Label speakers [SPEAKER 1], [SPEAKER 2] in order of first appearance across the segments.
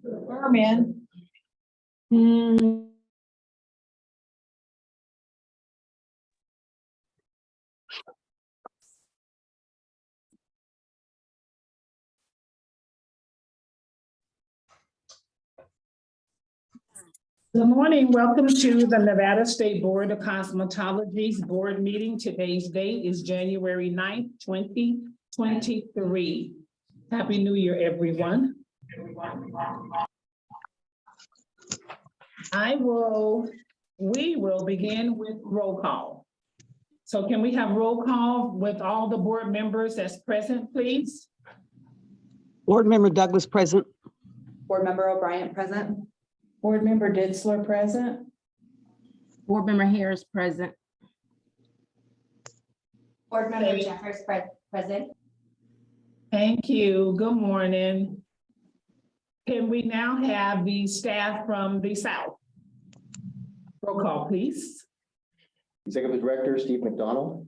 [SPEAKER 1] Herman. Good morning. Welcome to the Nevada State Board of Cosmetology's board meeting. Today's date is January 9th, 2023. Happy New Year, everyone. We will begin with roll call. So can we have roll call with all the board members that's present, please?
[SPEAKER 2] Board Member Douglas present.
[SPEAKER 3] Board Member O'Brien present.
[SPEAKER 1] Board Member Ditzler present.
[SPEAKER 4] Board Member Harris present.
[SPEAKER 3] Board Member Jeffers present.
[SPEAKER 1] Thank you. Good morning. Can we now have the staff from the South? Roll call, please.
[SPEAKER 5] Executive Director Steve McDonald.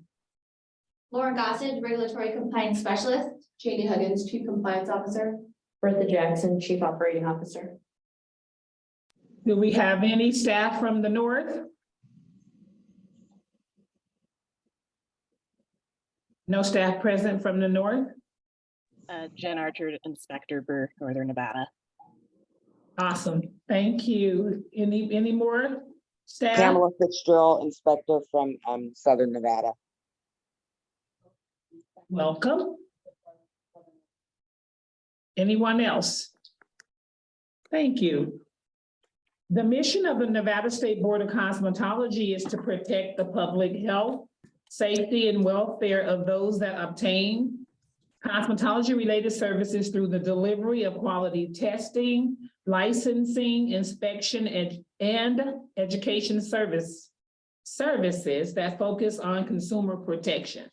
[SPEAKER 3] Lauren Gossage, Regulatory Compliance Specialist.
[SPEAKER 6] Janie Huggins, Chief Compliance Officer.
[SPEAKER 3] Bertha Jackson, Chief Operating Officer.
[SPEAKER 1] Do we have any staff from the North? No staff present from the North?
[SPEAKER 4] Jen Archer, Inspector for Northern Nevada.
[SPEAKER 1] Awesome. Thank you. Any more staff?
[SPEAKER 2] Pamela Fitzgerald, Inspector from Southern Nevada.
[SPEAKER 1] Welcome. Anyone else? Thank you. The mission of the Nevada State Board of Cosmetology is to protect the public health, safety, and welfare of those that obtain cosmetology-related services through the delivery of quality testing, licensing, inspection, and education services that focus on consumer protection.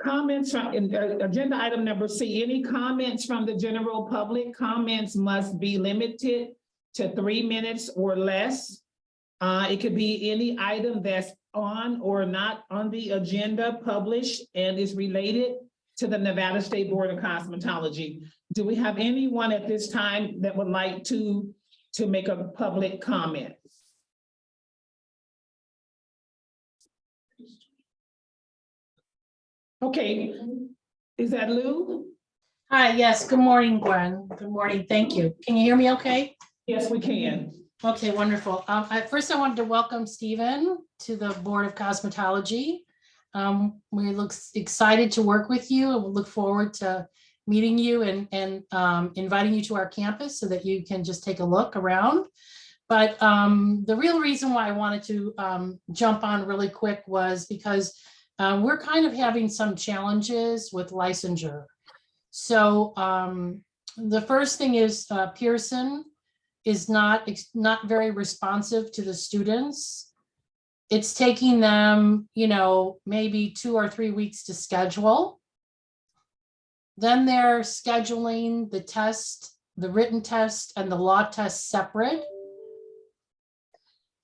[SPEAKER 1] Comments from agenda item number C, any comments from the general public? Comments must be limited to 3 minutes or less. It could be any item that's on or not on the agenda, published, and is related to the Nevada State Board of Cosmetology. Do we have anyone at this time that would like to make a public comment? Okay, is that Lou?
[SPEAKER 7] Hi, yes, good morning, Gwen. Good morning, thank you. Can you hear me okay?
[SPEAKER 1] Yes, we can.
[SPEAKER 7] Okay, wonderful. First I wanted to welcome Stephen to the Board of Cosmetology. We look excited to work with you and we'll look forward to meeting you and inviting you to our campus so that you can just take a look around. But the real reason why I wanted to jump on really quick was because we're kind of having some challenges with licensure. So the first thing is Pearson is not very responsive to the students. It's taking them, maybe 2 or 3 weeks to schedule. Then they're scheduling the test, the written test and the law test separate.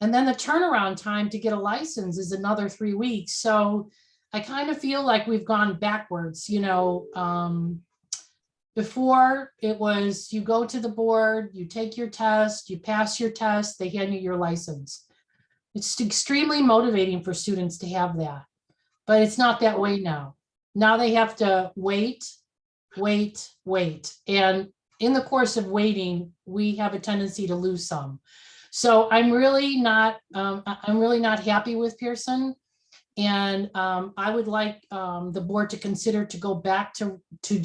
[SPEAKER 7] And then the turnaround time to get a license is another 3 weeks. So I kind of feel like we've gone backwards, before it was you go to the board, you take your test, you pass your test, they hand you your license. It's extremely motivating for students to have that, but it's not that way now. Now they have to wait. And in the course of waiting, we have a tendency to lose some. So I'm really not happy with Pearson. And I would like the board to consider to go back to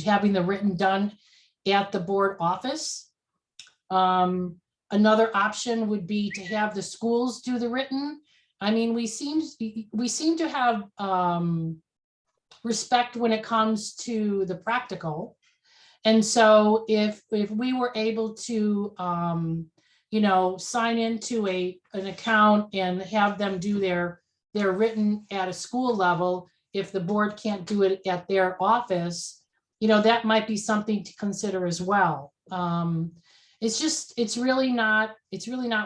[SPEAKER 7] having the written done at the board office. Another option would be to have the schools do the written. I mean, we seem to have respect when it comes to the practical. And so if we were able to sign into an account and have them do their written at a school level, if the board can't do it at their office, that might be something to consider as well. It's really not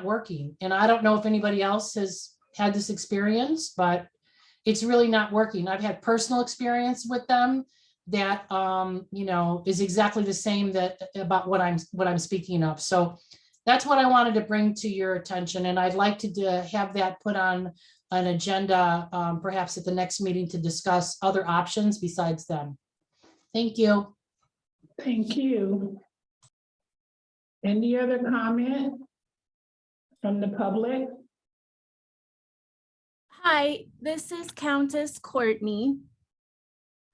[SPEAKER 7] working. And I don't know if anybody else has had this experience, but it's really not working. I've had personal experience with them. that, is exactly the same about what I'm speaking of. So that's what I wanted to bring to your attention, and I'd like to have that put on an agenda, perhaps at the next meeting, to discuss other options besides them. Thank you.
[SPEAKER 1] Thank you. Any other comment from the public?
[SPEAKER 8] Hi, this is Countess Courtney.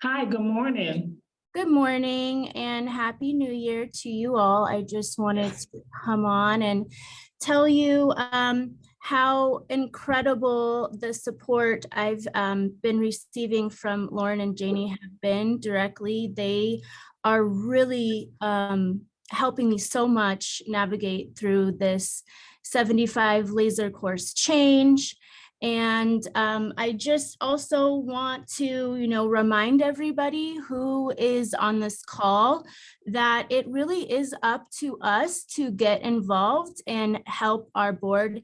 [SPEAKER 1] Hi, good morning.
[SPEAKER 8] Good morning and Happy New Year to you all. I just wanted to come on and tell you how incredible the support I've been receiving from Lauren and Janie have been directly. They are really helping me so much navigate through this 75 laser course change. And I just also want to, remind everybody who is on this call that it really is up to us to get involved and help our board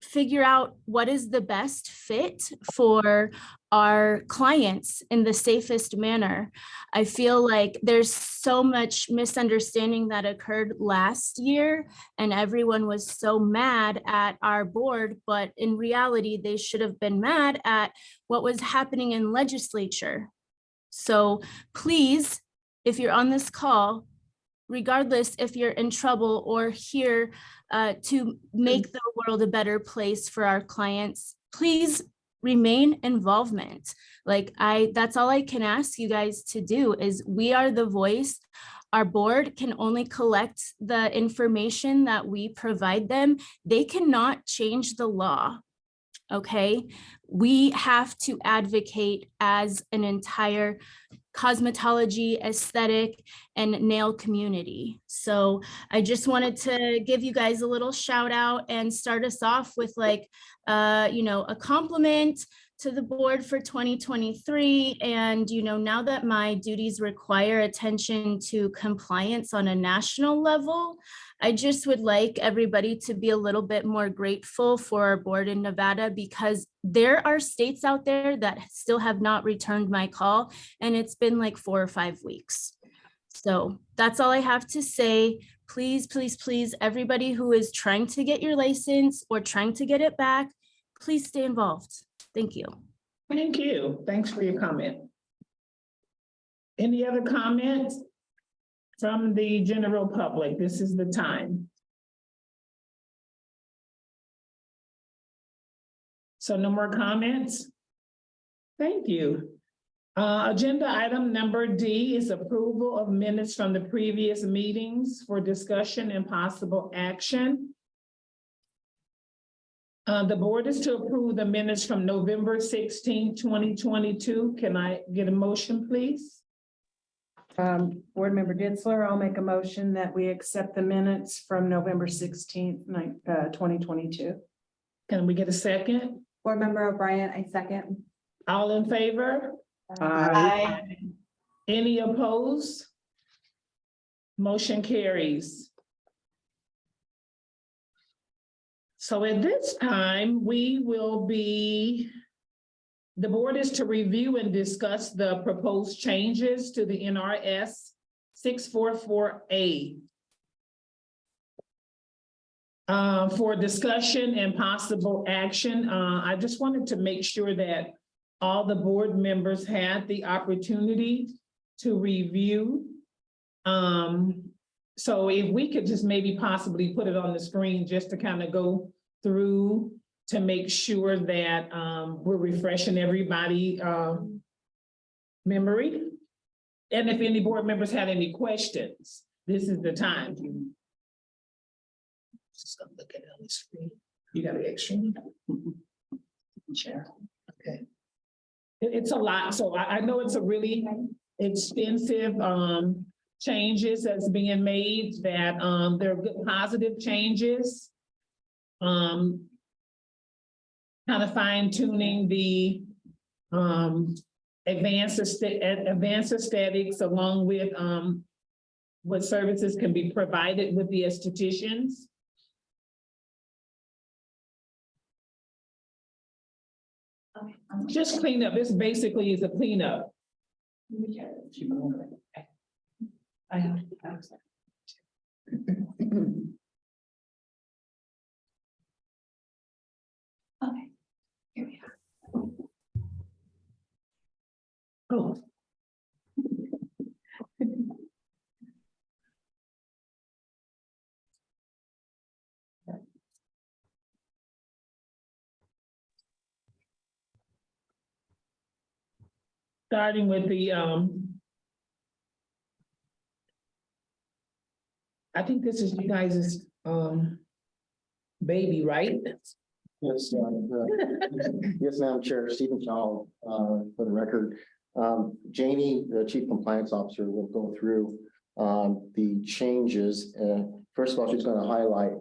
[SPEAKER 8] figure out what is the best fit for our clients in the safest manner. I feel like there's so much misunderstanding that occurred last year, and everyone was so mad at our board, but in reality, they should have been mad at what was happening in legislature. So please, if you're on this call, regardless if you're in trouble or here to make the world a better place for our clients, please remain involvement. That's all I can ask you guys to do is we are the voice. Our board can only collect the information that we provide them. They cannot change the law. Okay, we have to advocate as an entire cosmetology, aesthetic, and nail community. So I just wanted to give you guys a little shout out and start us off with a compliment to the board for 2023. And, now that my duties require attention to compliance on a national level, I just would like everybody to be a little bit more grateful for our board in Nevada, because there are states out there that still have not returned my call, and it's been like 4 or 5 weeks. So that's all I have to say. Please, please, please, everybody who is trying to get your license or trying to get it back, please stay involved. Thank you.
[SPEAKER 1] Thank you. Thanks for your comment. Any other comments from the general public? This is the time. So no more comments? Thank you. Agenda item number D is approval of minutes from the previous meetings for discussion and possible action. The board is to approve the minutes from November 16, 2022. Can I get a motion, please?
[SPEAKER 9] Board Member Ditzler, I'll make a motion that we accept the minutes from November 16th, 2022.
[SPEAKER 1] Can we get a second?
[SPEAKER 6] Board Member O'Brien, I second.
[SPEAKER 1] All in favor?
[SPEAKER 9] Aye.
[SPEAKER 1] Any opposed? Motion carries. So at this time, the board is to review and discuss the proposed changes to the NRS 644A. For discussion and possible action, I just wanted to make sure that all the board members had the opportunity to review. So if we could just maybe possibly put it on the screen just to kind of go through to make sure that we're refreshing everybody memory. And if any board members had any questions, this is the time. Just gonna look at it on the screen. You got an extra? Chair. Okay. It's a lot. So I know it's a really extensive changes that's being made, that they're good positive changes. Kind of fine tuning the advanced aesthetics along with what services can be provided with the estheticians. Just cleanup. This basically is a cleanup.
[SPEAKER 9] I have.
[SPEAKER 3] Okay, here we are.
[SPEAKER 1] Oh. Starting with the, I think this is you guys' baby, right?
[SPEAKER 5] Yes, yes, Madam Chair, Stephen Chow, for the record. Janie, the Chief Compliance Officer, will go through the changes. First of all, she's going to highlight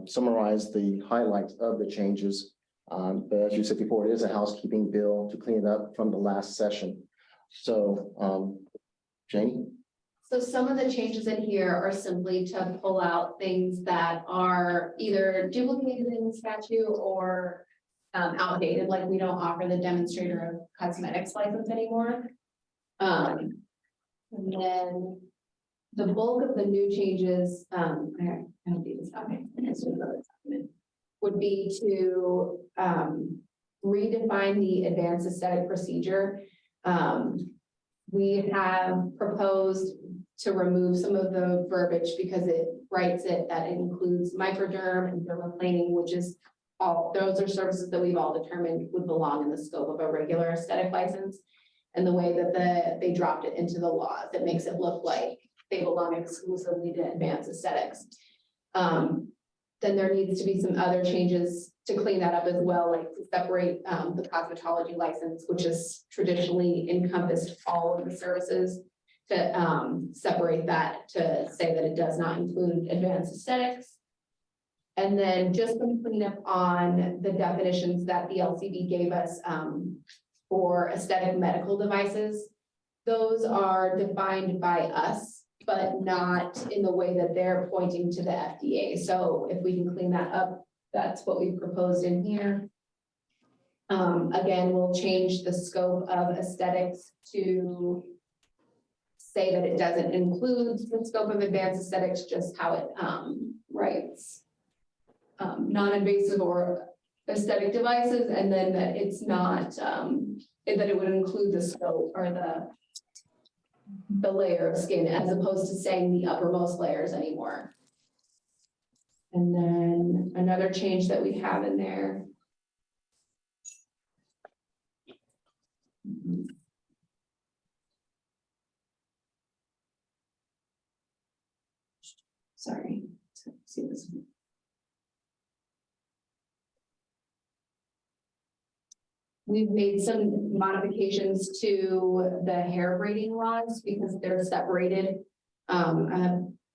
[SPEAKER 5] summarize the highlights of the changes. But as you said before, it is a housekeeping bill to clean it up from the last session. So, Janie?
[SPEAKER 3] So some of the changes in here are simply to pull out things that are either duplicated in the statute or outdated, like we don't offer the demonstrator of cosmetics license anymore. And then the bulk of the new changes, I don't need this, okay, would be to redefine the advanced aesthetic procedure. We have proposed to remove some of the verbiage because it writes it that it includes microderm and dermaplaning, which is those are services that we've all determined would belong in the scope of a regular aesthetic license. And the way that they dropped it into the laws, it makes it look like they belong exclusively to advanced aesthetics. Then there needs to be some other changes to clean that up as well, like to separate the cosmetology license, which has traditionally encompassed all of the services, to separate that to say that it does not include advanced aesthetics. And then just some cleanup on the definitions that the LCB gave us for aesthetic medical devices. Those are defined by us, but not in the way that they're pointing to the FDA. So if we can clean that up, that's what we proposed in here. Again, we'll change the scope of aesthetics to say that it doesn't include the scope of advanced aesthetics, just how it writes non-invasive or aesthetic devices, and then that it's not, that it would include the scope or the layer of skin as opposed to saying the uppermost layers anymore. And then another change that we have in there. Sorry, see this one. We've made some modifications to the hair braiding laws because they're separated.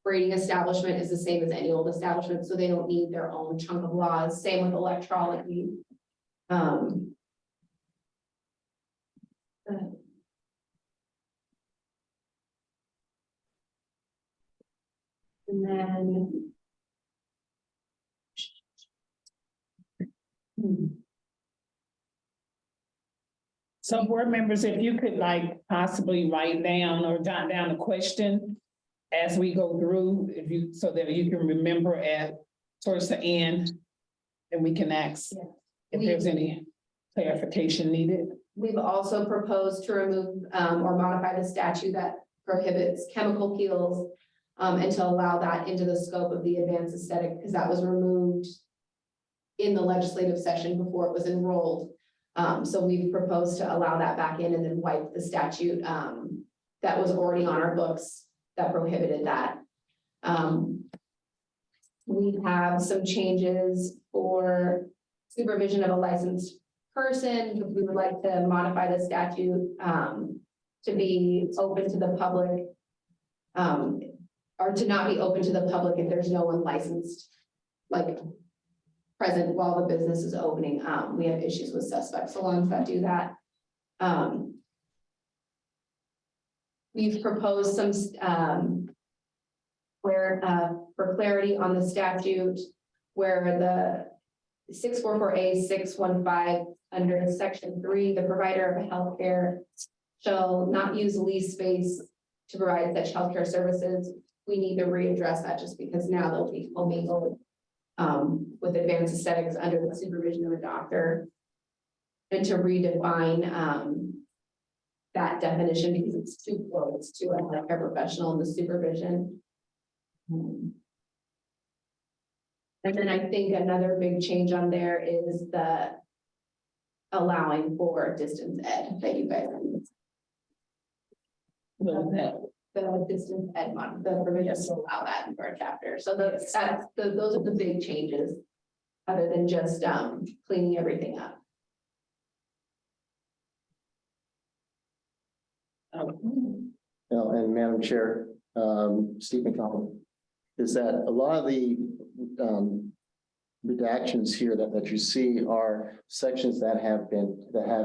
[SPEAKER 3] Braiding establishment is the same as any old establishment, so they don't need their own chunk of laws. Same with electrolyte. And then.
[SPEAKER 1] So board members, if you could like possibly write down or jot down a question as we go through, if you, so that you can remember towards the end, and we can ask if there's any clarification needed.
[SPEAKER 3] We've also proposed to remove or modify the statute that prohibits chemical peels and to allow that into the scope of the advanced aesthetic, because that was removed in the legislative session before it was enrolled. So we've proposed to allow that back in and then wipe the statute that was already on our books that prohibited that. We have some changes for supervision of a licensed person. We would like to modify the statute to be open to the public or to not be open to the public if there's no one licensed, like present while the business is opening. We have issues with suspect salons that do that. We've proposed some for clarity on the statute where the 644A 615 under section 3, the provider of healthcare shall not use lease space to provide such healthcare services. We need to readdress that just because now they'll be commingled with advanced aesthetics under the supervision of a doctor. And to redefine that definition because it's too close to a healthcare professional in the supervision. And then I think another big change on there is the allowing for distance ed that you guys.
[SPEAKER 1] What was that?
[SPEAKER 3] The distance ed mod, the provisions to allow that in our chapter. So those are the big changes. Other than just cleaning everything up.
[SPEAKER 5] And Madam Chair, Stephen Collins, is that a lot of the redactions here that you see are sections that have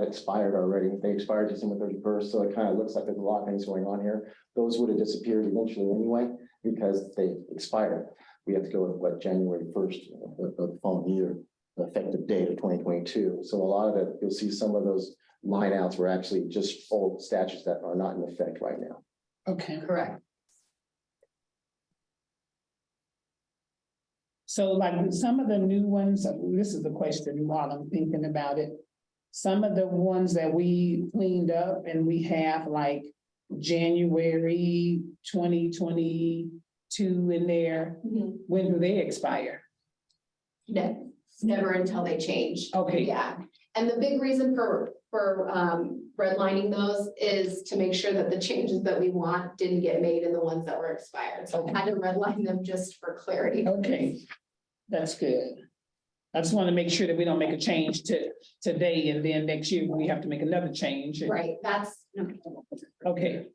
[SPEAKER 5] expired already. They expired December 31st, so it kind of looks like there's a lot of things going on here. Those would have disappeared eventually anyway, because they expired. We have to go with what, January 1st of the following year, the effective date of 2022. So a lot of it, you'll see some of those line outs were actually just old statutes that are not in effect right now.
[SPEAKER 1] Okay.
[SPEAKER 3] Correct.
[SPEAKER 1] So like some of the new ones, this is a question while I'm thinking about it. Some of the ones that we cleaned up and we have like January 2022 in there, when do they expire?
[SPEAKER 3] No, never until they change.
[SPEAKER 1] Okay.
[SPEAKER 3] Yeah, and the big reason for redlining those is to make sure that the changes that we want didn't get made in the ones that were expired. So I had to redline them just for clarity.
[SPEAKER 1] Okay, that's good. I just want to make sure that we don't make a change to today and then next year we have to make another change.
[SPEAKER 3] Right, that's.
[SPEAKER 1] Okay.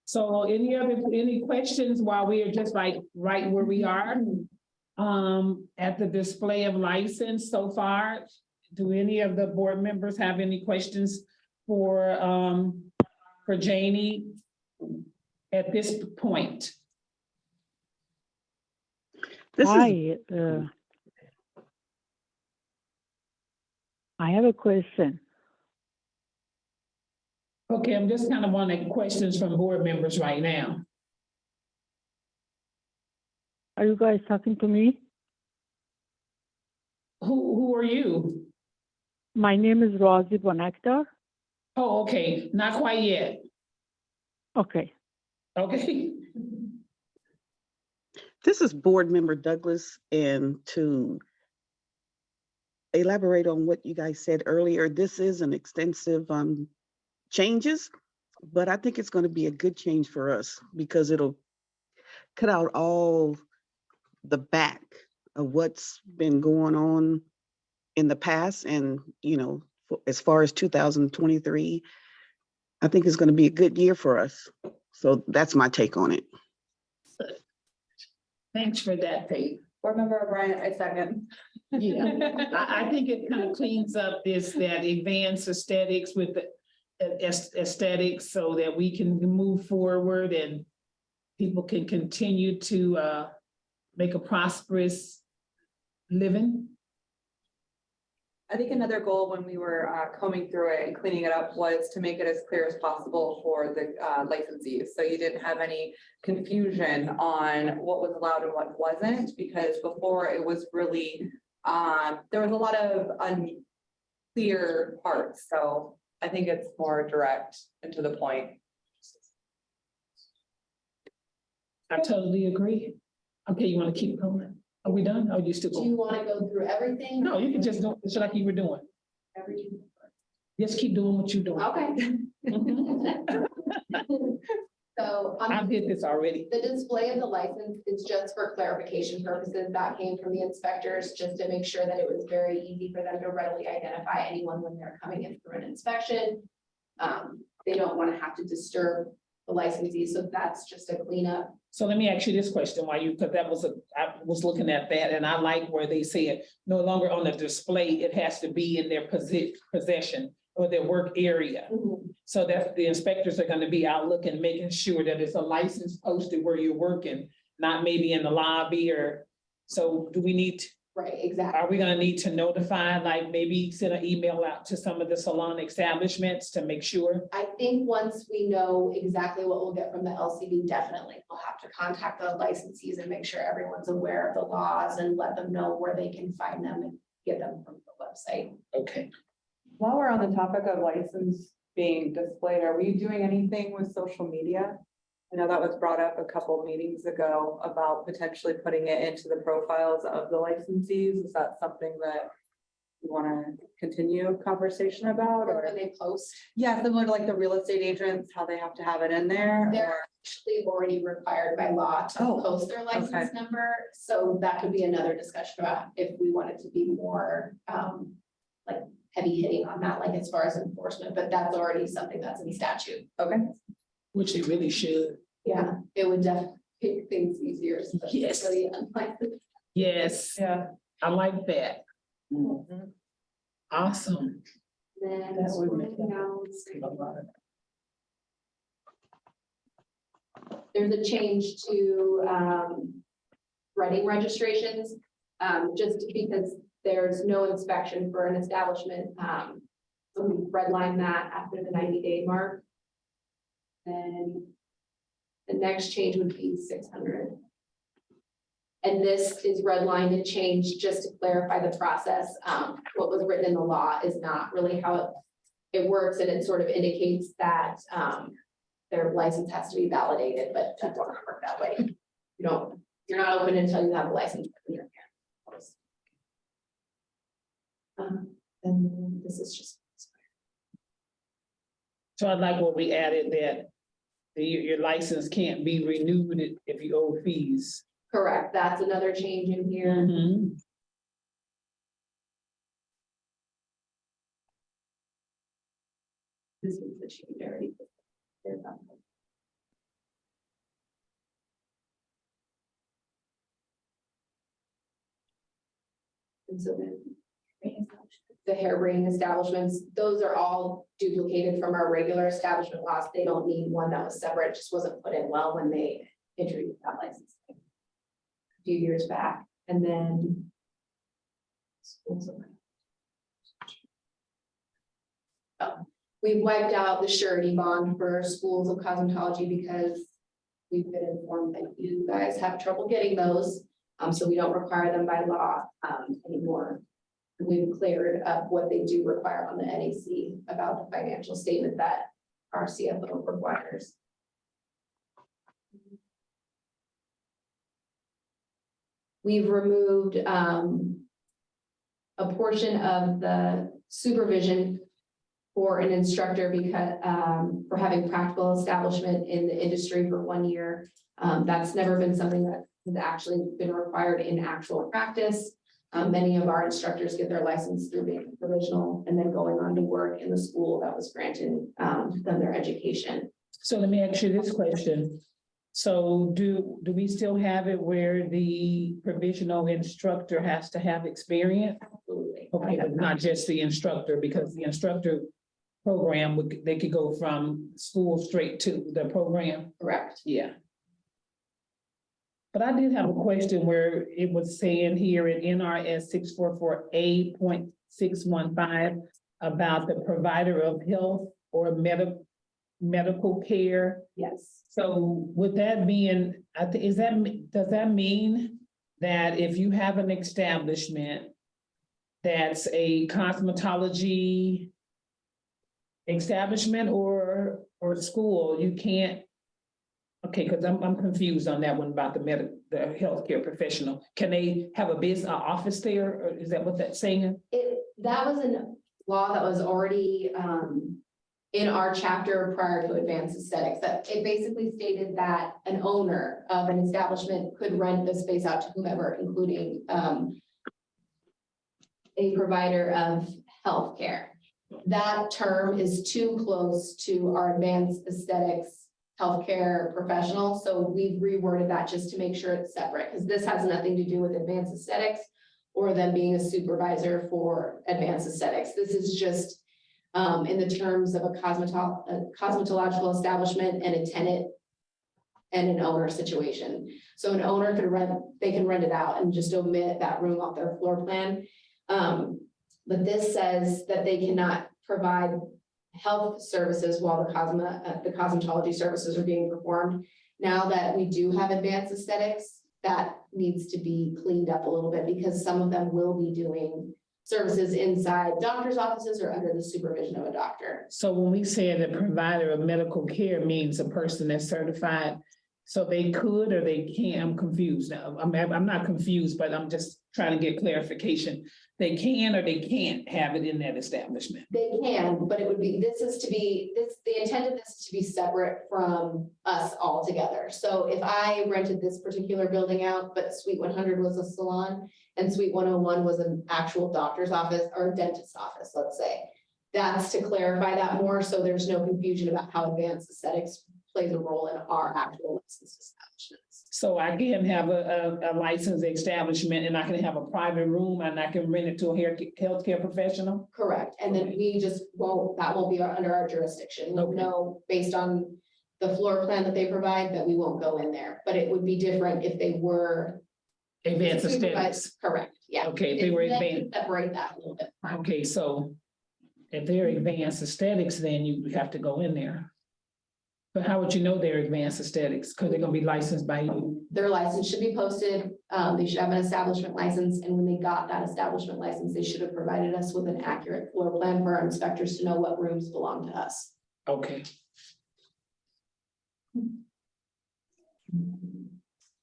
[SPEAKER 1] So any questions while we are just like right where we are? At the display of license so far, do any of the board members have any questions for Janie at this point?
[SPEAKER 10] Hi, I have a question.
[SPEAKER 1] Okay, I'm just kind of wanting questions from board members right now.
[SPEAKER 10] Are you guys talking to me?
[SPEAKER 1] Who are you?
[SPEAKER 10] My name is Rosie Bonactor.
[SPEAKER 1] Oh, okay, not quite yet.
[SPEAKER 10] Okay.
[SPEAKER 1] Okay.
[SPEAKER 11] This is Board Member Douglas, and to elaborate on what you guys said earlier, this is an extensive changes, but I think it's going to be a good change for us because it'll cut out all the back of what's been going on in the past. And, you know, as far as 2023, I think it's going to be a good year for us. So that's my take on it.
[SPEAKER 1] Thanks for that, Pete.
[SPEAKER 6] Board Member O'Brien, I second.
[SPEAKER 1] Yeah, I think it kind of cleans up that advanced aesthetics with the aesthetics so that we can move forward and people can continue to make a prosperous living.
[SPEAKER 6] I think another goal when we were combing through it and cleaning it up was to make it as clear as possible for the licensees. So you didn't have any confusion on what was allowed and what wasn't, because before it was really, there was a lot of unclear parts. So I think it's more direct and to the point.
[SPEAKER 1] I totally agree. Okay, you want to keep going? Are we done? Are you still
[SPEAKER 3] Do you
[SPEAKER 1] going?
[SPEAKER 3] want to go through everything?
[SPEAKER 1] No, you can just do it like you were doing.
[SPEAKER 3] Everything.
[SPEAKER 1] Just keep doing what you're doing.
[SPEAKER 3] Okay. So
[SPEAKER 1] I did this already.
[SPEAKER 3] the display of the license is just for clarification purposes. That came from the inspectors, just to make sure that it was very easy for them to readily identify anyone when they're coming in for an inspection. They don't want to have to disturb the licensee, so that's just a cleanup.
[SPEAKER 1] So let me ask you this question while because I was looking at that and I like where they said no longer on the display, it has to be in their possession or their work area. So that the inspectors are going to be out looking, making sure that it's a license posted where you're working, not maybe in the lobby or, so do we need,
[SPEAKER 3] Right, exactly.
[SPEAKER 1] Are we gonna need to notify, like maybe send an email out to some of the salon establishments to make sure?
[SPEAKER 3] I think once we know exactly what we'll get from the LCD, definitely we'll have to contact the licensees and make sure everyone's aware of the laws and let them know where they can find them and get them from the website.
[SPEAKER 1] Okay.
[SPEAKER 6] While we're on the topic of license being displayed, are we doing anything with social media? I know that was brought up a couple meetings ago about potentially putting it into the profiles of the licensees. Is that something that you want to continue a conversation about,
[SPEAKER 3] Or
[SPEAKER 6] or?
[SPEAKER 3] when they post,
[SPEAKER 6] Yeah, similar to like the real estate agents, how they have to have it in there.
[SPEAKER 3] they're actually already required by law to
[SPEAKER 6] Oh,
[SPEAKER 3] post their license
[SPEAKER 6] okay.
[SPEAKER 3] number. So that could be another discussion about if we wanted to be more, like heavy hitting on that, like as far as enforcement, but that's already something that's in statute.
[SPEAKER 6] Okay.
[SPEAKER 1] Which it really should.
[SPEAKER 3] Yeah, it would definitely make things easier. especially
[SPEAKER 1] Yes.
[SPEAKER 3] for the unlicensed.
[SPEAKER 1] Yes,
[SPEAKER 9] Yeah.
[SPEAKER 1] I like that. Awesome.
[SPEAKER 3] Then
[SPEAKER 9] That would make
[SPEAKER 3] scrolling down, there's a change to writing registrations, just because there's no inspection for an establishment. So we redline that after the 90-day mark. Then the next change would be 600. And this is redlined and changed just to clarify the process. What was written in the law is not really how it works, and it sort of indicates that their license has to be validated, but that doesn't work that way. You're not open until you have a license in your hand. And this is just.
[SPEAKER 1] So I like what we added that your license can't be renewed if you owe fees.
[SPEAKER 3] Correct, that's another change in here.
[SPEAKER 1] Mhm.
[SPEAKER 3] This is the change already. And so then the hair braiding establishments, those are all duplicated from our regular establishment laws. They don't need one that was separate, it just wasn't put in well when they introduced that license a few years back. And then we wiped out the surety bond for schools of cosmetology because we've been informed that you guys have trouble getting those. So we don't require them by law anymore. We've cleared up what they do require on the NAC about the financial statement that our CFO requires. We've removed a portion of the supervision for an instructor because for having practical establishment in the industry for 1 year. That's never been something that has actually been required in actual practice. Many of our instructors get their license through being provisional and then going on to work in the school that was granted them their education.
[SPEAKER 1] So let me ask you this question. So do we still have it where the provisional instructor has to have experience?
[SPEAKER 3] Absolutely.
[SPEAKER 1] Okay, but not just the instructor, because the instructor program, they could go from school straight to the program.
[SPEAKER 3] Correct.
[SPEAKER 1] Yeah. But I did have a question where it was saying here in NRS 644A.615 about the provider of health or medical care.
[SPEAKER 3] Yes.
[SPEAKER 1] So with that being, does that mean that if you have an establishment that's a cosmetology establishment or school, you can't? Okay, because I'm confused on that one about the healthcare professional. Can they have a business office there, or is that what that's saying?
[SPEAKER 3] That was a law that was already in our chapter prior to advanced aesthetics. That it basically stated that an owner of an establishment could rent the space out to whomever, including a provider of healthcare. That term is too close to our advanced aesthetics healthcare professional. So we've reworded that just to make sure it's separate, because this has nothing to do with advanced aesthetics or them being a supervisor for advanced aesthetics. This is just in the terms of a cosmetological establishment and a tenant and an owner situation. So an owner could they can rent it out and just omit that room off their floor plan. But this says that they cannot provide health services while the cosmetology services are being performed. Now that we do have advanced aesthetics, that needs to be cleaned up a little bit because some of them will be doing services inside doctor's offices or under the supervision of a doctor.
[SPEAKER 1] So when we say the provider of medical care means a person that's certified, so they could or they can't, I'm confused now. I'm not confused, but I'm just trying to get clarification. They can or they can't have it in that establishment.
[SPEAKER 3] They can, but it would be, the intent of this is to be separate from us altogether. So if I rented this particular building out, but Suite 100 was a salon and Suite 101 was an actual doctor's office or dentist's office, let's say, that's to clarify that more. So there's no confusion about how advanced aesthetics plays a role in our actual licensed establishments.
[SPEAKER 1] So I can have a licensed establishment and I can have a private room and I can rent it to a healthcare professional?
[SPEAKER 3] Correct. And then we just that won't be under our jurisdiction. We'll know based on the floor plan that they provide that we won't go in there, but it would be different if they were
[SPEAKER 1] Advanced aesthetics.
[SPEAKER 3] Correct, yeah.
[SPEAKER 1] Okay, if they were
[SPEAKER 3] It's meant to
[SPEAKER 1] advanced.
[SPEAKER 3] separate that a little bit.
[SPEAKER 1] Okay, so if they're advanced aesthetics, then you have to go in there. But how would you know they're advanced aesthetics? Because they're gonna be licensed by you.
[SPEAKER 3] Their license should be posted. They should have an establishment license. And when they got that establishment license, they should have provided us with an accurate floor plan for our inspectors to know what rooms belong to us.
[SPEAKER 1] Okay.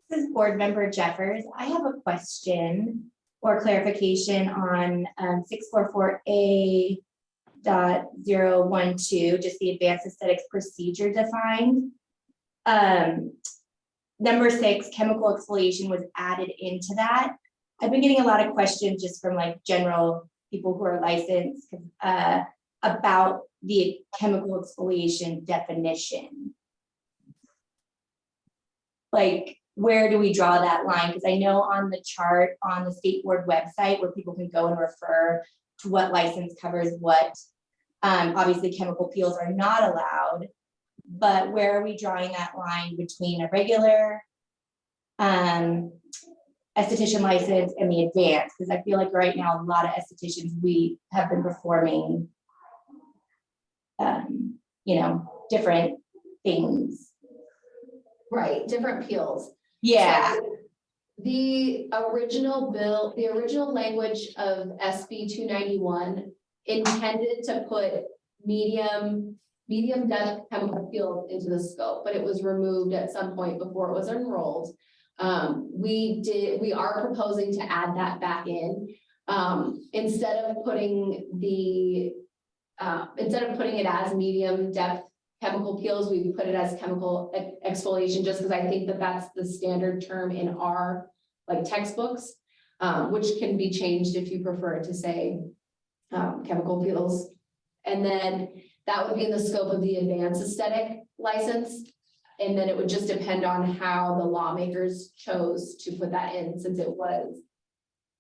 [SPEAKER 12] This is Board Member Jeffers. I have a question or clarification on 644A .012, just the advanced aesthetics procedure defined. Number 6, chemical exfoliation was added into that. I've been getting a lot of questions just from like general people who are licensed about the chemical exfoliation definition. Like, where do we draw that line? Because I know on the chart on the state board website where people can go and refer to what license covers what. Obviously chemical peels are not allowed, but where are we drawing that line between a regular esthetician license and the advanced? Because I feel like right now, a lot of estheticians, we have been performing, different things.
[SPEAKER 3] Right, different peels.
[SPEAKER 12] Yeah.
[SPEAKER 3] So the original language of SB 291 intended to put medium depth chemical peels into the scope, but it was removed at some point before it was enrolled. We are proposing to add that back in. Instead of putting it as medium depth chemical peels, we put it as chemical exfoliation, just because I think that that's the standard term in our textbooks, which can be changed if you prefer to say chemical peels. And then that would be in the scope of the advanced aesthetic license. And then it would just depend on how the lawmakers chose to put that in, since it was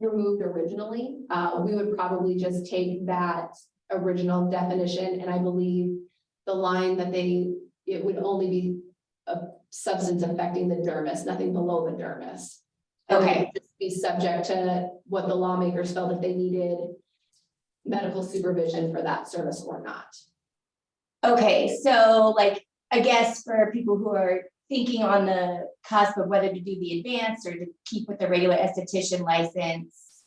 [SPEAKER 3] removed originally. We would probably just take that original definition, and I believe the line that it would only be a substance affecting the dermis, nothing below the dermis.
[SPEAKER 12] Okay.
[SPEAKER 3] Just be subject to what the lawmakers felt if they needed medical supervision for that service or not.
[SPEAKER 12] Okay, so I guess for people who are thinking on the cusp of whether to do the advanced or to keep with the regular esthetician license,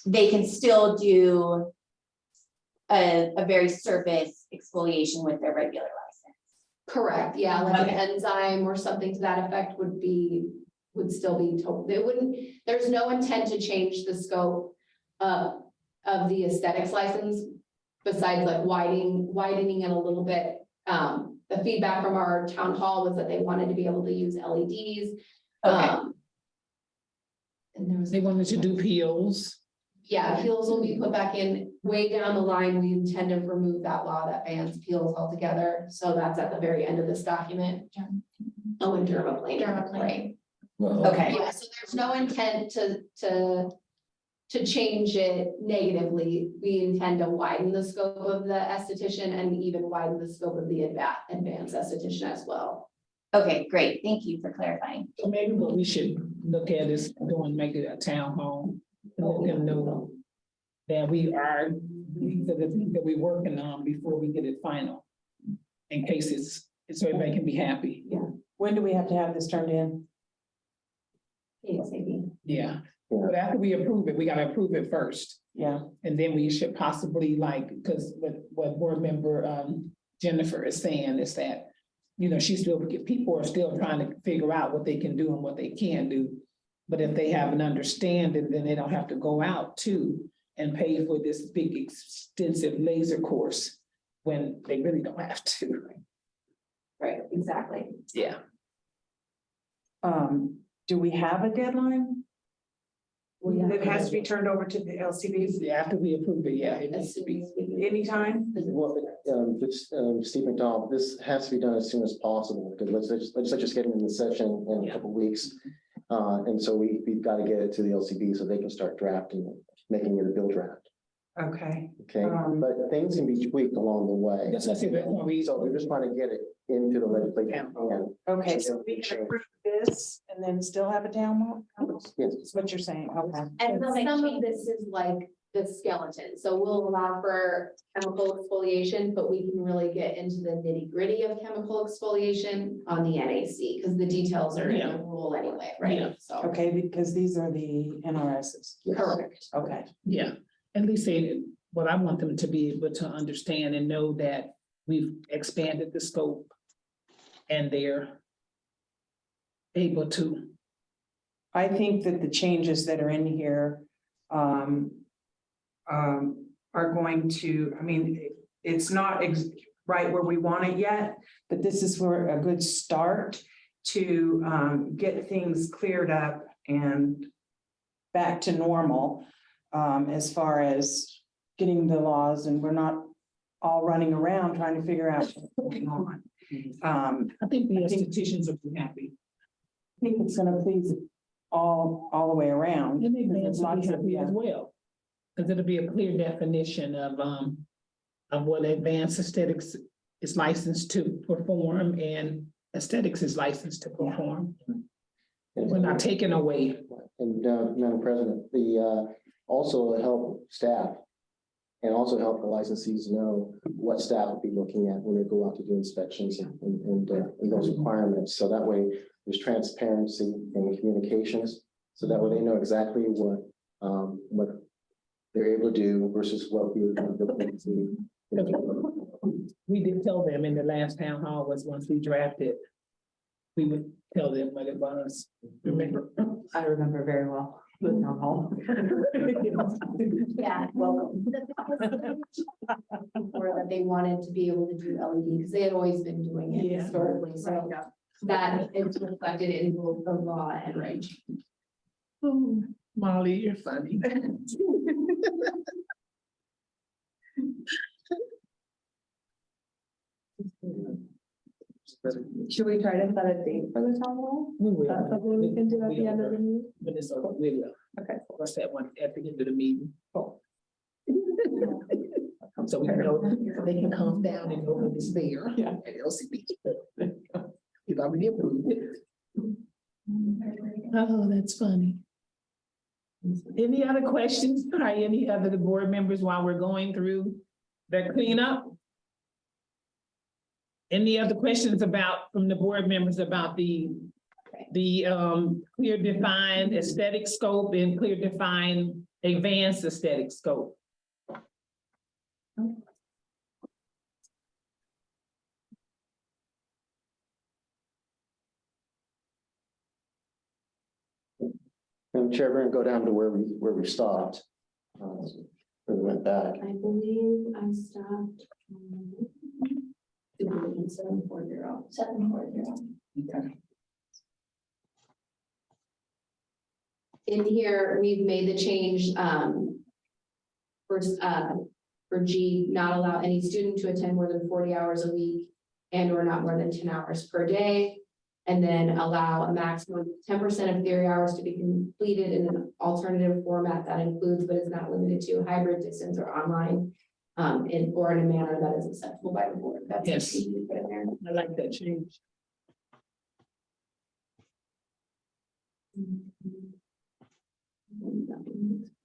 [SPEAKER 12] they can still do a very surface exfoliation with their regular license.
[SPEAKER 3] Correct, yeah, like an enzyme or something to that effect would still be told. There's no intent to change the scope of the aesthetics license, besides widening it a little bit. The feedback from our town hall was that they wanted to be able to use LEDs.
[SPEAKER 12] Okay.
[SPEAKER 1] They wanted to do peels.
[SPEAKER 3] Yeah, peels will be put back in way down the line. We intend to remove that law that bans peels altogether. So that's at the very end of this document. Oh, and dermaplane.
[SPEAKER 12] Dermaplane.
[SPEAKER 3] Right.
[SPEAKER 1] Well,
[SPEAKER 12] Okay.
[SPEAKER 3] Yeah, so there's no intent to to change it negatively, we intend to widen the scope of the esthetician and even widen the scope of the advanced esthetician as well.
[SPEAKER 12] Okay, great. Thank you for clarifying.
[SPEAKER 1] So maybe what we should look at is going, make it a town hall. And let them know that these are the things that we're working on before we get it final. In case so everybody can be happy.
[SPEAKER 9] When do we have to have this turned in?
[SPEAKER 3] ASAP.
[SPEAKER 1] Yeah, but after we approve it, we gotta approve it first.
[SPEAKER 9] Yeah,
[SPEAKER 1] And then we should possibly because what board member Jennifer is saying is that, people are still trying to figure out what they can do and what they can't do. But if they have an understanding, then they don't have to go out and pay for this big extensive laser course when they really don't have to.
[SPEAKER 3] Right, exactly.
[SPEAKER 1] Yeah.
[SPEAKER 9] do we have a deadline?
[SPEAKER 3] Yeah.
[SPEAKER 9] That has to be turned over to the LCBs
[SPEAKER 1] After we approve it, yeah. It needs
[SPEAKER 3] As
[SPEAKER 1] to
[SPEAKER 3] soon
[SPEAKER 1] be.
[SPEAKER 3] as we can.
[SPEAKER 9] anytime?
[SPEAKER 5] Well, Steve McDonald, this has to be done as soon as possible, because legislature's getting into session in a couple of weeks. And so we've got to get it to the LCB so they can start drafting it, making it a bill draft.
[SPEAKER 9] Okay,
[SPEAKER 5] Okay, but things can be tweaked along the way.
[SPEAKER 1] That's what I said, that's why we.
[SPEAKER 5] So we're just trying to get it into the legislature.
[SPEAKER 1] Yeah.
[SPEAKER 9] okay, so we can approve this and then still have a town hall?
[SPEAKER 5] Yes.
[SPEAKER 9] That's what you're saying, okay.
[SPEAKER 3] And some of this is like the skeleton, so we'll allow for chemical exfoliation, but we can really get into the nitty gritty of chemical exfoliation on the NAC, because the details are in the rule anyway, right?
[SPEAKER 1] Yeah.
[SPEAKER 3] So,
[SPEAKER 9] Okay, because these are the NRSs.
[SPEAKER 3] correct.
[SPEAKER 9] Okay,
[SPEAKER 1] Yeah, at least what I want them to be able to understand and know that we've expanded the scope and they're able to.
[SPEAKER 9] I think that the changes that are in here are going to, I mean, it's not right where we want it yet, but this is for a good start to get things cleared up and back to normal as far as getting the laws, and we're not all running around trying to figure out what's going on.
[SPEAKER 1] I think the estheticians will be happy.
[SPEAKER 9] I think it's gonna please all the way around.
[SPEAKER 1] And they may
[SPEAKER 9] There's
[SPEAKER 1] be
[SPEAKER 9] lots of-
[SPEAKER 1] happy as well. Because it'll be a clear definition of what advanced aesthetics is licensed to perform and aesthetics is licensed to perform. We're not taking away.
[SPEAKER 5] And Madam President, also help staff and also help the licensees know what staff will be looking at when they go out to do inspections and those requirements. So that way there's transparency and communications. So that way they know exactly what they're able to do versus what we would do.
[SPEAKER 1] We did tell them in the last town hall was once we drafted, we would tell them what it was. Remember?
[SPEAKER 6] I remember very well the town hall.
[SPEAKER 3] Yeah, welcome. Or that they wanted to be able to do LED, because they had always been doing it
[SPEAKER 1] Yeah.
[SPEAKER 3] historically, so that is reflected in both the law and reg.
[SPEAKER 1] Oh, Molly, you're funny.
[SPEAKER 6] Should we try to set a date for the town hall?
[SPEAKER 1] We will.
[SPEAKER 6] That's something we can do at the end of the meeting?
[SPEAKER 1] But it's over, we will.
[SPEAKER 6] Okay.
[SPEAKER 1] What's that one at the end of the meeting? So we know, they can calm down and know that it's there.
[SPEAKER 6] Yeah.
[SPEAKER 1] At LCB. You've already approved it. Oh, that's funny. Any other questions by any other the board members while we're going through the cleanup? Any other questions from the board members about the clear defined aesthetic scope and clear defined advanced aesthetic scope?
[SPEAKER 5] And Chair, we're gonna go down to where we stopped. Where we went back.
[SPEAKER 3] I believe I stopped. 740. 740.
[SPEAKER 1] Okay.
[SPEAKER 3] In here, we've made the change for G, not allow any student to attend more than 40 hours a week and or not more than 10 hours per day. And then allow a maximum of 10% of theory hours to be completed in an alternative format that includes, but is not limited to, hybrid, distance, or online. Or in a manner that is acceptable by the board. That's what
[SPEAKER 1] Yes.
[SPEAKER 3] she put in there.
[SPEAKER 1] I like that change.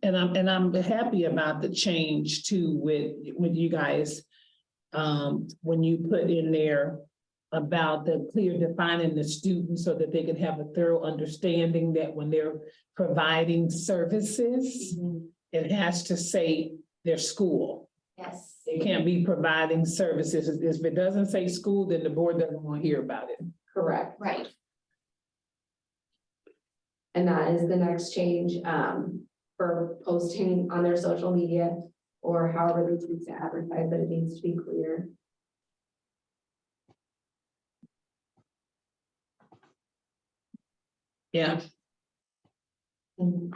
[SPEAKER 1] And I'm happy about the change too with you guys. When you put in there about the clear defining the student so that they can have a thorough understanding that when they're providing services, it has to say their school.
[SPEAKER 3] Yes.
[SPEAKER 1] They can't be providing services. If it doesn't say school, then the board doesn't want to hear about it.
[SPEAKER 3] Correct.
[SPEAKER 12] Right.
[SPEAKER 3] And that is the next change for posting on their social media or however they choose to advertise, but it needs to be clear.
[SPEAKER 1] Yeah.
[SPEAKER 3] And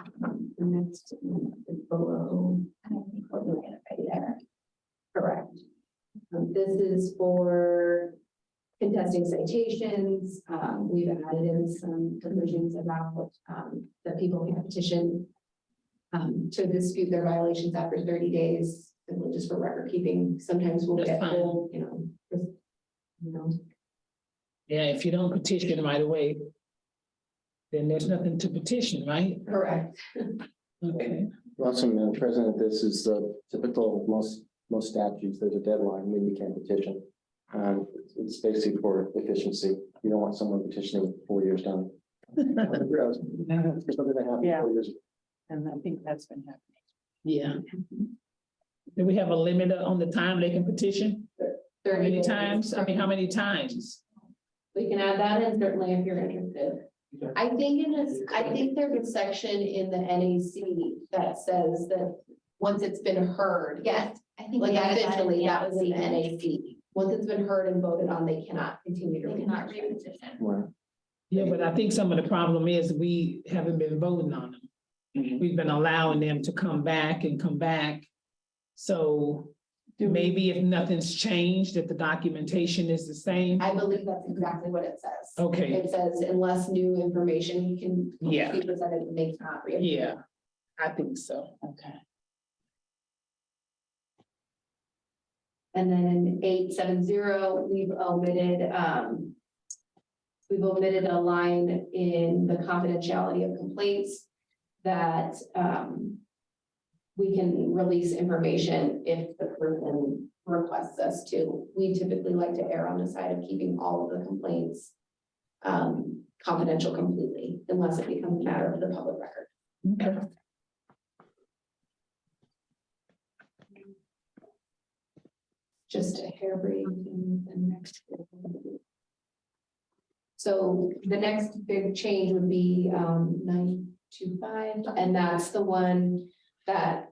[SPEAKER 3] the next one is below.
[SPEAKER 12] I don't think we're doing it right there.
[SPEAKER 3] Correct. This is for contesting citations. We've added in some provisions about that people can petition to dispute their violations after 30 days, simply just for record keeping. Sometimes we'll
[SPEAKER 1] That's
[SPEAKER 3] get
[SPEAKER 1] fine.
[SPEAKER 3] full,
[SPEAKER 1] Yeah, if you don't petition right away, then there's nothing to petition, right?
[SPEAKER 3] correct.
[SPEAKER 1] Okay.
[SPEAKER 5] Also, Madam President, this is the typical, most statutes, there's a deadline when you can petition. It's basically for efficiency. You don't want someone petitioning 4 years down. For something that happened
[SPEAKER 9] Yeah.
[SPEAKER 5] 4 years.
[SPEAKER 9] And I think that's been happening.
[SPEAKER 1] Yeah. Do we have a limit on the time they can petition? How
[SPEAKER 3] 30
[SPEAKER 1] many
[SPEAKER 3] days.
[SPEAKER 1] times? I mean, how many times?
[SPEAKER 3] We can add that in certainly if you're interested. I think there's a section in the NAC that says that once it's been heard.
[SPEAKER 12] Yes, I think.
[SPEAKER 3] Like
[SPEAKER 12] we added that in
[SPEAKER 3] officially,
[SPEAKER 12] the
[SPEAKER 3] that was in the
[SPEAKER 12] NAC.
[SPEAKER 3] NAC. Once it's been heard and voted on, they cannot continue to.
[SPEAKER 12] They cannot
[SPEAKER 3] re-petition.
[SPEAKER 12] re-petition.
[SPEAKER 5] Right.
[SPEAKER 1] Yeah, but I think some of the problem is we haven't been voting on them. We've been allowing them to come back and come back. So maybe if nothing's changed, if the documentation is the same.
[SPEAKER 3] I believe that's exactly what it says.
[SPEAKER 1] Okay,
[SPEAKER 3] It says unless new information can
[SPEAKER 1] Yeah.
[SPEAKER 3] be presented, they cannot re.
[SPEAKER 1] yeah, I think so.
[SPEAKER 9] Okay.
[SPEAKER 3] And then in 870, we've omitted a line in the confidentiality of complaints that we can release information if the person requests us to. We typically like to err on the side of keeping all of the complaints confidential completely, unless it becomes a matter of the public record.
[SPEAKER 1] Okay.
[SPEAKER 3] Just a hair braid in the next. So the next big change would be 925, and that's the one that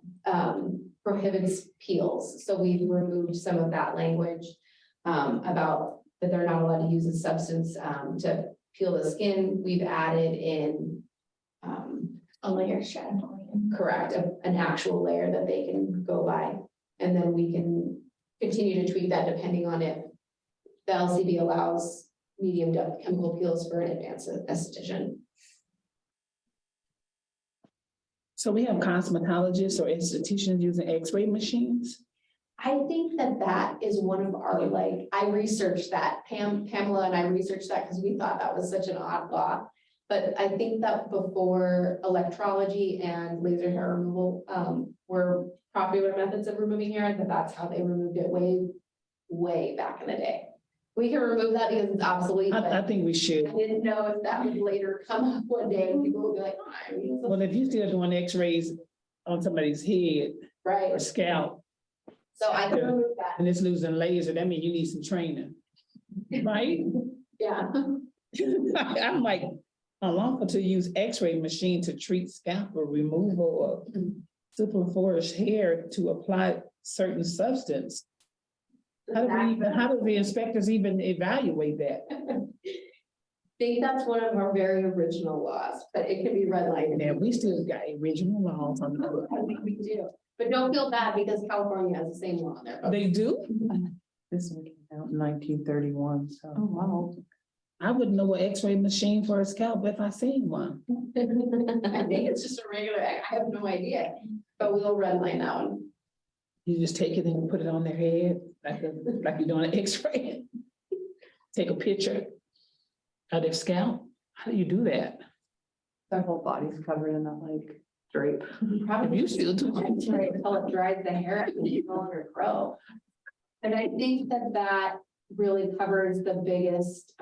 [SPEAKER 3] prohibits peels. So we've removed some of that language about that they're not allowed to use a substance to peel the skin. We've added in
[SPEAKER 12] A layer straddling.
[SPEAKER 3] correct, an actual layer that they can go by. And then we can continue to tweak that depending on if the LCB allows medium depth chemical peels for an advanced esthetician.
[SPEAKER 1] So we have cosmetologists or estheticians using X-ray machines?
[SPEAKER 3] I think that is one of our, like, I researched that, Pamela and I researched that because we thought that was such an odd law. But I think that before electrology and laser hair removal were popular methods of removing hair, that's how they removed it way back in the day. We can remove that because it's obsolete, but
[SPEAKER 1] I think we should.
[SPEAKER 3] I didn't know if that would later come up one day and people would be like, oh, I mean,
[SPEAKER 1] Well, if you're still doing X-rays on somebody's head or
[SPEAKER 3] right,
[SPEAKER 1] scalp
[SPEAKER 3] so I can remove that,
[SPEAKER 1] and it's losing laser, that means you need some training, right?
[SPEAKER 3] yeah.
[SPEAKER 1] I'm like, unlawful to use X-ray machine to treat scalp or removal of superfluous hair to apply certain substance. How do the inspectors even evaluate that?
[SPEAKER 3] I think that's one of our very original laws, but it can be redlined.
[SPEAKER 1] Yeah, we still got original laws on the book.
[SPEAKER 3] I think we do, but don't feel bad because California has the same law in there.
[SPEAKER 1] They do?
[SPEAKER 9] This one came out in 1931, so.
[SPEAKER 3] Oh, wow.
[SPEAKER 1] I wouldn't know an X-ray machine for a scalp if I seen one.
[SPEAKER 3] I think it's just a regular, I have no idea, but we'll run mine now.
[SPEAKER 1] You just take it and put it on their head, like you're doing an X-ray. Take a picture of their scalp. How do you do that?
[SPEAKER 6] Their whole body's covered in that like drape.
[SPEAKER 3] Probably
[SPEAKER 1] You still do it.
[SPEAKER 3] until it dries the hair out and you no longer grow. And I think that really covers the biggest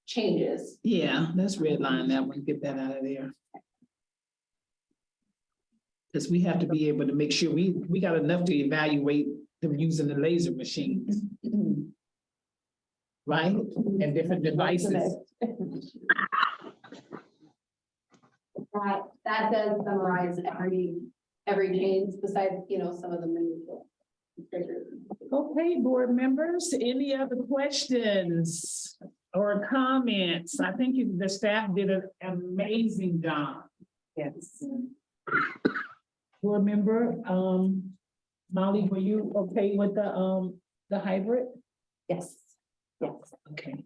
[SPEAKER 3] changes.
[SPEAKER 1] Yeah, let's redline that one, get that out of there. Because we have to be able to make sure we got enough to evaluate them using the laser machines. Right? And different devices.
[SPEAKER 3] That does summarize every change besides, some of the minuscule.
[SPEAKER 1] Okay, board members, any other questions or comments? I think the staff did an amazing job.
[SPEAKER 9] Yes.
[SPEAKER 1] Board member, Molly, were you okay with the hybrid?
[SPEAKER 9] Yes. Yes.
[SPEAKER 1] Okay.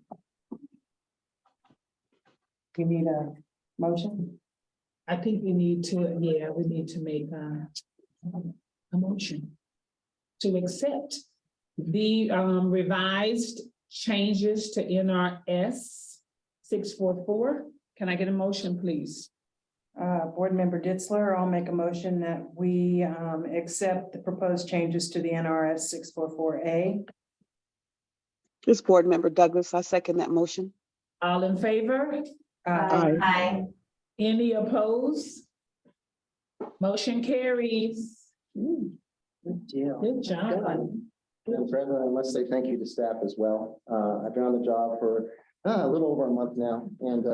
[SPEAKER 9] You need a motion?
[SPEAKER 1] I think we need to make a motion to accept the revised changes to NRS 644. Can I get a motion, please?
[SPEAKER 9] Board Member Ditzler, I'll make a motion that we accept the proposed changes to the NRS 644A.
[SPEAKER 11] This Board Member Douglas, I second that motion.
[SPEAKER 1] All in favor?
[SPEAKER 10] Aye.
[SPEAKER 12] Aye.
[SPEAKER 1] Any opposed? Motion carries.
[SPEAKER 9] Good deal.
[SPEAKER 1] Good job.
[SPEAKER 5] Madam President, I must say thank you to staff as well. I've been on the job for a little over a month now. And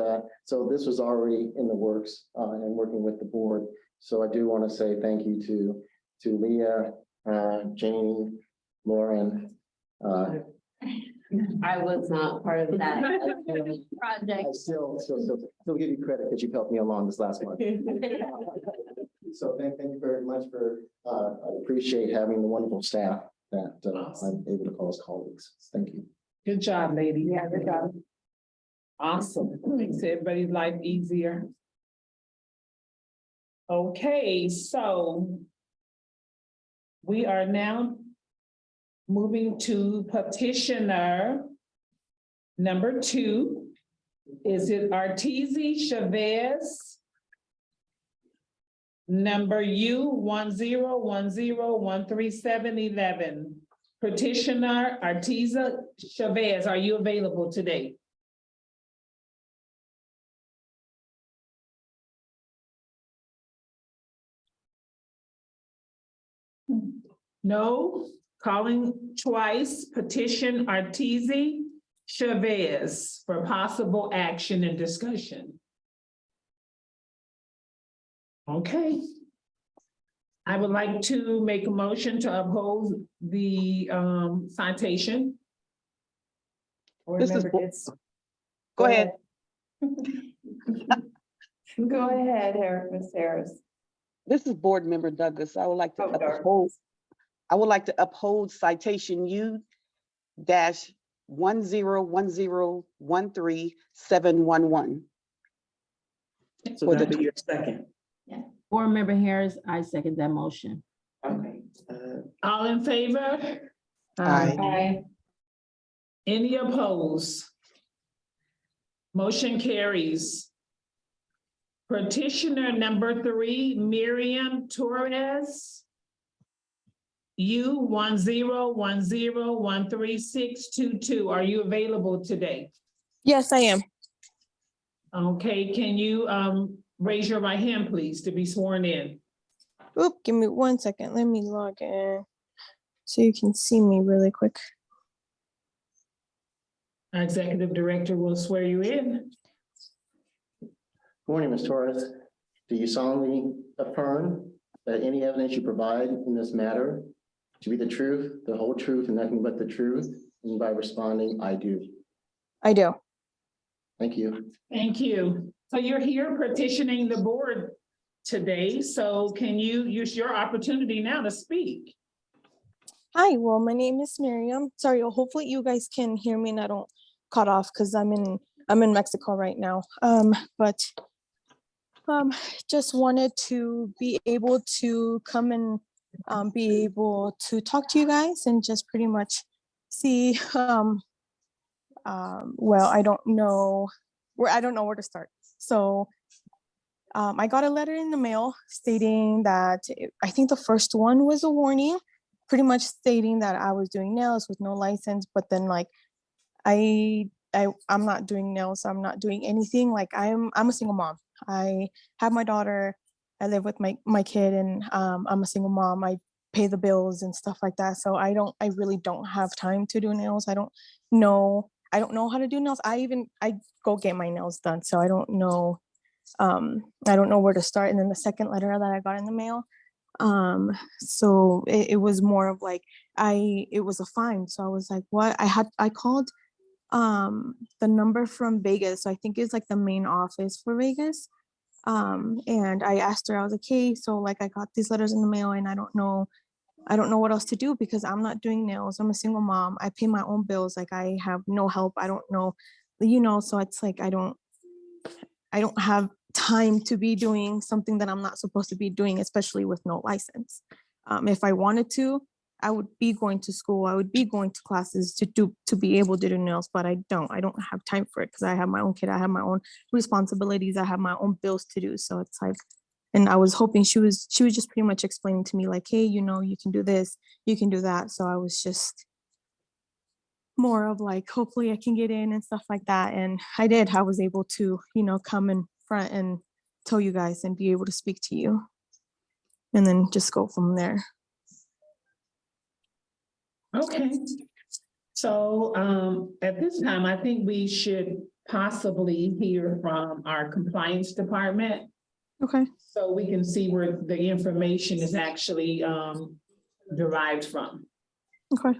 [SPEAKER 5] so this was already in the works and working with the board. So I do want to say thank you to Leah, Janie, Lauren.
[SPEAKER 3] I was not part of that project.
[SPEAKER 5] I still give you credit because you've helped me along this last month. So thank you very much for, I appreciate having the wonderful staff that I'm able to call as colleagues. Thank you.
[SPEAKER 1] Good job, lady.
[SPEAKER 9] Yeah, good job.
[SPEAKER 1] Awesome. Makes everybody's life easier. Okay, so we are now moving to petitioner number 2. Is it Arteezy Chavez? Number U1010137137. Petitioner Arteezy Chavez, are you available today? No, calling twice, petition Arteezy Chavez for possible action and discussion. Okay. I would like to make a motion to uphold the citation.
[SPEAKER 9] Board
[SPEAKER 11] This is
[SPEAKER 9] Member
[SPEAKER 11] Bo-
[SPEAKER 9] Ditz.
[SPEAKER 11] Go ahead.
[SPEAKER 9] Go ahead, Ms. Harris.
[SPEAKER 11] This is Board Member Douglas. I would like to
[SPEAKER 9] Oh, darn.
[SPEAKER 11] uphold citation U-101013-711.
[SPEAKER 9] So
[SPEAKER 11] For the
[SPEAKER 9] that'll be your second.
[SPEAKER 13] Board Member Harris, I second that motion.
[SPEAKER 9] Okay.
[SPEAKER 1] All in favor?
[SPEAKER 11] Aye.
[SPEAKER 3] Aye.
[SPEAKER 1] Any opposed? Motion carries. Petitioner number 3, Miriam Torres. U1010136622. Are you available today?
[SPEAKER 14] Yes, I am.
[SPEAKER 1] Okay, can you raise your right hand, please, to be sworn in?
[SPEAKER 14] Oop, give me 1 second. Let me log in so you can see me really quick.
[SPEAKER 1] Our executive director will swear you in.
[SPEAKER 5] Good morning, Ms. Torres. Do you solemnly affirm that any evidence you provide in this matter to be the truth, the whole truth, and nothing but the truth? And by responding, I do.
[SPEAKER 14] I do.
[SPEAKER 5] Thank you.
[SPEAKER 1] Thank you. So you're here petitioning the board today, so can you use your opportunity now to speak?
[SPEAKER 14] Hi, well, my name is Miriam. Sorry, hopefully you guys can hear me and I don't cut off because I'm in Mexico right now. But just wanted to be able to come and be able to talk to you guys and just pretty much see. Well, I don't know where to start. So I got a letter in the mail stating that I think the first one was a warning, pretty much stating that I was doing nails with no license, but then like I'm not doing nails, I'm not doing anything. Like I'm a single mom. I have my daughter, I live with my kid, and I'm a single mom. I pay the bills and stuff like that. So I really don't have time to do nails. I don't know how to do nails. I go get my nails done. So I don't know where to start. And then the second letter that I got in the mail, so it was more of like it was a fine. So I was like, what? I called the number from Vegas. So I think it's like the main office for Vegas. And I asked her, I was like, hey, so like I got these letters in the mail and I don't know what else to do because I'm not doing nails. I'm a single mom. I pay my own bills. Like I have no help. I don't know, so it's like I don't have time to be doing something that I'm not supposed to be doing, especially with no license. If I wanted to, I would be going to school. I would be going to classes to be able to do nails, but I don't have time for it because I have my own kid. I have my own responsibilities. I have my own bills to do. So it's like, and I was hoping she was just pretty much explaining to me like, hey, you can do this, you can do that. So I was just more of like, hopefully I can get in and stuff like that. And I did. I was able to, come in front and tell you guys and be able to speak to you and then just go from there.
[SPEAKER 1] Okay. So at this time, I think we should possibly hear from our compliance department.
[SPEAKER 14] Okay.
[SPEAKER 1] So we can see where the information is actually derived from.
[SPEAKER 14] Okay.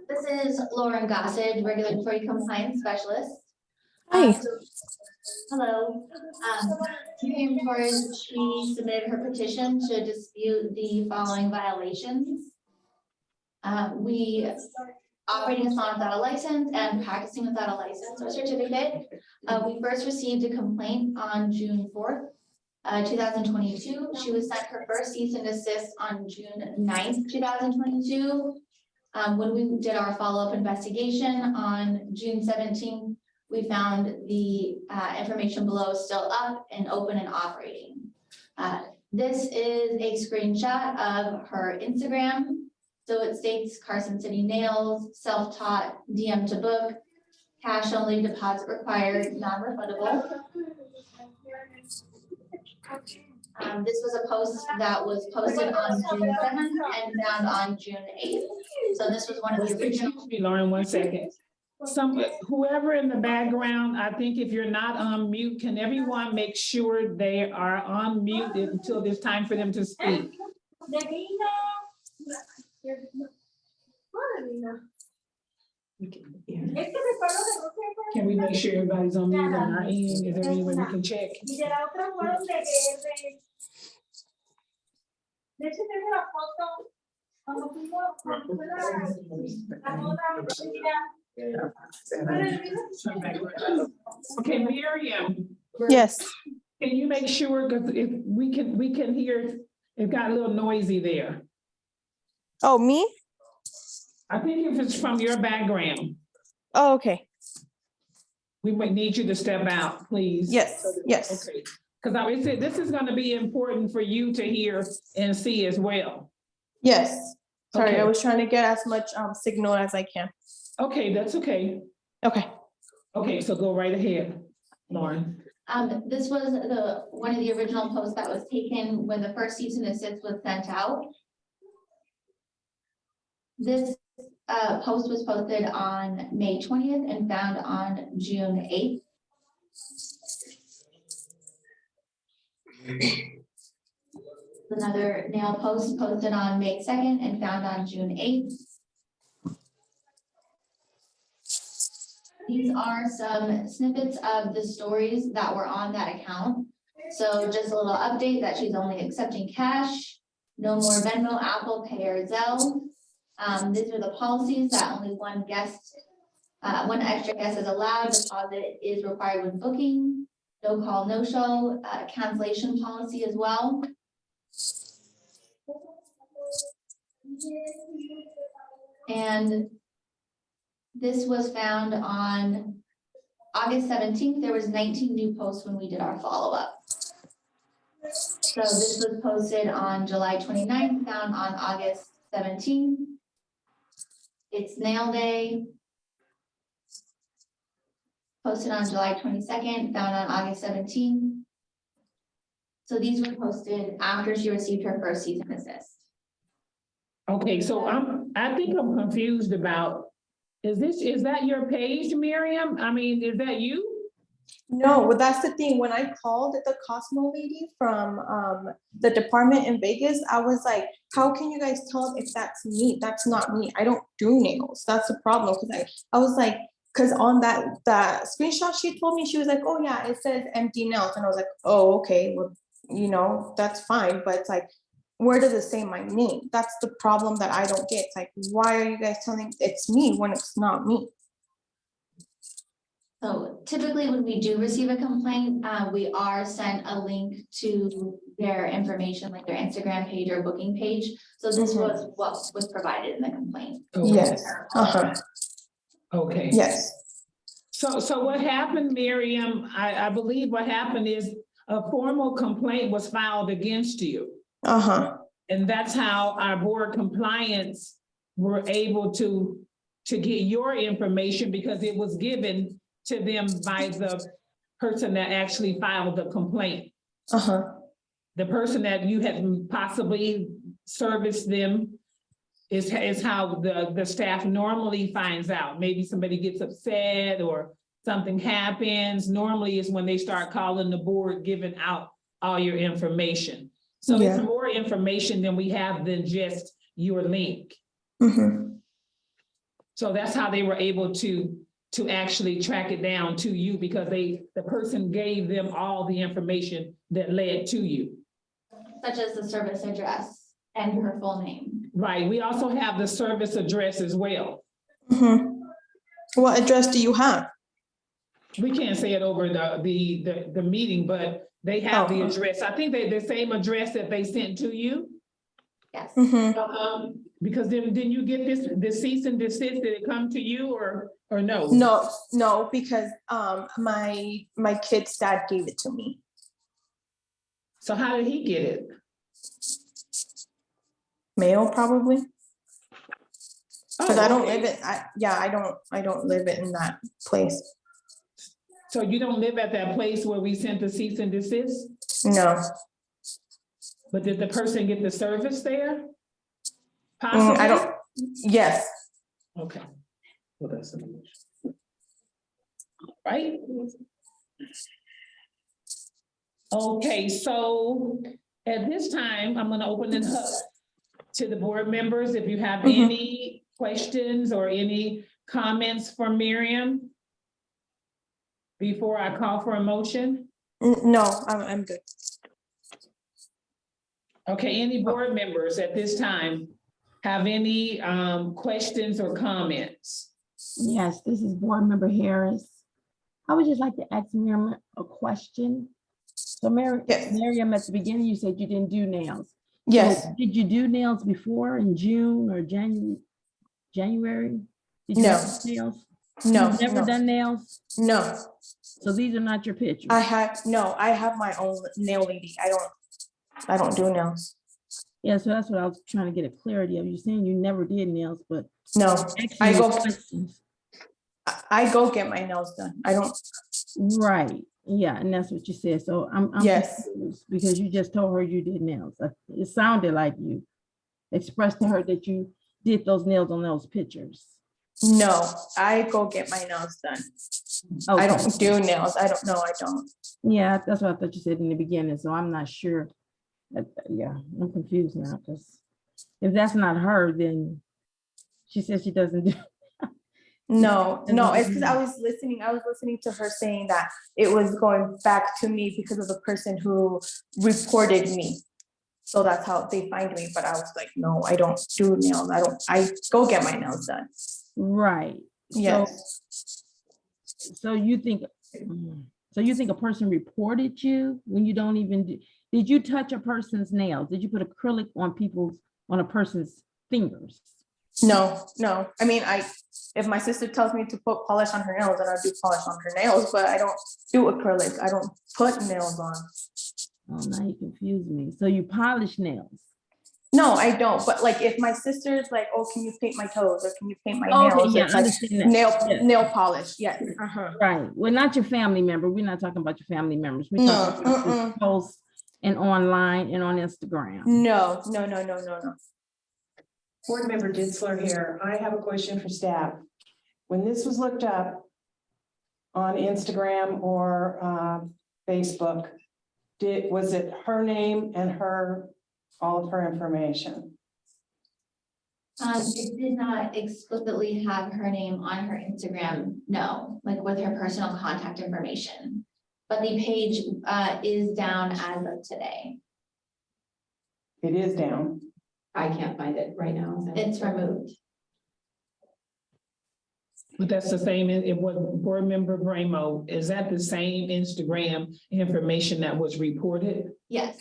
[SPEAKER 15] This is Lauren Gossett, Regulatory Compliance Specialist.
[SPEAKER 14] Hi.
[SPEAKER 15] Hello. Miriam Torres, she submitted her petition to dispute the following violations. We operating a salon without a license and practicing without a license or certificate. We first received a complaint on June 4th, 2022. She was sent her first cease and desist on June 9th, 2022. When we did our follow-up investigation on June 17th, we found the information below still up and open and operating. This is a screenshot of her Instagram. So it states Carson City Nails, self-taught, DM to book, cash only, deposit required, non-refundable. This was a post that was posted on June 7th and found on June 8th. So this was one of the original.
[SPEAKER 1] Excuse me, Lauren, 1 second. Whoever in the background, I think if you're not on mute, can everyone make sure they are on mute until there's time for them to speak? Can we make sure everybody's on mute on our end? Is there any way we can check? Okay, Miriam.
[SPEAKER 14] Yes.
[SPEAKER 1] Can you make sure, because if we can hear, it got a little noisy there.
[SPEAKER 14] Oh, me?
[SPEAKER 1] I think if it's from your background.
[SPEAKER 14] Oh, okay.
[SPEAKER 1] We might need you to step out, please.
[SPEAKER 14] Yes, yes.
[SPEAKER 1] Okay, because I said this is going to be important for you to hear and see as well.
[SPEAKER 14] Yes. Sorry,
[SPEAKER 1] Okay.
[SPEAKER 14] I was trying to get as much signal as I can.
[SPEAKER 1] Okay, that's okay.
[SPEAKER 14] Okay.
[SPEAKER 1] Okay, so go right ahead, Lauren.
[SPEAKER 15] This was one of the original posts that was taken when the first cease and desist was sent out. This post was posted on May 20th and found on June 8th. Another nail post posted on May 2nd and found on June 8th. These are some snippets of the stories that were on that account. So just a little update that she's only accepting cash, no more Venmo, Apple Pay, or Zelle. These are the policies that only one extra guest is allowed. Deposit is required when booking. No call, no show, cancellation policy as well. And this was found on August 17th. There was 19 new posts when we did our follow-up. So this was posted on July 29th, found on August 17th. It's nail day. Posted on July 22nd, found on August 17th. So these were posted after she received her first cease and desist.
[SPEAKER 1] Okay, so I think I'm confused about, is that your page, Miriam? I mean, is that you?
[SPEAKER 14] No, well, that's the thing. When I called the Cosmo lady from the department in Vegas, I was like, how can you guys tell if that's me? That's not me. I don't do nails. That's the problem. Because I was like, because on that screenshot she told me, she was like, oh yeah, it says empty nails. And I was like, oh, okay, well, you know, that's fine. But it's like, where does it say my name? That's the problem that I don't get. It's like, why are you guys telling it's me when it's not me?
[SPEAKER 15] So typically when we do receive a complaint, we are sent a link to their information, like their Instagram page or booking page. So this was what was provided in the complaint.
[SPEAKER 1] Okay.
[SPEAKER 14] Yes.
[SPEAKER 1] Okay.
[SPEAKER 14] Yes.
[SPEAKER 1] So what happened, Miriam, I believe what happened is a formal complaint was filed against you. And that's how our board compliance were able to get your information, because it was given to them by the person that actually filed the complaint. The person that you had possibly serviced them is how the staff normally finds out. Maybe somebody gets upset or something happens. Normally is when they start calling the board, giving out all your information. So it's more information than we have than just your link. So that's how they were able to actually track it down to you, because the person gave them all the information that led to you.
[SPEAKER 15] Such as the service address and her full name.
[SPEAKER 1] Right, we also have the service address as well.
[SPEAKER 14] What address do you have?
[SPEAKER 1] We can't say it over the meeting, but they have the address. I think the same address that they sent to you.
[SPEAKER 15] Yes.
[SPEAKER 1] Because didn't you get this cease and desist? Did it come to you or no?
[SPEAKER 14] No, because my kid's dad gave it to me.
[SPEAKER 1] So how did he get it?
[SPEAKER 14] Mail, probably. Because I don't
[SPEAKER 1] okay.
[SPEAKER 14] live it. I don't live it in that place.
[SPEAKER 1] So you don't live at that place where we sent the cease and desist?
[SPEAKER 14] No.
[SPEAKER 1] But did the person get the service there?
[SPEAKER 14] I don't. Yes.
[SPEAKER 1] Okay. Well, that's right. Okay, so at this time, I'm going to open it up to the board members. If you have any questions or any comments for Miriam before I call for a motion.
[SPEAKER 14] No, I'm good.
[SPEAKER 1] Okay, any board members at this time have any questions or comments?
[SPEAKER 13] Yes, this is Board Member Harris. I would just like to ask Miriam a question. So Miriam, at the beginning, you said you didn't do nails.
[SPEAKER 14] Yes.
[SPEAKER 13] So did you do nails before in June or January? Did you
[SPEAKER 14] No.
[SPEAKER 13] do nails?
[SPEAKER 14] No.
[SPEAKER 13] You've never done nails?
[SPEAKER 14] No.
[SPEAKER 13] So these are not your pictures?
[SPEAKER 14] I have my own nail lady. I don't do nails.
[SPEAKER 13] Yeah, so that's what I was trying to get a clarity of. You're saying you never did nails, but
[SPEAKER 14] no, I go get my nails done. I don't.
[SPEAKER 13] Right. Yeah, and that's what you said. So I'm
[SPEAKER 14] yes,
[SPEAKER 13] confused because you just told her you did nails. It sounded like you expressed to her that you did those nails on those pictures.
[SPEAKER 14] No, I go get my nails done. Okay. I don't do nails. I don't.
[SPEAKER 13] Yeah, that's what I thought you said in the beginning. So I'm not sure. Yeah, I'm confused now because if that's not her, then she says she doesn't do.
[SPEAKER 14] No, it's because I was listening to her saying that it was going back to me because of the person who reported me. So that's how they find me, but I was like, no, I don't do nails, I go get my nails done.
[SPEAKER 13] Right.
[SPEAKER 14] Yes.
[SPEAKER 13] So you think a person reported you when you don't even do, did you touch a person's nails? Did you put acrylic on a person's fingers?
[SPEAKER 14] No, I mean, if my sister tells me to put polish on her nails, then I do polish on her nails, but I don't do acrylic. I don't put nails on.
[SPEAKER 13] Oh, now you confuse me. So you polish nails?
[SPEAKER 14] No, I don't. But like, if my sister's like, "Oh, can you paint my toes or can you paint my
[SPEAKER 13] Okay,
[SPEAKER 14] nails?"
[SPEAKER 13] yeah,
[SPEAKER 14] It's
[SPEAKER 13] I
[SPEAKER 14] like
[SPEAKER 13] understand that. Yes.
[SPEAKER 14] nail polish. Yes.
[SPEAKER 13] Right. Well, not your family member. We're not talking about your family members. We're
[SPEAKER 14] No,
[SPEAKER 13] talking about this post and online and on Instagram.
[SPEAKER 14] No.
[SPEAKER 9] Board Member Ditzler here. I have a question for staff. When this was looked up on Instagram or Facebook, was it her name and all of her information?
[SPEAKER 15] It did not explicitly have her name on her Instagram, no, like with her personal contact information. But the page is down as of today.
[SPEAKER 9] It is down.
[SPEAKER 3] I can't find it right now. so-
[SPEAKER 15] It's removed.
[SPEAKER 1] But that's the same, it was Board Member Bramo, is that the same Instagram information that was reported?
[SPEAKER 15] Yes.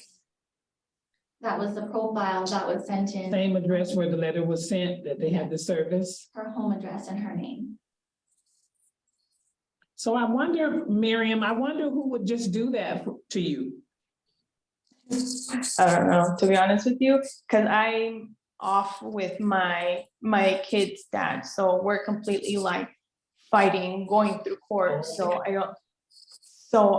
[SPEAKER 15] That was the profile that was sent in,
[SPEAKER 1] Same address where the letter was sent, that they had the service?
[SPEAKER 15] her home address and her name.
[SPEAKER 1] So I wonder, Miriam, who would just do that to you?
[SPEAKER 14] I don't know, to be honest with you, because I'm off with my kid's dad, so we're completely like fighting, going through court, so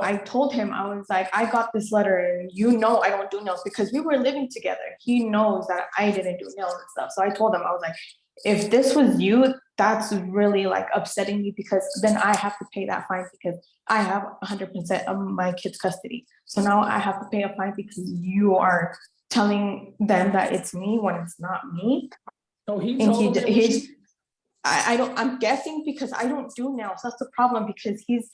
[SPEAKER 14] I told him, I was like, I got this letter and I don't do nails, because we were living together. He knows that I didn't do nails and stuff. So I told him, I was like, if this was you, that's really like upsetting me, because then I have to pay that fine because I have 100% of my kid's custody. So now I have to pay a fine because you are telling them that it's me when it's not me.
[SPEAKER 1] Oh, he
[SPEAKER 14] And
[SPEAKER 1] told them it was you?
[SPEAKER 14] I'm guessing because I don't do nails. That's the problem, because he's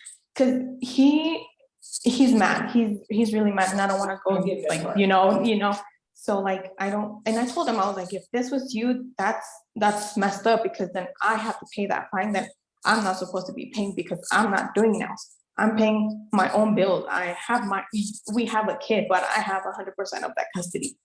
[SPEAKER 14] mad. He's really mad, and I don't want to go like, you know. So like, I told him, I was like, if this was you, that's messed up, because then I have to pay that fine that I'm not supposed to be paying, because I'm not doing nails. I'm paying my own bills. We have a kid, but I have 100% of that custody.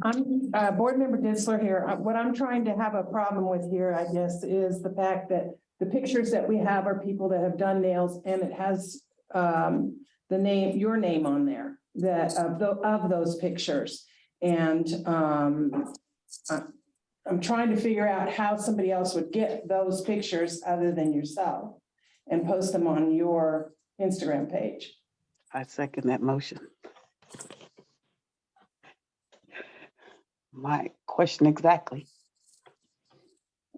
[SPEAKER 9] I'm Board Member Ditzler here. What I'm trying to have a problem with here, I guess, is the fact that the pictures that we have are people that have done nails, and it has your name on there, that of those pictures. And I'm trying to figure out how somebody else would get those pictures other than yourself and post them on your Instagram page.
[SPEAKER 11] I second that motion. My question exactly.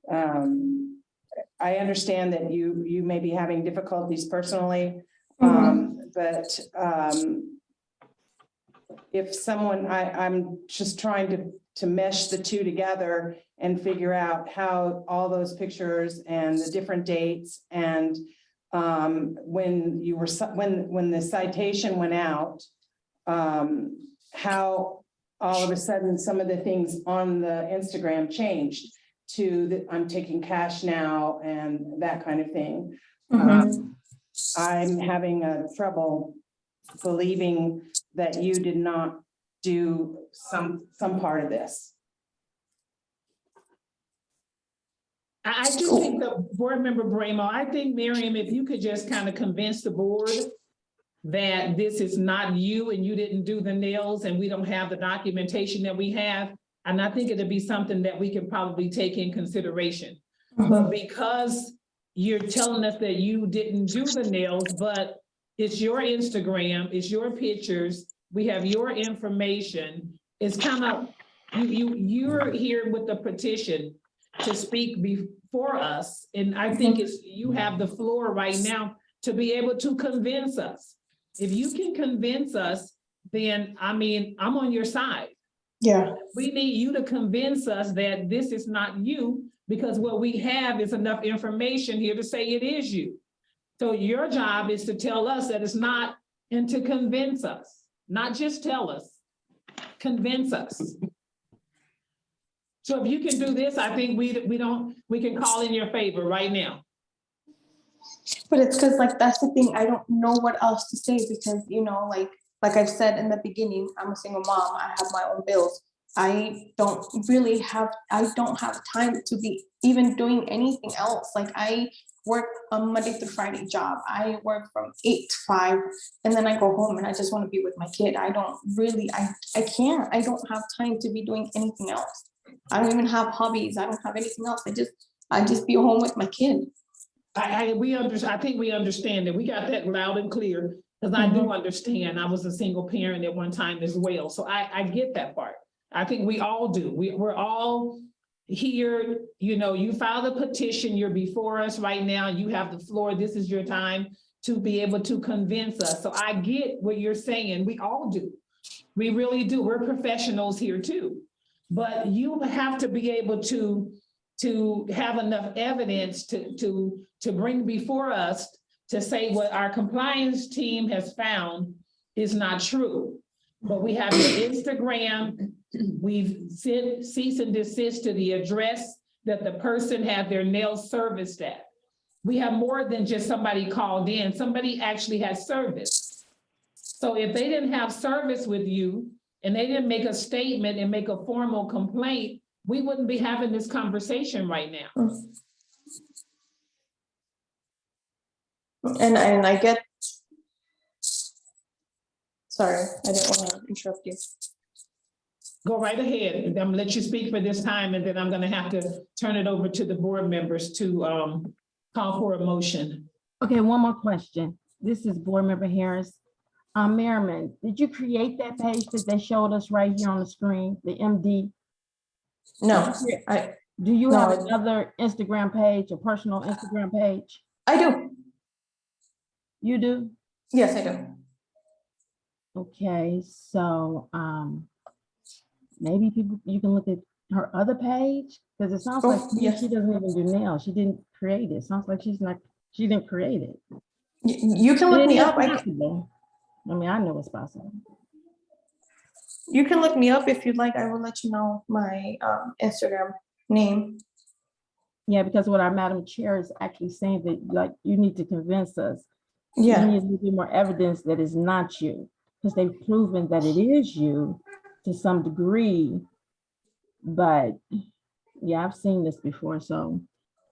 [SPEAKER 9] I understand that you may be having difficulties personally, but if someone, I'm just trying to mesh the two together and figure out how all those pictures and the different dates and when the citation went out, how all of a sudden some of the things on the Instagram changed to I'm taking cash now and that kind of thing. I'm having trouble believing that you did not do some part of this.
[SPEAKER 1] I do think the Board Member Bramo, I think, Miriam, if you could just kind of convince the board that this is not you and you didn't do the nails and we don't have the documentation that we have. And I think it'd be something that we can probably take in consideration. But because you're telling us that you didn't do the nails, but it's your Instagram, it's your pictures, we have your information, it's kind of, you're here with the petition to speak before us. And I think you have the floor right now to be able to convince us. If you can convince us, then I mean, I'm on your side.
[SPEAKER 14] Yeah.
[SPEAKER 1] We need you to convince us that this is not you, because what we have is enough information here to say it is you. So your job is to tell us that it's not, and to convince us, not just tell us, convince us. So if you can do this, I think we can call in your favor right now.
[SPEAKER 14] But it's because like that's the thing, I don't know what else to say because, you know, like I've said in the beginning, I'm a single mom, I have my own bills. I don't have time to be even doing anything else. Like I work a Monday through Friday job. I work from 8 to 5 and then I go home and I just want to be with my kid. I don't have time to be doing anything else. I don't even have hobbies. I don't have anything else. I just be home with my kid.
[SPEAKER 1] I think we understand that. We got that loud and clear, because I do understand. I was a single parent at one time as well. So I get that part. I think we all do. We're all here, you know, you filed a petition, you're before us right now, you have the floor, this is your time to be able to convince us. So I get what you're saying, we all do. We really do, we're professionals here too. But you have to be able to have enough evidence to bring before us to say what our compliance team has found is not true. But we have your Instagram, we've sent cease and desist to the address that the person had their nails serviced at. We have more than just somebody called in, somebody actually has service. So if they didn't have service with you and they didn't make a statement and make a formal complaint, we wouldn't be having this conversation right now.
[SPEAKER 14] And I get, sorry, I didn't want to interrupt you.
[SPEAKER 1] Go right ahead. I'm gonna let you speak for this time, and then I'm gonna have to turn it over to the board members to call for a motion.
[SPEAKER 13] Okay, one more question. This is Board Member Harris. Merriman, did you create that page that they showed us right here on the screen, the MD?
[SPEAKER 14] No,
[SPEAKER 13] Do you have another Instagram page, a personal Instagram page?
[SPEAKER 14] I do.
[SPEAKER 13] You do?
[SPEAKER 14] Yes, I do.
[SPEAKER 13] Okay, so maybe you can look at her other page, because it sounds like she doesn't even do nails. She didn't create it. Sounds like she didn't create it.
[SPEAKER 14] You can look me up.
[SPEAKER 13] I mean, I know it's possible.
[SPEAKER 14] You can look me up if you'd like. I will let you know my Instagram name.
[SPEAKER 13] Yeah, because what our Madam Chair is actually saying that, like, you need to convince us.
[SPEAKER 14] Yeah.
[SPEAKER 13] You need to give more evidence that it's not you, because they've proven that it is you to some degree. But yeah, I've seen this before. So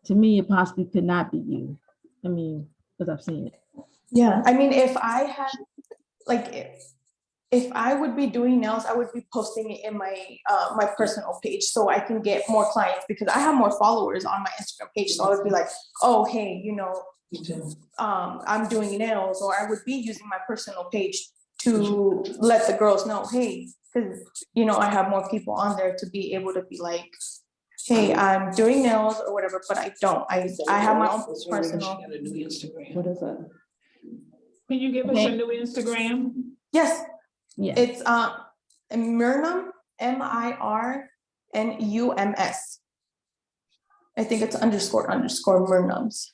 [SPEAKER 13] to me, it possibly could not be you. I mean, because I've seen it.
[SPEAKER 14] Yeah, I mean, if I had, like, if I would be doing nails, I would be posting it in my my personal page so I can get more clients, because I have more followers on my Instagram page. So I would be like, oh, hey, you know, I'm doing nails, or I would be using my personal page to let the girls know, hey, because, you know, I have more people on there to be able to be like, hey, I'm doing nails or whatever, but I don't. I have my own personal.
[SPEAKER 1] What is that? Can you give us your new Instagram?
[SPEAKER 14] Yes.
[SPEAKER 13] Yeah.
[SPEAKER 14] It's Mirnum, MIRNUMS. I think it's underscore Mirnums.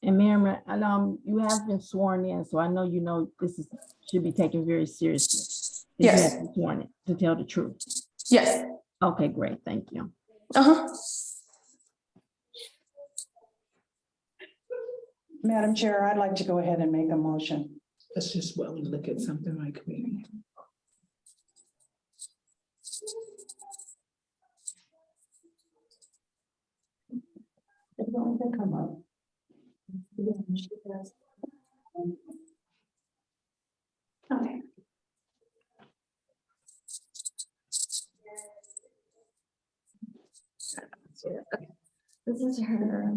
[SPEAKER 13] And Miriam, you have been sworn in, so I know you know this should be taken very seriously.
[SPEAKER 14] Yes.
[SPEAKER 13] You have been sworn in to tell the truth.
[SPEAKER 14] Yes.
[SPEAKER 13] Okay, great. Thank you.
[SPEAKER 9] Madam Chair, I'd like to go ahead and make a motion.
[SPEAKER 1] Let's just look at something like maybe.
[SPEAKER 9] Come up.
[SPEAKER 15] Okay. Okay. This is her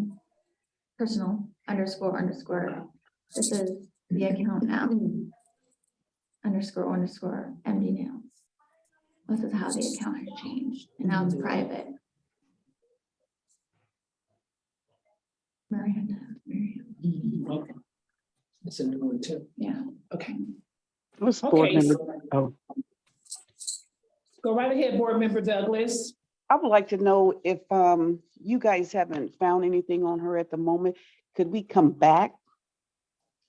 [SPEAKER 15] personal underscore. This is the account now. Underscore MD nails. This is how the account has changed, and now it's private. Miriam.
[SPEAKER 1] Okay. It's a new one too.
[SPEAKER 15] Yeah.
[SPEAKER 1] Okay.
[SPEAKER 11] What's
[SPEAKER 1] Okay,
[SPEAKER 11] board member? Oh,
[SPEAKER 1] Go right ahead, Board Member Douglas.
[SPEAKER 11] I would like to know if you guys haven't found anything on her at the moment. Could we come back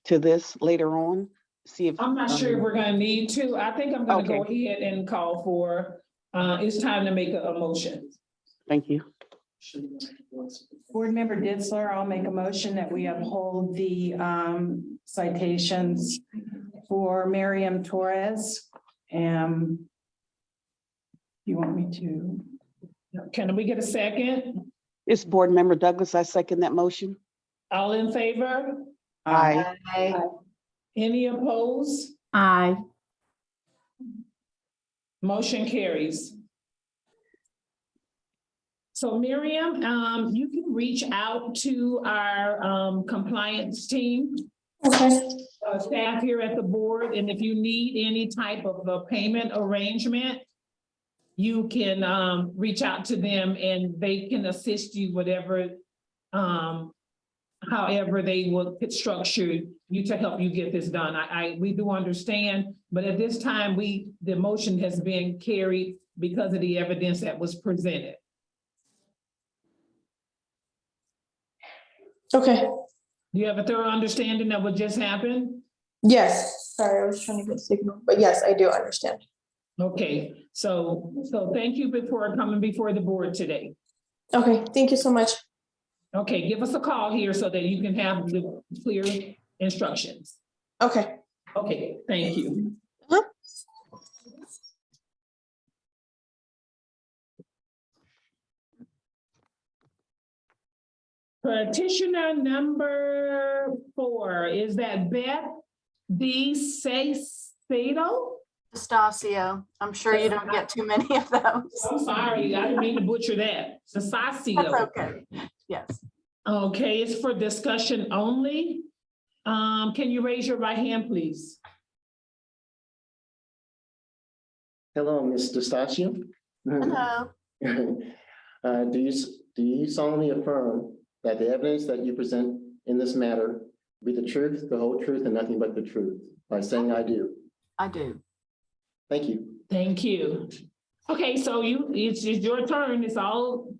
[SPEAKER 11] to this later on? See if
[SPEAKER 1] I'm not sure if we're gonna need to. I think I'm gonna go ahead and call for, it's time to make a motion.
[SPEAKER 11] Thank you.
[SPEAKER 9] Board Member Ditzler, I'll make a motion that we uphold the citations for Miriam Torres. You want me to?
[SPEAKER 1] Can we get a second?
[SPEAKER 11] It's Board Member Douglas. I second that motion.
[SPEAKER 1] All in favor?
[SPEAKER 11] Aye.
[SPEAKER 1] Any opposed?
[SPEAKER 13] Aye.
[SPEAKER 1] Motion carries. So Miriam, you can reach out to our compliance team.
[SPEAKER 14] Okay.
[SPEAKER 1] Staff here at the board, and if you need any type of a payment arrangement, you can reach out to them and they can assist you whatever, however they will structure you to help you get this done. We do understand, but at this time, the motion has been carried because of the evidence that was presented.
[SPEAKER 14] Okay.
[SPEAKER 1] Do you have a thorough understanding of what just happened?
[SPEAKER 14] Yes. Sorry, I was trying to get signal, but yes, I do understand.
[SPEAKER 1] Okay, so thank you for coming before the board today.
[SPEAKER 14] Okay, thank you so much.
[SPEAKER 1] Okay, give us a call here so that you can have the clear instructions.
[SPEAKER 14] Okay.
[SPEAKER 1] Okay, thank you. Petitioner number 4, is that Beth D. Sato?
[SPEAKER 7] Estacio. I'm sure you don't get too many of those.
[SPEAKER 1] I'm sorry, I didn't mean to butcher that. Sasacio.
[SPEAKER 7] That's okay. Yes.
[SPEAKER 1] Okay, it's for discussion only. Can you raise your right hand, please?
[SPEAKER 5] Hello, Ms. DeStacio.
[SPEAKER 7] Hello.
[SPEAKER 5] Do you solemnly affirm that the evidence that you present in this matter be the truth, the whole truth, and nothing but the truth? By saying I do.
[SPEAKER 7] I do.
[SPEAKER 5] Thank you.
[SPEAKER 1] Thank you. Okay, so it's your turn. It's all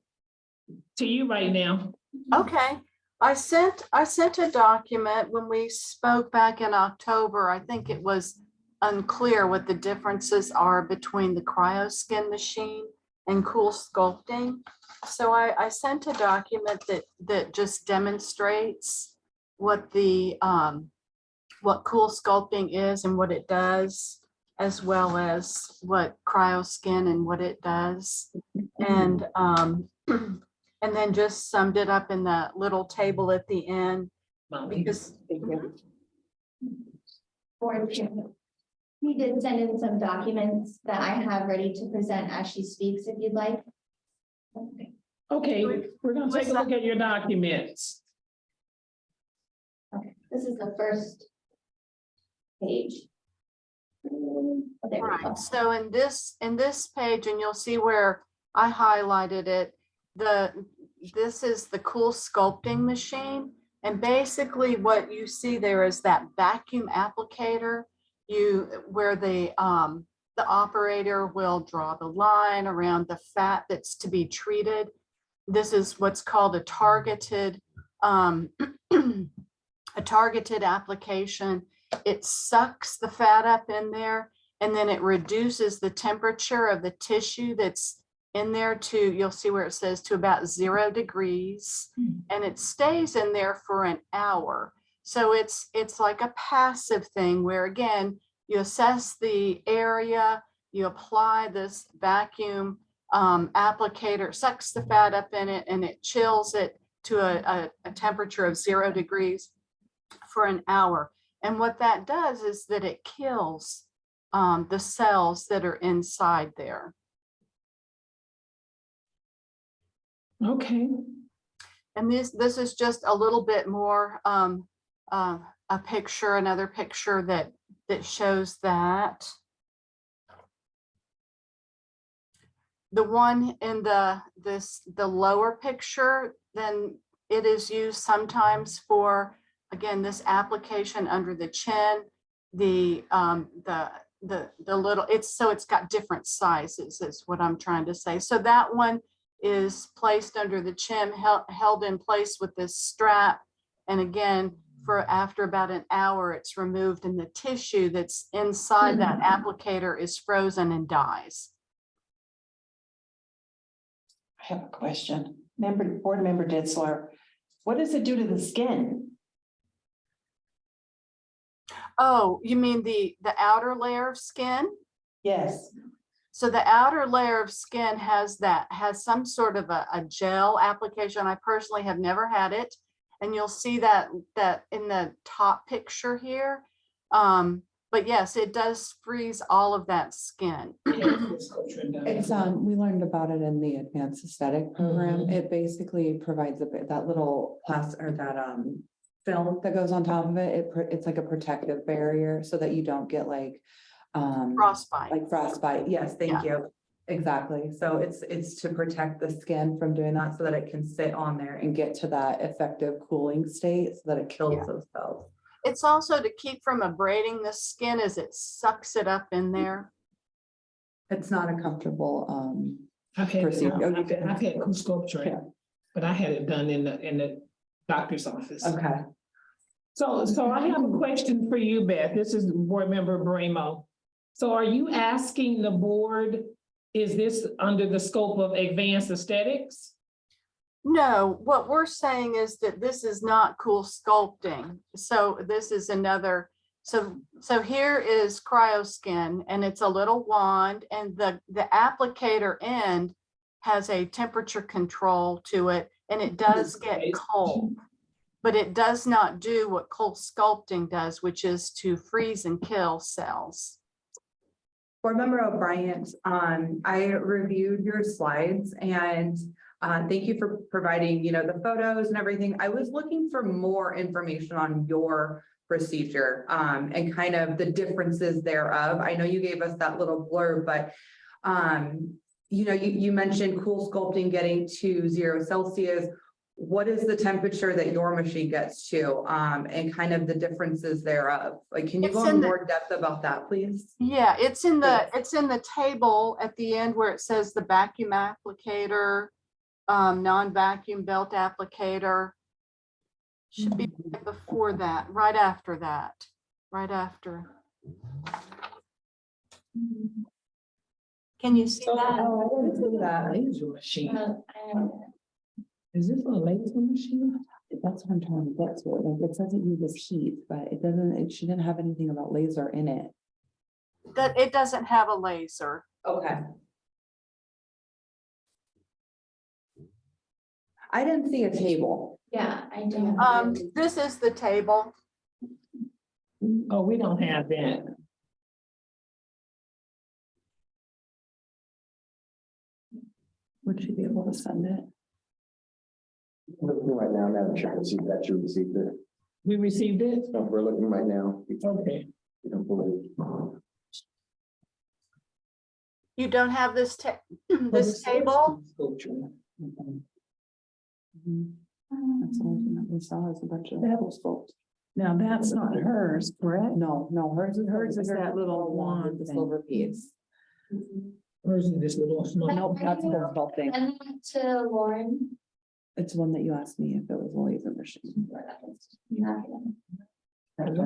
[SPEAKER 1] to you right now.
[SPEAKER 7] Okay. I sent a document when we spoke back in October. I think it was unclear what the differences are between the cryoskin machine and cool sculpting. So I sent a document that just demonstrates what what cool sculpting is and what it does, as well as what cryoskin and what it does. And then just summed it up in that little table at the end. Because
[SPEAKER 15] Board Chairman, we did send in some documents that I have ready to present as she speaks, if you'd like.
[SPEAKER 1] Okay, we're gonna take a look at your documents.
[SPEAKER 15] Okay, this is the first page. Oh, there we go.
[SPEAKER 7] right, so in this page, and you'll see where I highlighted it, this is the cool sculpting machine. And basically what you see there is that vacuum applicator, where the operator will draw the line around the fat that's to be treated. This is what's called a targeted application. It sucks the fat up in there, and then it reduces the temperature of the tissue that's in there to, you'll see where it says to about 0 degrees, and it stays in there for an hour. So it's like a passive thing where, again, you assess the area, you apply this vacuum applicator, sucks the fat up in it, and it chills it to a temperature of 0 degrees for an hour. And what that does is that it kills the cells that are inside there.
[SPEAKER 1] Okay.
[SPEAKER 7] And this is just a little bit more a picture, another picture that shows that. The one in the lower picture, then it is used sometimes for, again, this application under the chin, the
[SPEAKER 16] the little, it's got different sizes is what I'm trying to say. So that one is placed under the chin, held in place with this strap. And again, for after about an hour, it's removed and the tissue that's inside that applicator is frozen and dies.
[SPEAKER 9] I have a question. Board member Ditzler, what does it do to the skin?
[SPEAKER 16] Oh, you mean the outer layer of skin?
[SPEAKER 9] Yes.
[SPEAKER 16] So the outer layer of skin has some sort of a gel application. I personally have never had it. And you'll see that in the top picture here. But yes, it does freeze all of that skin.
[SPEAKER 6] It's, we learned about it in the advanced aesthetic program. It basically provides that little plastic or that, film that goes on top of it. It's like a protective barrier so that you don't get like,
[SPEAKER 16] Frostbite.
[SPEAKER 6] like frostbite. Yes, thank you. Exactly. So it's to protect the skin from doing that so that it can sit on there and get to that effective cooling state so that it kills those cells.
[SPEAKER 16] It's also to keep from abrading the skin as it sucks it up in there.
[SPEAKER 6] It's not a comfortable
[SPEAKER 1] I've had
[SPEAKER 6] procedure.
[SPEAKER 1] cool sculpture, but I had it done in the doctor's office.
[SPEAKER 6] Okay.
[SPEAKER 1] So I have a question for you, Beth. This is Board Member Bramo. So are you asking the board, is this under the scope of advanced aesthetics?
[SPEAKER 16] No, what we're saying is that this is not cool sculpting. So this is another, so here is cryoskin and it's a little wand and the applicator end has a temperature control to it and it does get cold, but it does not do what cold sculpting does, which is to freeze and kill cells.
[SPEAKER 6] Board Member O'Brien, I reviewed your slides and thank you for providing, the photos and everything. I was looking for more information on your procedure and kind of the differences thereof. I know you gave us that little blurb, but you mentioned cool sculpting getting to 0 Celsius. What is the temperature that your machine gets to and kind of the differences thereof? Like, can you go in more depth about that, please?
[SPEAKER 16] Yeah, it's in the table at the end where it says the vacuum applicator, non-vacuum belt applicator. Should be right before that, right after that, right after. Can you see that?
[SPEAKER 1] Oh, I didn't see that. Laser machine. Is this a laser machine?
[SPEAKER 6] That's what I'm trying to get to. Like, it says it uses heat, but it shouldn't have anything about laser in it.
[SPEAKER 16] That it doesn't have a laser.
[SPEAKER 6] Okay. I didn't see a table.
[SPEAKER 15] Yeah, I don't.
[SPEAKER 16] This is the table.
[SPEAKER 1] Oh, we don't have that.
[SPEAKER 6] Would you be able to send it?
[SPEAKER 5] Looking right now, Madam Chair, to see that you received it.
[SPEAKER 1] We received it?
[SPEAKER 5] No, we're looking right now.
[SPEAKER 1] Okay.
[SPEAKER 5] You don't believe.
[SPEAKER 16] You don't have this this table?
[SPEAKER 6] That's all we saw is a bunch of apples folks.
[SPEAKER 1] Now, that's not hers, correct?
[SPEAKER 6] No, hers is that little wand, the silver piece.
[SPEAKER 1] Hers is this little small.
[SPEAKER 6] Nope, that's the whole thing.
[SPEAKER 15] And then to Lauren.
[SPEAKER 6] It's one that you asked me if it was a laser machine.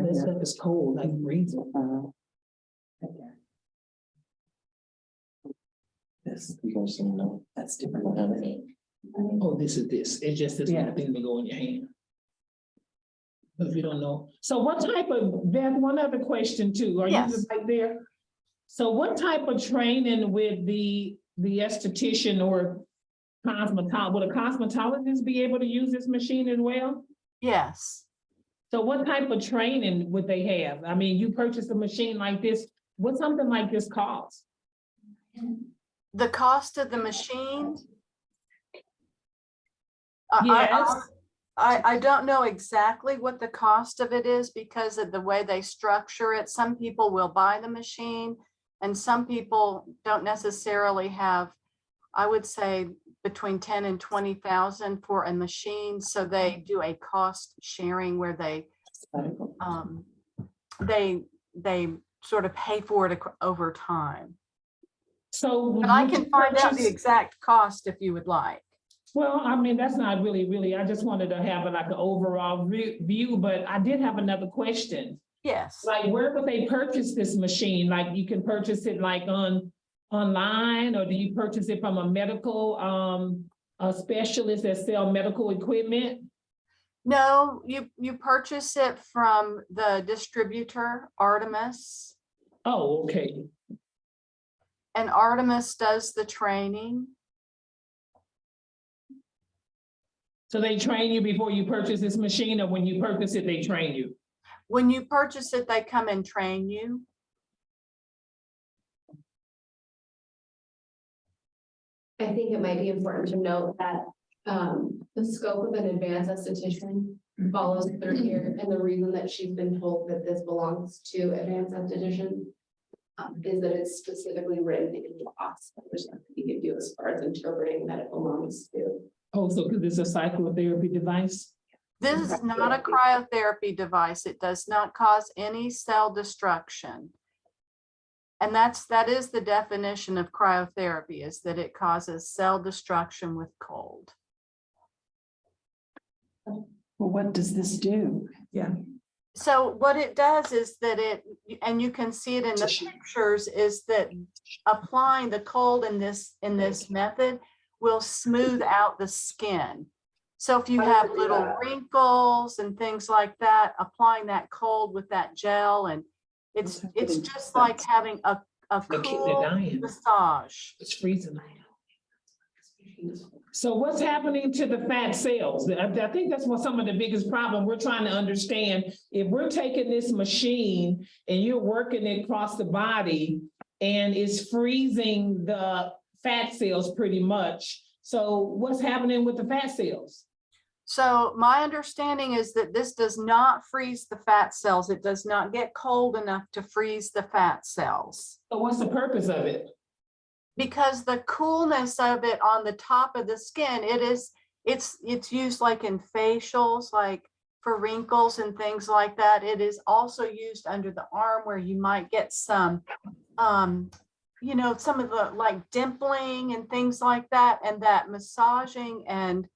[SPEAKER 1] This stuff is cold, like freezing.
[SPEAKER 6] This,
[SPEAKER 5] You guys don't know.
[SPEAKER 6] that's different.
[SPEAKER 1] Oh, this is this. It's just this little thing that go in your hand. But if you don't know. So what type of, Beth, one other question too. Are you
[SPEAKER 16] Yes.
[SPEAKER 1] just right there? So what type of training with the esthetician or cosmetologist, would a cosmetologist be able to use this machine as well?
[SPEAKER 16] Yes.
[SPEAKER 1] So what type of training would they have? I mean, you purchase a machine like this, what something like this cost?
[SPEAKER 16] The cost of the machine?
[SPEAKER 1] Yes.
[SPEAKER 16] I don't know exactly what the cost of it is because of the way they structure it. Some people will buy the machine and some people don't necessarily have, I would say, between 10 and 20,000 for a machine. So they do a cost sharing where they sort of pay for it over time.
[SPEAKER 1] So.
[SPEAKER 16] But I
[SPEAKER 1] would
[SPEAKER 16] can
[SPEAKER 1] you
[SPEAKER 16] find out the
[SPEAKER 1] purchase-
[SPEAKER 16] exact cost if you would like.
[SPEAKER 1] Well, I mean, that's not really, I just wanted to have like an overall view, but I did have another question.
[SPEAKER 16] Yes.
[SPEAKER 1] Like, where would they purchase this machine? Like, you can purchase it like online, or do you purchase it from a medical, a specialist that sell medical equipment?
[SPEAKER 16] No, you purchase it from the distributor, Artemis,
[SPEAKER 1] Oh, okay.
[SPEAKER 16] and Artemis does the training.
[SPEAKER 1] So they train you before you purchase this machine, or when you purchase it, they train you?
[SPEAKER 16] When you purchase it, they come and train you.
[SPEAKER 3] I think it might be important to note that the scope of an advanced esthetician follows through here, and the reason that she's been told that this belongs to advanced esthetician is that it's specifically written in law. So there's nothing you can do as far as interpreting medical norms too.
[SPEAKER 1] Oh, so because it's a psychotherapy device?
[SPEAKER 16] This is not a cryotherapy device. It does not cause any cell destruction. And that is the definition of cryotherapy, is that it causes cell destruction with cold.
[SPEAKER 9] Well, what does this do? Yeah.
[SPEAKER 16] So what it does is that and you can see it in the pictures, is that applying the cold in this method will smooth out the skin. So if you have little wrinkles and things like that, applying that cold with that gel, and it's just like having a cool massage.
[SPEAKER 1] It's freezing. So what's happening to the fat cells? I think that's what some of the biggest problem we're trying to understand. If we're taking this machine and you're working it across the body and it's freezing the fat cells pretty much. So what's happening with the fat cells?
[SPEAKER 16] So my understanding is that this does not freeze the fat cells. It does not get cold enough to freeze the fat cells.
[SPEAKER 1] So what's the purpose of it?
[SPEAKER 16] Because the coolness of it on the top of the skin, it's used like in facials, like for wrinkles and things like that. It is also used under the arm where you might get some, some of the like dimpling and things like that, and that massaging and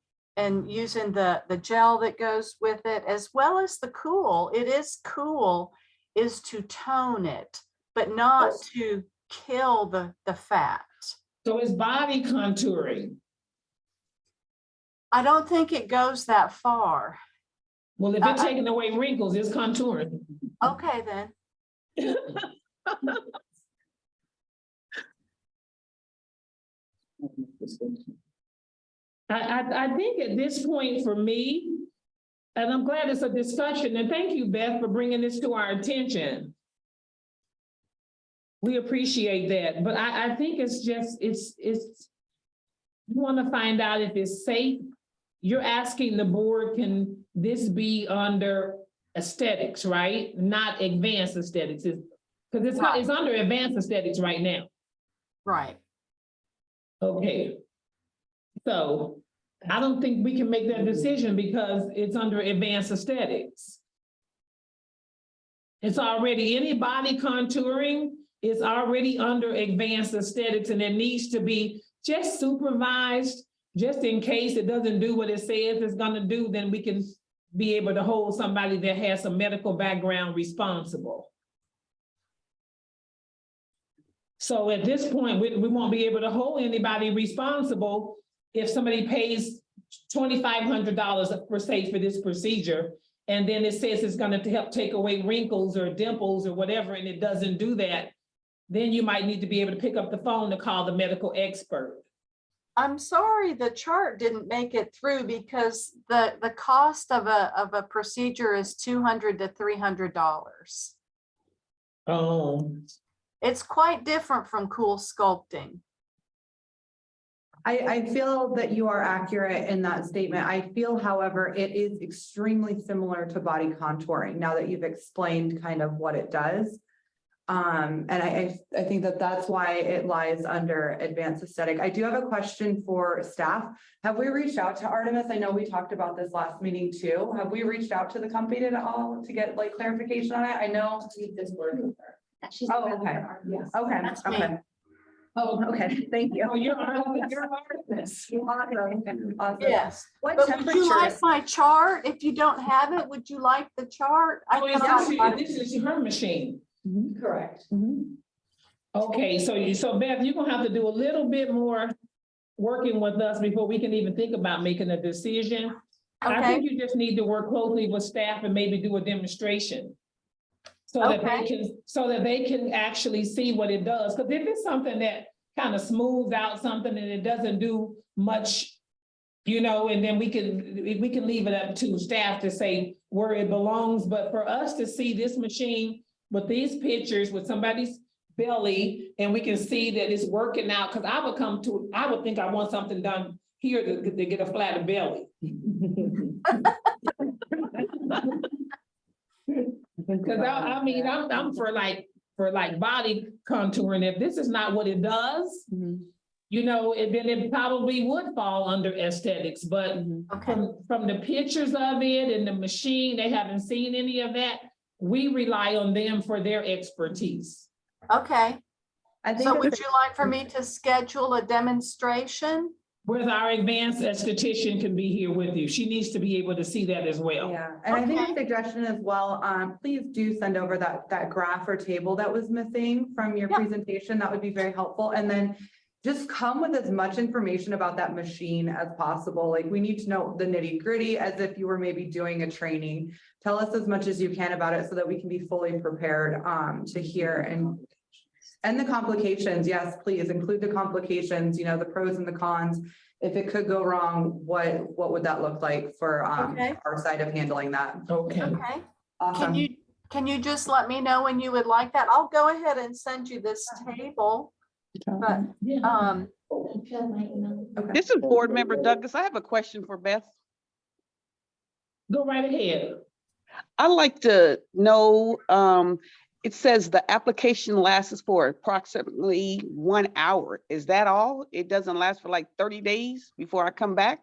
[SPEAKER 16] using the gel that goes with it, as well as the cool. It is cool, is to tone it, but not to kill the fat.
[SPEAKER 1] So it's body contouring.
[SPEAKER 16] I don't think it goes that far.
[SPEAKER 1] Well, if it's taking away wrinkles, it's contouring.
[SPEAKER 16] Okay, then.
[SPEAKER 1] I think at this point for me, and I'm glad it's a discussion, and thank you, Beth, for bringing this to our attention. We appreciate that, but I think it's just, you want to find out if it's safe. You're asking the board, can this be under aesthetics, right? Not advanced aesthetics, because it's under advanced aesthetics right now.
[SPEAKER 16] Right.
[SPEAKER 1] Okay. So I don't think we can make that decision because it's under advanced aesthetics. It's already, any body contouring is already under advanced aesthetics, and it needs to be just supervised, just in case it doesn't do what it says it's gonna do, then we can be able to hold somebody that has a medical background responsible. So at this point, we won't be able to hold anybody responsible if somebody pays $2,500 per se for this procedure, and then it says it's gonna help take away wrinkles or dimples or whatever, and it doesn't do that, then you might need to be able to pick up the phone to call the medical expert.
[SPEAKER 16] I'm sorry, the chart didn't make it through because the cost of a procedure is $200 to $300.
[SPEAKER 1] Oh.
[SPEAKER 16] It's quite different from cool sculpting.
[SPEAKER 6] I feel that you are accurate in that statement. I feel, however, it is extremely similar to body contouring now that you've explained kind of what it does. And I think that that's why it lies under advanced aesthetic. I do have a question for staff. Have we reached out to Artemis? I know we talked about this last meeting too. Have we reached out to the company at all to get like clarification on it? I know.
[SPEAKER 3] This word with her.
[SPEAKER 15] She's
[SPEAKER 6] Oh,
[SPEAKER 15] the
[SPEAKER 6] okay.
[SPEAKER 15] art. Yes.
[SPEAKER 6] Okay,
[SPEAKER 7] That's me.
[SPEAKER 6] okay. Oh, okay, thank you.
[SPEAKER 1] Oh, you're artist.
[SPEAKER 6] Awesome.
[SPEAKER 16] Yes.
[SPEAKER 6] What
[SPEAKER 16] But would you like
[SPEAKER 6] temperature?
[SPEAKER 16] my chart? If you don't have it, would you like the chart? I
[SPEAKER 1] Oh,
[SPEAKER 16] can-
[SPEAKER 1] this is her machine.
[SPEAKER 3] Correct.
[SPEAKER 1] Okay, so Beth, you're gonna have to do a little bit more working with us before we can even think about making a decision. I
[SPEAKER 16] Okay,
[SPEAKER 1] think you just need to work closely with staff and maybe do a demonstration. So that they can actually see what it does. Because if it's something that kind of smooths out something and it doesn't do much, you know, and then we can leave it up to staff to say where it belongs. But for us to see this machine with these pictures with somebody's belly, and we can see that it's working out, because I would think I want something done here to get a flatter belly. Because I mean, I'm for body contouring. If this is not what it does, you know, then it probably would fall under aesthetics. But from the pictures of it and the machine, they haven't seen any of that. We rely on them for their expertise.
[SPEAKER 16] okay.
[SPEAKER 6] I think
[SPEAKER 16] So would you like for me to schedule a demonstration?
[SPEAKER 1] Where our advanced esthetician can be here with you. She needs to be able to see that as well.
[SPEAKER 6] Yeah, and I think a suggestion as well, please do send over that graph or table that was missing from your presentation. That would be very helpful. And then just come with as much information about that machine as possible. Like, we need to know the nitty gritty as if you were maybe doing a training. Tell us as much as you can about it so that we can be fully prepared to hear and the complications. Yes, please include the complications, you know, the pros and the cons. If it could go wrong, what would that look like for our side of handling that?
[SPEAKER 1] Okay.
[SPEAKER 16] Okay.
[SPEAKER 6] Awesome.
[SPEAKER 16] Can you just let me know when you would like that? I'll go ahead and send you this table. But,
[SPEAKER 11] This is Board Member Douglas. I have a question for Beth.
[SPEAKER 1] Go right ahead.
[SPEAKER 11] I'd like to know, it says the application lasts for approximately 1 hour. Is that all? It doesn't last for like 30 days before I come back?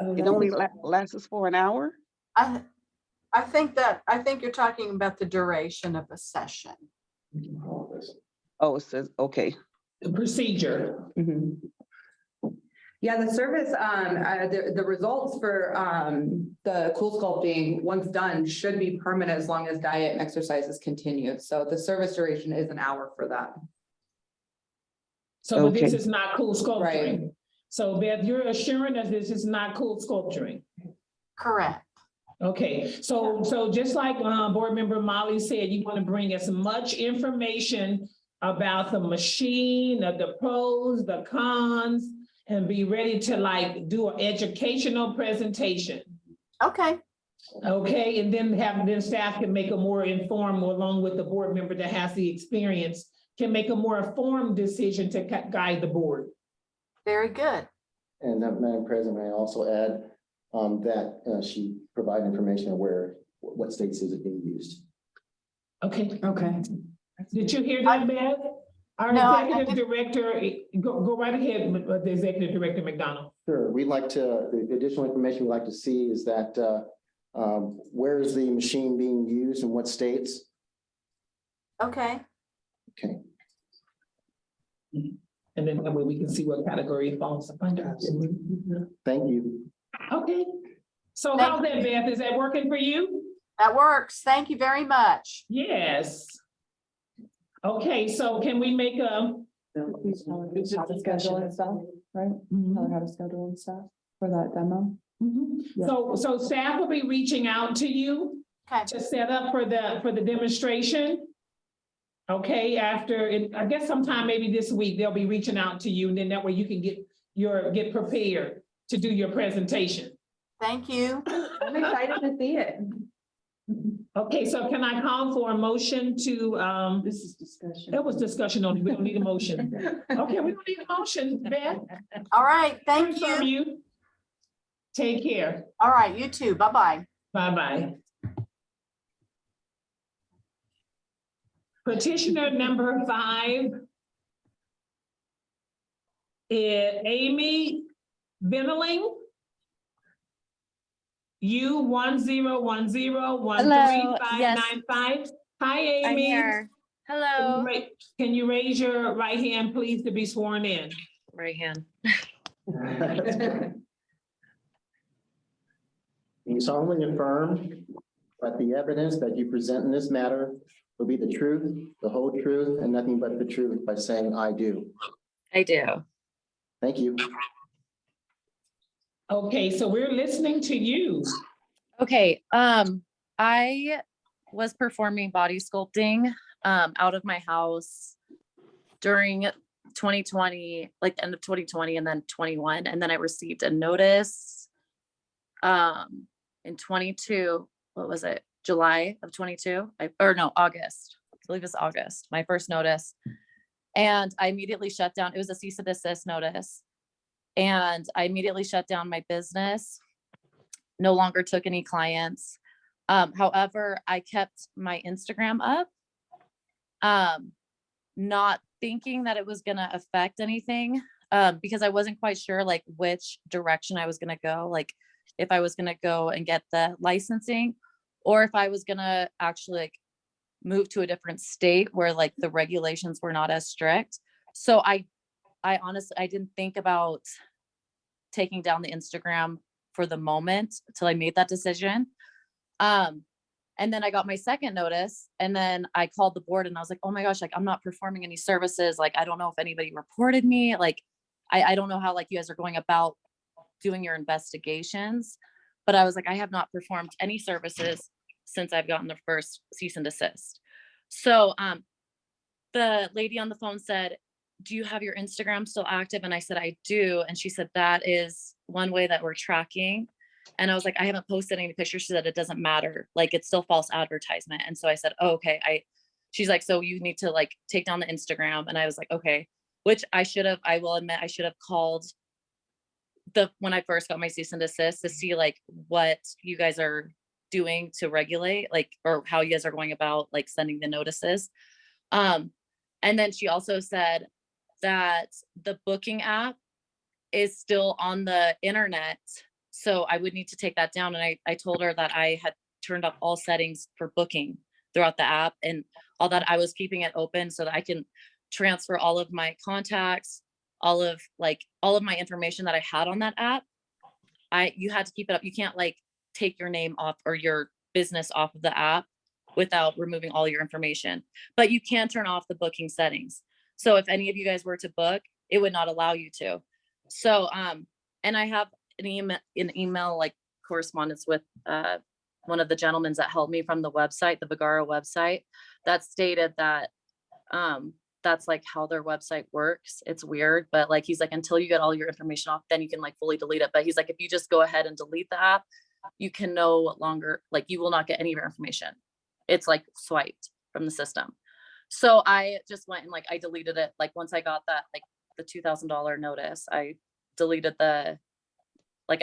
[SPEAKER 11] It only lasts for an hour?
[SPEAKER 16] I think you're talking about the duration of the session.
[SPEAKER 11] Oh, it says, okay.
[SPEAKER 1] The procedure.
[SPEAKER 6] Yeah, the service, the results for the cool sculpting, once done, should be permanent as long as diet and exercises continue. So the service duration is an hour for that.
[SPEAKER 1] So but this is not cool sculpturing.
[SPEAKER 6] Right.
[SPEAKER 1] So Beth, you're assuring us this is not cool sculpturing.
[SPEAKER 16] Correct.
[SPEAKER 1] Okay, so just like Board Member Molly said, you want to bring as much information about the machine, the pros, the cons, and be ready to like do an educational presentation.
[SPEAKER 16] Okay.
[SPEAKER 1] Okay, and then staff can make a more informed, along with the board member that has the experience, can make a more informed decision to guide the board.
[SPEAKER 16] Very good.
[SPEAKER 5] And Madam President, may I also add that she provide information on what states is it being used.
[SPEAKER 1] Okay.
[SPEAKER 6] Okay.
[SPEAKER 1] Did you hear that, Beth? Our executive director, go right ahead with the executive director, McDonald.
[SPEAKER 5] Sure. We'd like to, the additional information we'd like to see is that where is the machine being used and what states?
[SPEAKER 16] Okay.
[SPEAKER 5] Okay.
[SPEAKER 1] And then that way we can see what category it falls under.
[SPEAKER 5] Thank you.
[SPEAKER 1] Okay. So how's that, Beth? Is that working for you?
[SPEAKER 16] That works. Thank you very much.
[SPEAKER 1] Yes. Okay, so can we make a?
[SPEAKER 17] Schedule and stuff, right? Tell her how to schedule and stuff for that demo.
[SPEAKER 1] So staff will be reaching out to you to set up for the demonstration. Okay, after I guess sometime maybe this week, they'll be reaching out to you, and then that way you can get prepared to do your presentation.
[SPEAKER 16] Thank you.
[SPEAKER 6] I'm excited to see it.
[SPEAKER 1] Okay, so can I call for a motion to,
[SPEAKER 17] This is discussion.
[SPEAKER 1] that was discussion only, we don't need a motion. Okay, we don't need a motion, Beth.
[SPEAKER 16] All right. Thank
[SPEAKER 1] Hear from
[SPEAKER 16] you.
[SPEAKER 1] you. Take care.
[SPEAKER 16] All right. You too. Bye-bye.
[SPEAKER 1] Bye-bye. Petitioner number 5 is Amy Benneling. U1010135595. Hi, Amy.
[SPEAKER 18] I'm here.
[SPEAKER 1] Hello. Can you raise your right hand, please, to be sworn in?
[SPEAKER 4] Right hand.
[SPEAKER 5] You solemnly affirm that the evidence that you present in this matter will be the truth, the whole truth, and nothing but the truth by saying, I do.
[SPEAKER 4] I do.
[SPEAKER 5] Thank you.
[SPEAKER 1] Okay, so we're listening to you.
[SPEAKER 18] Okay, I was performing body sculpting out of my house during 2020, like the end of 2020 and then 21. And then I received a notice in 22, what was it? July of 22, August. I believe it's August, my first notice. And I immediately shut down. It was a cease and desist notice. And I immediately shut down my business. No longer took any clients. However, I kept my Instagram up, not thinking that it was going to affect anything, because I wasn't quite sure like which direction I was going to go, like if I was going to go and get the licensing or if I was going to actually like move to a different state where like the regulations were not as strict. So I honestly, I didn't think about taking down the Instagram for the moment until I made that decision. And then I got my second notice and then I called the board and I was like, oh my gosh, like I'm not performing any services. Like, I don't know if anybody reported me. Like, I don't know how like you guys are going about doing your investigations, but I was like, I have not performed any services since I've gotten the first cease and desist. So, the lady on the phone said, do you have your Instagram still active? And I said, I do. And she said, that is one way that we're tracking. And I was like, I haven't posted any pictures. She said, it doesn't matter. Like, it's still false advertisement. And so I said, oh, okay. She's like, so you need to like take down the Instagram. And I was like, okay, which I will admit, I should have called when I first got my cease and desist to see like what you guys are doing to regulate, like, or how you guys are going about like sending the notices. And then she also said that the booking app is still on the internet. So I would need to take that down. And I told her that I had turned up all settings for booking throughout the app and all that. I was keeping it open so that I can transfer all of my contacts, all of my information that I had on that app. You had to keep it up. You can't like take your name off or your business off of the app without removing all your information, but you can turn off the booking settings. So if any of you guys were to book, it would not allow you to. So, and I have an email like correspondence with one of the gentlemen that helped me from the website, the Vagara website, that stated that that's like how their website works. It's weird, but like, he's like, until you get all your information off, then you can like fully delete it. But he's like, if you just go ahead and delete the app, you can no longer, like, you will not get any of your information. It's like swiped from the system. So I just went and like, I deleted it. Like once I got that, like the $2,000 notice, I deleted I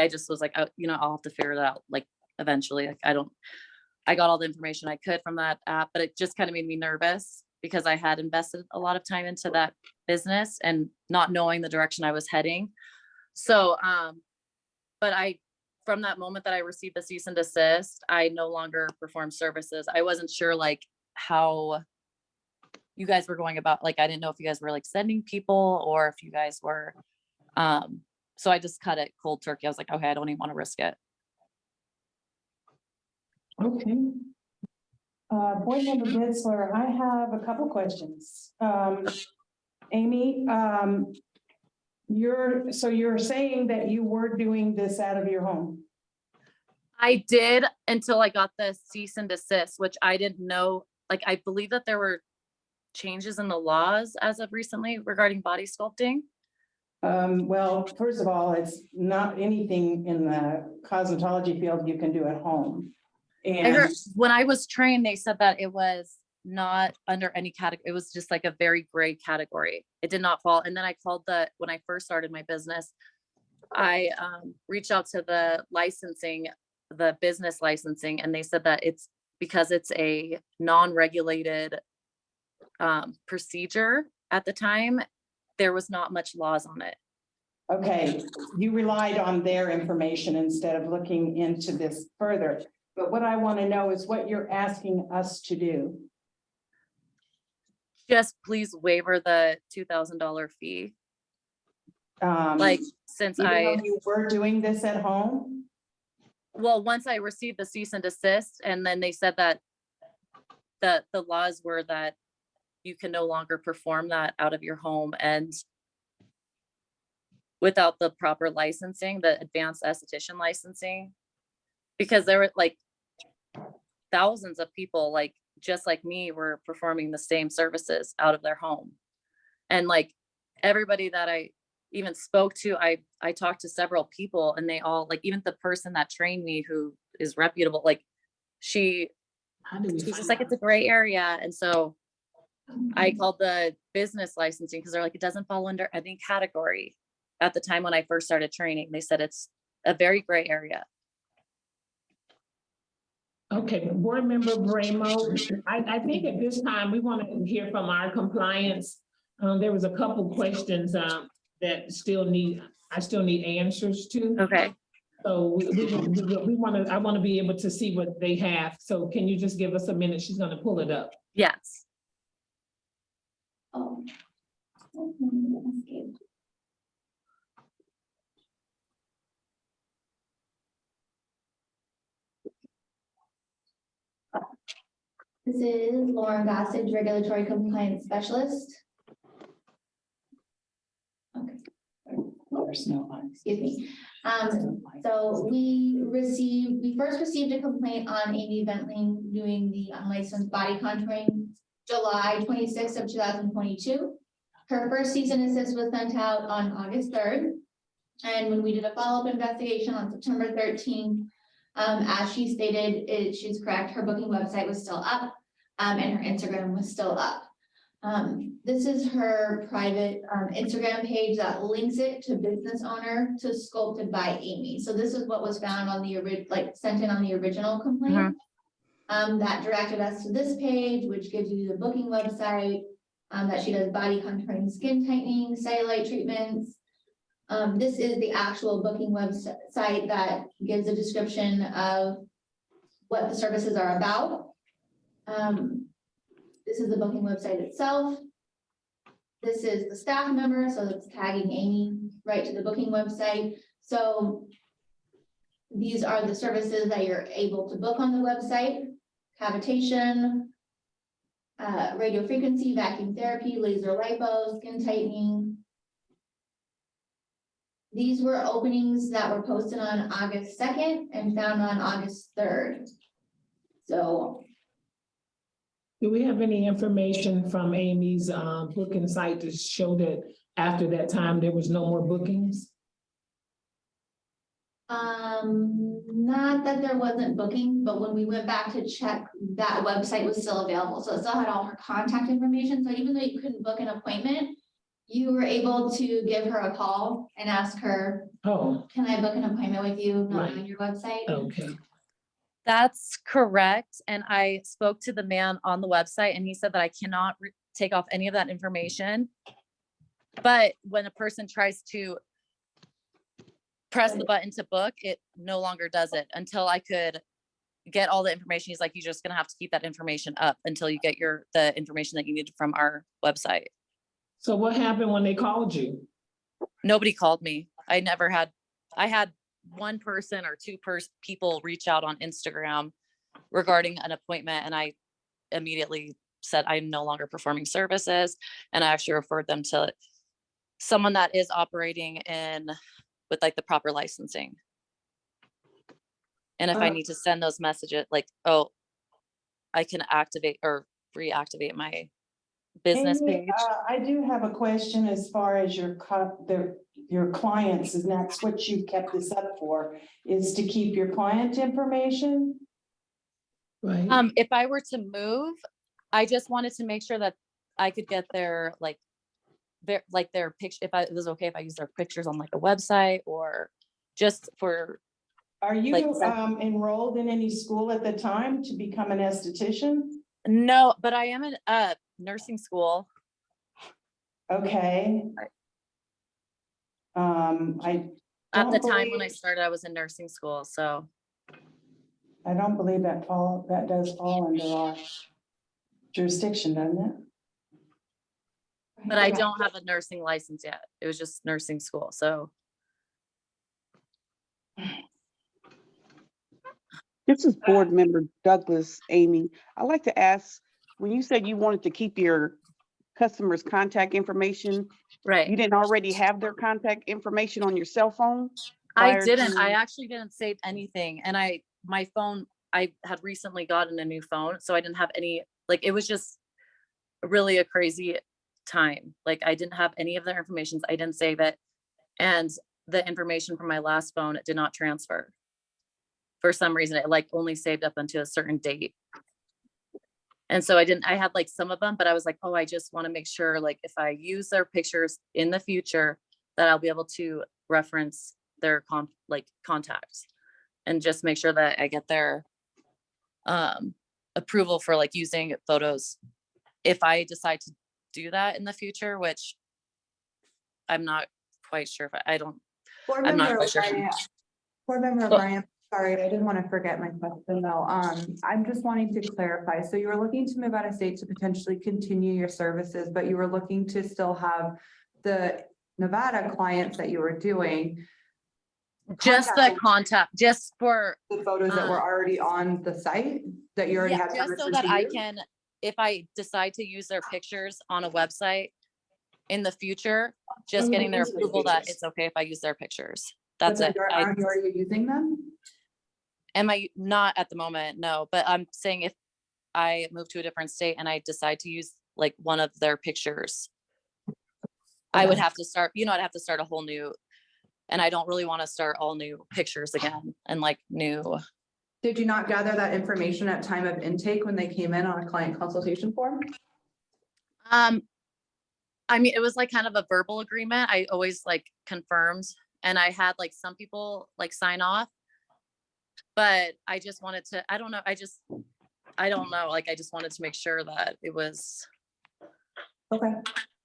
[SPEAKER 18] just was like, I'll have to figure that out. Like eventually, like I got all the information I could from that app, but it just kind of made me nervous because I had invested a lot of time into that business and not knowing the direction I was heading. So, but from that moment that I received the cease and desist, I no longer perform services. I wasn't sure like how you guys were going about, like, I didn't know if you guys were like sending people or if you guys were, so I just cut it cold turkey. I was like, okay, I don't even want to risk it.
[SPEAKER 9] Okay. Board Member Bitzler, I have a couple questions. Amy, you're saying that you were doing this out of your home?
[SPEAKER 18] I did until I got the cease and desist, which I didn't know. Like, I believe that there were changes in the laws as of recently regarding body sculpting.
[SPEAKER 9] Well, first of all, it's not anything in the cosmetology field you can do at home.
[SPEAKER 18] I heard when I was trained, they said that it was not under any category. It was just like a very gray category. It did not fall. And then I called when I first started my business, I reached out to the business licensing, and they said that it's because it's a non-regulated procedure at the time, there was not much laws on it.
[SPEAKER 9] Okay, you relied on their information instead of looking into this further. But what I want to know is what you're asking us to do.
[SPEAKER 18] just please waiver the $2,000 fee. Like, since
[SPEAKER 9] Even though
[SPEAKER 18] I,
[SPEAKER 9] you were doing this at home?
[SPEAKER 18] well, once I received the cease and desist, and then they said that the laws were that you can no longer perform that out of your home and without the proper licensing, the advanced esthetician licensing, because there were like thousands of people like just like me were performing the same services out of their home. And like everybody that I even spoke to, I talked to several people and they all like, even the person that trained me who is reputable, like she's just like, it's a gray area. And so I called the business licensing because they're like, it doesn't fall under any category. At the time when I first started training, they said it's a very gray area.
[SPEAKER 1] Okay, Board Member Bramo, I think at this time, we want to hear from our compliance. There was a couple questions that I still need answers to.
[SPEAKER 18] Okay.
[SPEAKER 1] So I want to be able to see what they have. So can you just give us a minute? She's going to pull it up.
[SPEAKER 18] Yes.
[SPEAKER 15] Oh. This is Lauren Gossage, Regulatory Compliance Specialist. Okay.
[SPEAKER 9] There's no line.
[SPEAKER 15] Excuse me. So we first received a complaint on Amy Bentling doing the unlicensed body contouring July 26th of 2022. Her first cease and desist was sent out on August 3rd. And when we did a follow-up investigation on September 13th, as she stated, she's correct, her booking website was still up, and her Instagram was still up. This is her private Instagram page that links it to business owner to Sculpted by Amy. So this is what was found on the sent in on the original complaint. That directed us to this page, which gives you the booking website, that she does body contouring, skin tightening, cellulite treatments. This is the actual booking website that gives a description of what the services are about. This is the booking website itself. This is the staff member, so it's tagging Amy right to the booking website. So these are the services that you're able to book on the website: cavitation, radio frequency, vacuum therapy, laser lipo, skin tightening. These were openings that were posted on August 2nd and found on August 3rd. So
[SPEAKER 1] do we have any information from Amy's booking site to show that after that time, there was no more bookings?
[SPEAKER 15] not that there wasn't booking, but when we went back to check, that website was still available. So it still had all her contact information. So even though you couldn't book an appointment, you were able to give her a call and ask her,
[SPEAKER 1] oh,
[SPEAKER 15] can I book an appointment with you, not
[SPEAKER 1] Right.
[SPEAKER 15] on your website?
[SPEAKER 1] Okay.
[SPEAKER 18] That's correct. And I spoke to the man on the website and he said that I cannot take off any of that information. But when a person tries to press the button to book, it no longer does it until I could get all the information. He's like, you're just gonna have to keep that information up until you get the information that you need from our website.
[SPEAKER 1] So what happened when they called you?
[SPEAKER 18] Nobody called me. I had one person or two people reach out on Instagram regarding an appointment, and I immediately said I'm no longer performing services, and I actually referred them to someone that is operating with like the proper licensing. And if I need to send those messages, like, oh, I can activate or reactivate my business
[SPEAKER 9] Amy,
[SPEAKER 18] page.
[SPEAKER 9] I do have a question as far as your clients, and that's what you've kept this up for, is to keep your client information?
[SPEAKER 1] Right.
[SPEAKER 18] If I were to move, I just wanted to make sure that I could get their picture, if it was okay if I use their pictures on like a website or just for.
[SPEAKER 9] Are you
[SPEAKER 18] like,
[SPEAKER 9] enrolled in any school at the time to become an esthetician?
[SPEAKER 18] No, but I am in nursing school.
[SPEAKER 9] Okay.
[SPEAKER 18] At the time when I started, I was in nursing school, so.
[SPEAKER 9] I don't believe that does fall under our jurisdiction, doesn't it?
[SPEAKER 18] But I don't have a nursing license yet. It was just nursing school, so.
[SPEAKER 11] This is board member Douglas, Amy. I'd like to ask, when you said you wanted to keep your customers' contact information,
[SPEAKER 18] Right.
[SPEAKER 11] you didn't already have their contact information on your cell phone?
[SPEAKER 18] I
[SPEAKER 11] prior
[SPEAKER 18] didn't,
[SPEAKER 11] to-
[SPEAKER 18] I actually didn't save anything. And my phone, I had recently gotten a new phone, so I didn't have any, like, it was just really a crazy time. Like, I didn't have any of their information. I didn't save it. And the information from my last phone, it did not transfer. For some reason, it like only saved up until a certain date. And so I had like some of them, but I was like, oh, I just want to make sure, like, if I use their pictures in the future, that I'll be able to reference their contacts and just make sure that I get their approval for like using photos. If I decide to do that in the future, which I'm not quite sure if I'm not quite sure.
[SPEAKER 6] Board Member
[SPEAKER 18] Oh.
[SPEAKER 6] O'Brien, sorry, I didn't want to forget my question though. I'm just wanting to clarify. So you were looking to move out of state to potentially continue your services, but you were looking to still have the Nevada clients that you were doing.
[SPEAKER 18] Just the contact, just for
[SPEAKER 6] the photos that were already on the site that you already
[SPEAKER 18] yeah,
[SPEAKER 6] had
[SPEAKER 18] just so
[SPEAKER 6] permission
[SPEAKER 18] that
[SPEAKER 6] to
[SPEAKER 18] I
[SPEAKER 6] use?
[SPEAKER 18] can, if I decide to use their pictures on a website in the future, just getting their approval that it's okay if I use their pictures. That's
[SPEAKER 6] But
[SPEAKER 18] it.
[SPEAKER 6] then aren't you already using them?
[SPEAKER 18] Am I not at the moment? No, but I'm saying if I move to a different state and I decide to use like one of their pictures, I would have to start, I'd have to start a whole new, and I don't really want to start all new pictures again and like new.
[SPEAKER 6] Did you not gather that information at time of intake when they came in on a client consultation form?
[SPEAKER 18] I mean, it was like kind of a verbal agreement. I always like confirmed, and I had like some people like sign off, but I just wanted to, I don't know. Like, I just wanted to make sure that it was
[SPEAKER 6] okay,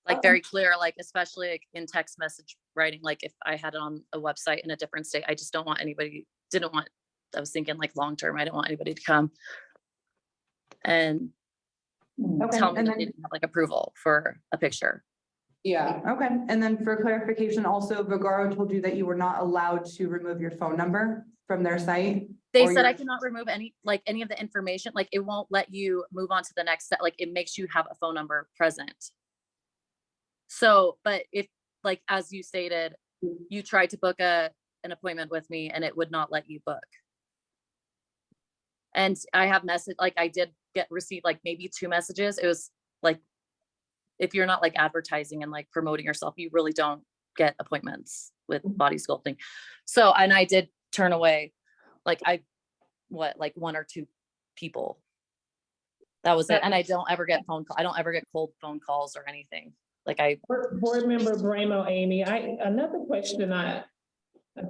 [SPEAKER 18] like very clear, like, especially like in text message writing, like if I had it on a website in a different state, I just don't want I was thinking like long-term, I didn't want anybody to come and tell me that they didn't have like approval for a picture.
[SPEAKER 6] Yeah, okay. And then for clarification, also Vigaro told you that you were not allowed to remove your phone number from their site?
[SPEAKER 18] They
[SPEAKER 6] or
[SPEAKER 18] said I
[SPEAKER 6] your-
[SPEAKER 18] cannot remove any of the information, like it won't let you move on to the next step, like it makes you have a phone number present. So, but if, like, as you stated, you tried to book an appointment with me and it would not let you book. And I have I did receive like maybe 2 messages. It was like, if you're not like advertising and like promoting yourself, you really don't get appointments with body sculpting. So, and I did turn away, like 1 or 2 people. That was it. And I don't ever get cold phone calls or anything. Like
[SPEAKER 1] Board Member Bramo, Amy, another question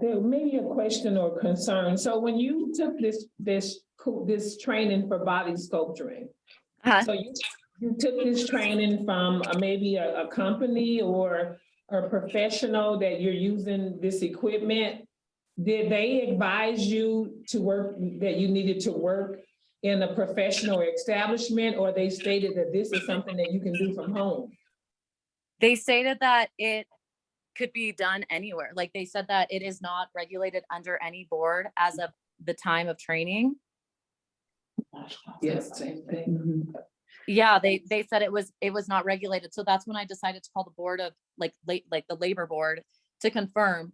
[SPEAKER 1] there may be a question or concern. So when you took this training for body sculpturing, so you took this training from maybe a company or a professional that you're using this equipment. Did they advise you to work, that you needed to work in a professional establishment, or they stated that this is something that you can do from home?
[SPEAKER 18] they stated that it could be done anywhere. Like they said that it is not regulated under any board as of the time of training.
[SPEAKER 1] Yes, same thing.
[SPEAKER 18] Yeah, they said it was not regulated. So that's when I decided to call the board of like the labor board to confirm,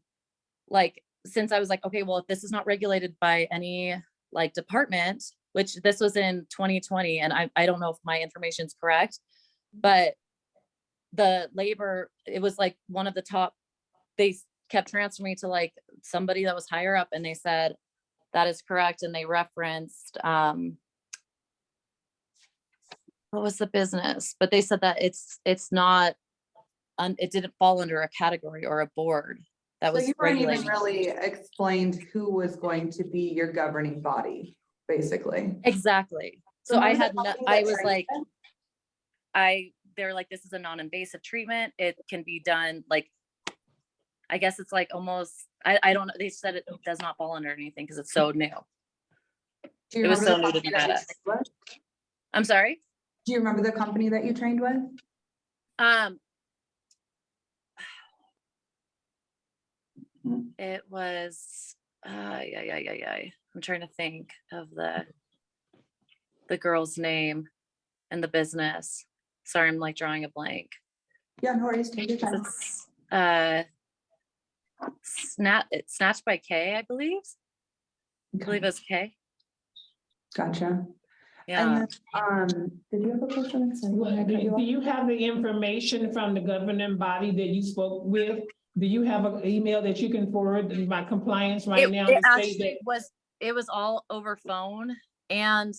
[SPEAKER 18] like, since I was like, okay, well, if this is not regulated by any like department, which this was in 2020, and I don't know if my information is correct, but the labor, it was like one of the top, they kept transferring me to like somebody that was higher up, and they said that is correct. And they referenced, what was the business, but they said that it's not, it didn't fall under a category or a board that was
[SPEAKER 6] So you weren't even
[SPEAKER 18] regulating.
[SPEAKER 6] really explained who was going to be your governing body, basically.
[SPEAKER 18] Exactly. So
[SPEAKER 6] So
[SPEAKER 18] I
[SPEAKER 6] was
[SPEAKER 18] had,
[SPEAKER 6] it something
[SPEAKER 18] I
[SPEAKER 6] that
[SPEAKER 18] was
[SPEAKER 6] trained
[SPEAKER 18] like,
[SPEAKER 6] them?
[SPEAKER 18] they're like, this is a non-invasive treatment. It can be done like, I guess it's like almost, I don't know. They said it does not fall under anything because it's so new.
[SPEAKER 6] Do you
[SPEAKER 18] It was so
[SPEAKER 6] remember
[SPEAKER 18] new
[SPEAKER 6] the
[SPEAKER 18] to
[SPEAKER 6] company that you
[SPEAKER 18] Nevada.
[SPEAKER 6] trained with?
[SPEAKER 18] I'm sorry?
[SPEAKER 6] Do you remember the company that you trained with?
[SPEAKER 18] It was, I'm trying to think of the girl's name and the business. Sorry, I'm like drawing a blank.
[SPEAKER 6] Yeah, no worries, take your time.
[SPEAKER 18] Snatched by K, I believe. I believe it's K.
[SPEAKER 6] Gotcha.
[SPEAKER 18] Yeah.
[SPEAKER 6] And then, did you have a question?
[SPEAKER 1] Do you have the information from the governing body that you spoke with? Do you have an email that you can forward my compliance right now?
[SPEAKER 18] It
[SPEAKER 1] to say
[SPEAKER 18] actually was, it was all over phone and,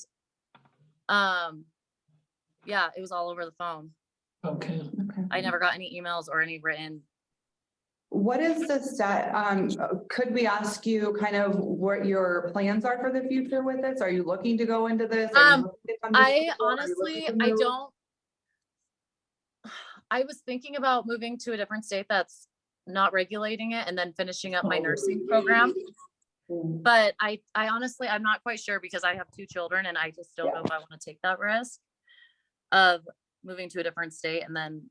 [SPEAKER 18] yeah, it was all over the phone.
[SPEAKER 1] Okay.
[SPEAKER 18] I never got any emails or any written.
[SPEAKER 6] What is the could we ask you kind of what your plans are for the future with this? Are you looking to go into this?
[SPEAKER 18] I honestly, I was thinking about moving to a different state that's not regulating it and then finishing up my nursing program. But I honestly, I'm not quite sure because I have 2 children and I just don't know if I want to take that risk of moving to a different state and then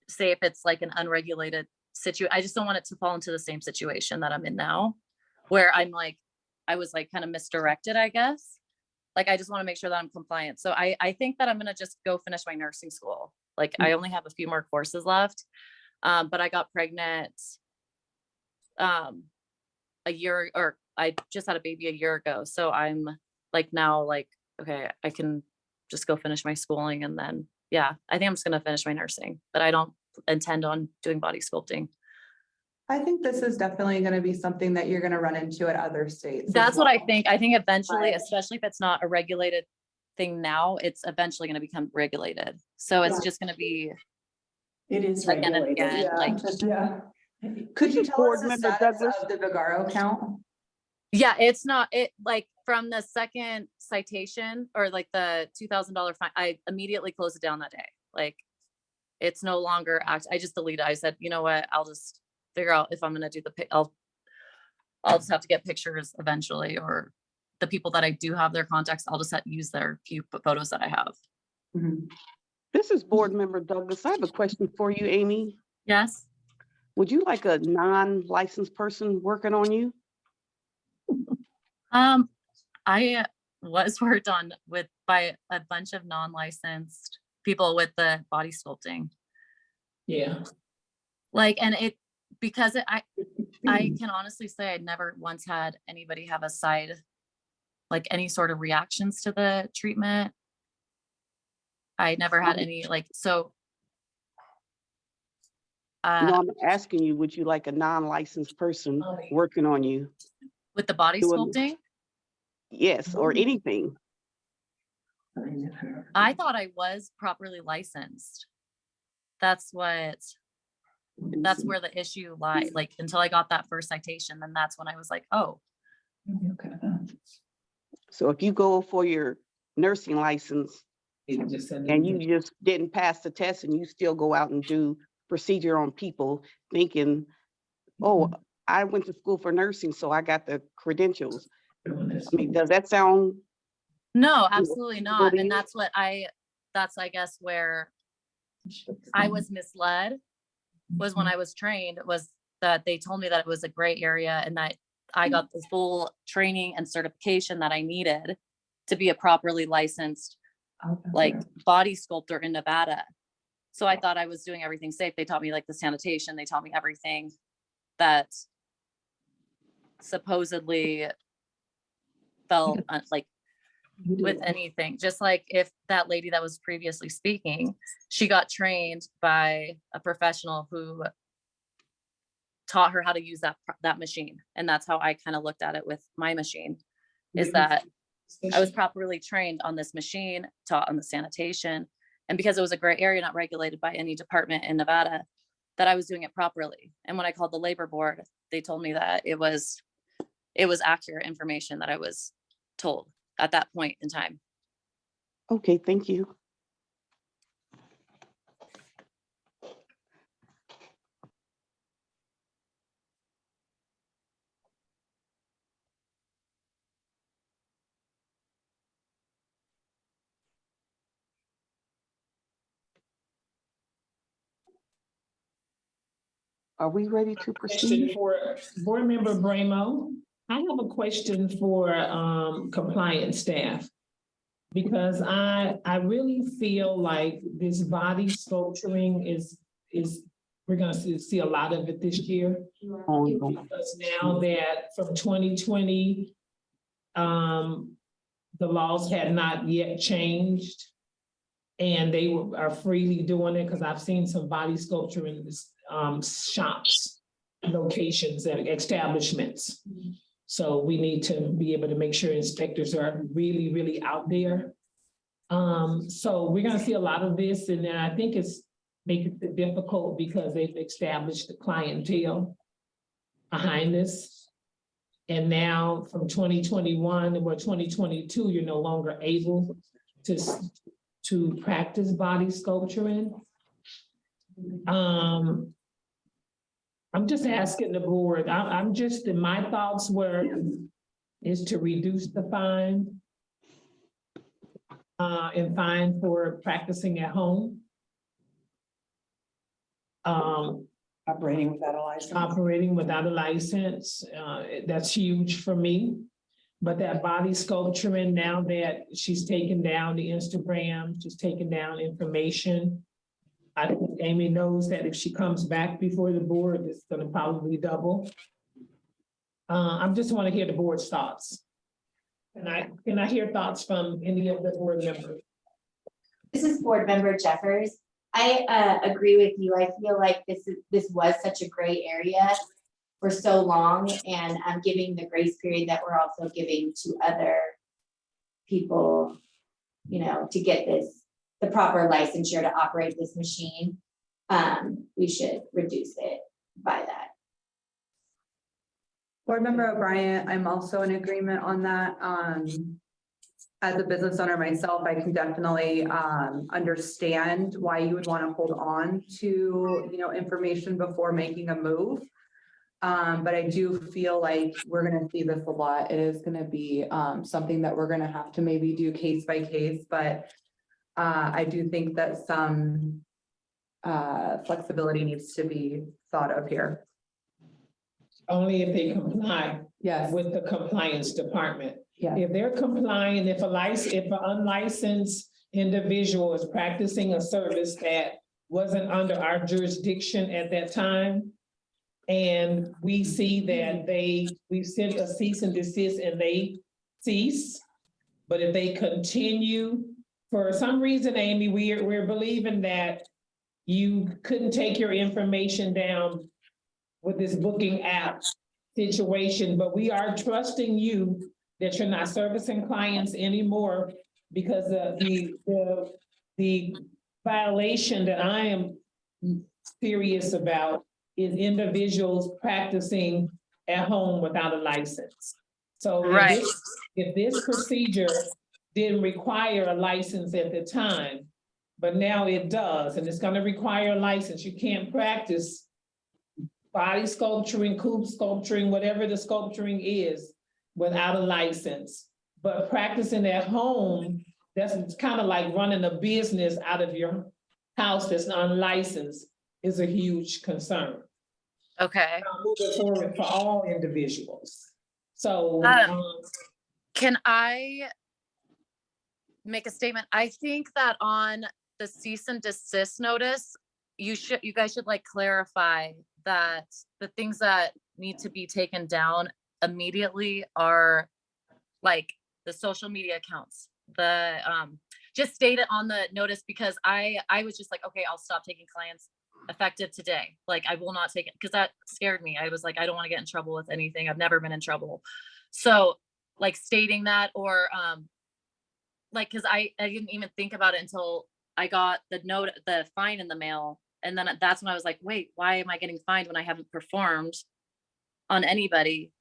[SPEAKER 18] say if it's like an unregulated situation. I just don't want it to fall into the same situation that I'm in now, where I'm like, I was like kind of misdirected, I guess. Like, I just want to make sure that I'm compliant. So I think that I'm going to just go finish my nursing school. Like, I only have a few more courses left. But I got pregnant a year, or I just had a baby a year ago. So I'm like now like, okay, I can just go finish my schooling. And then, yeah, I think I'm just going to finish my nursing, but I don't intend on doing body sculpting.
[SPEAKER 6] I think this is definitely going to be something that you're going to run into at other states.
[SPEAKER 18] That's what I think. I think eventually, especially if it's not a regulated thing now, it's eventually going to become regulated. So it's just going to be.
[SPEAKER 9] It is
[SPEAKER 18] again and
[SPEAKER 9] regulated.
[SPEAKER 18] again, like,
[SPEAKER 6] Yeah. Could you tell us the status of the Vigaro count?
[SPEAKER 18] yeah, it's not, it like from the second citation or like the $2,000 fine, I immediately closed it down that day. Like, it's no longer I just deleted it. I said, you know what, I'll just figure out if I'm going to do I'll just have to get pictures eventually, or the people that I do have their contacts, I'll just use their few photos that I have.
[SPEAKER 11] This is board member Douglas. I have a question for you, Amy.
[SPEAKER 18] Yes.
[SPEAKER 11] Would you like a non-licensed person working on you?
[SPEAKER 18] I was worked on by a bunch of non-licensed people with the body sculpting.
[SPEAKER 1] Yeah.
[SPEAKER 18] Like, and because I can honestly say I never once had anybody have a side, like any sort of reactions to the treatment. I never had any, like, so.
[SPEAKER 11] No, I'm asking you, would you like a non-licensed person working on you?
[SPEAKER 18] With the body sculpting?
[SPEAKER 11] Yes, or anything.
[SPEAKER 18] I thought I was properly licensed. That's where the issue lied. Like, until I got that first citation, then that's when I was like, oh.
[SPEAKER 11] So if you go for your nursing license and you just didn't pass the test and you still go out and do procedure on people thinking, oh, I went to school for nursing, so I got the credentials. I mean, does that sound?
[SPEAKER 18] No, absolutely not. And that's I guess where I was misled was when I was trained, was that they told me that it was a gray area and that I got the full training and certification that I needed to be a properly licensed like body sculptor in Nevada. So I thought I was doing everything safe. They taught me like the sanitation, they taught me everything that supposedly felt like with anything. Just like if that lady that was previously speaking, she got trained by a professional who taught her how to use that machine. And that's how I kind of looked at it with my machine, is that I was properly trained on this machine, taught on the sanitation. And because it was a gray area, not regulated by any department in Nevada, that I was doing it properly. And when I called the labor board, they told me that it was accurate information that I was told at that point in time.
[SPEAKER 11] Okay, thank you. Are we ready to
[SPEAKER 1] Question
[SPEAKER 11] proceed?
[SPEAKER 1] for Board Member Bramo. I have a question for compliance staff. Because I really feel like this body sculpturing is, we're gonna see a lot of it this year. Because now that from 2020, the laws had not yet changed. And they are freely doing it, because I've seen some body sculpture in this, shops, locations and establishments. So we need to be able to make sure inspectors are really, really out there. So we're gonna see a lot of this, and then I think it's making it difficult because they've established the clientele behind this. And now from 2021 or 2022, you're no longer able to practice body sculpturing. I'm just asking the board, I'm just, my thoughts were, is to reduce the fine and fine for practicing at home.
[SPEAKER 9] Operating without a license.
[SPEAKER 1] Operating without a license, that's huge for me. But that body sculpturing, now that she's taken down the Instagram, she's taken down information. I think Amy knows that if she comes back before the board, it's gonna probably double. I just wanna hear the board's thoughts. Can I hear thoughts from any of the board members?
[SPEAKER 12] This is Board Member Jeffers. I agree with you. I feel like this was such a gray area for so long, and I'm giving the grace period that we're also giving to other people, you know, to get the proper licensure to operate this machine. We should reduce it by that.
[SPEAKER 6] Board Member O'Brien, I'm also in agreement on that. As a business owner myself, I can definitely understand why you would want to hold on to, you know, information before making a move. But I do feel like we're going to see this a lot. It is going to be something that we're going to have to maybe do case by case, but I do think that some flexibility needs to be thought of here.
[SPEAKER 1] Only if they comply.
[SPEAKER 6] Yes.
[SPEAKER 1] With the compliance department.
[SPEAKER 6] Yeah.
[SPEAKER 1] If they're complying, if an unlicensed individual is practicing a service that wasn't under our jurisdiction at that time, and we see that we sent a cease and desist and they cease, but if they continue, for some reason, Amy, we're believing that you couldn't take your information down with this booking app situation, but we are trusting you that you're not servicing clients anymore, because the violation that I am serious about is individuals practicing at home without a license. So if this procedure didn't require a license at the time, but now it does, and it's gonna require a license, you can't practice body sculpturing, coupe sculpturing, whatever the sculpturing is, without a license. But practicing at home, that's kind of like running a business out of your house that's unlicensed, is a huge concern.
[SPEAKER 18] Okay.
[SPEAKER 1] Moving forward for all individuals. So
[SPEAKER 18] can I make a statement? I think that on the cease and desist notice, you guys should like clarify that the things that need to be taken down immediately are like the social media accounts, the just state it on the notice, because I was just like, okay, I'll stop taking clients effective today. Like I will not take it, because that scared me. I was like, I don't want to get in trouble with anything. I've never been in trouble. So like stating that, or like, because I didn't even think about it until I got the fine in the mail. And then that's when I was like, wait, why am I getting fined when I haven't performed on anybody?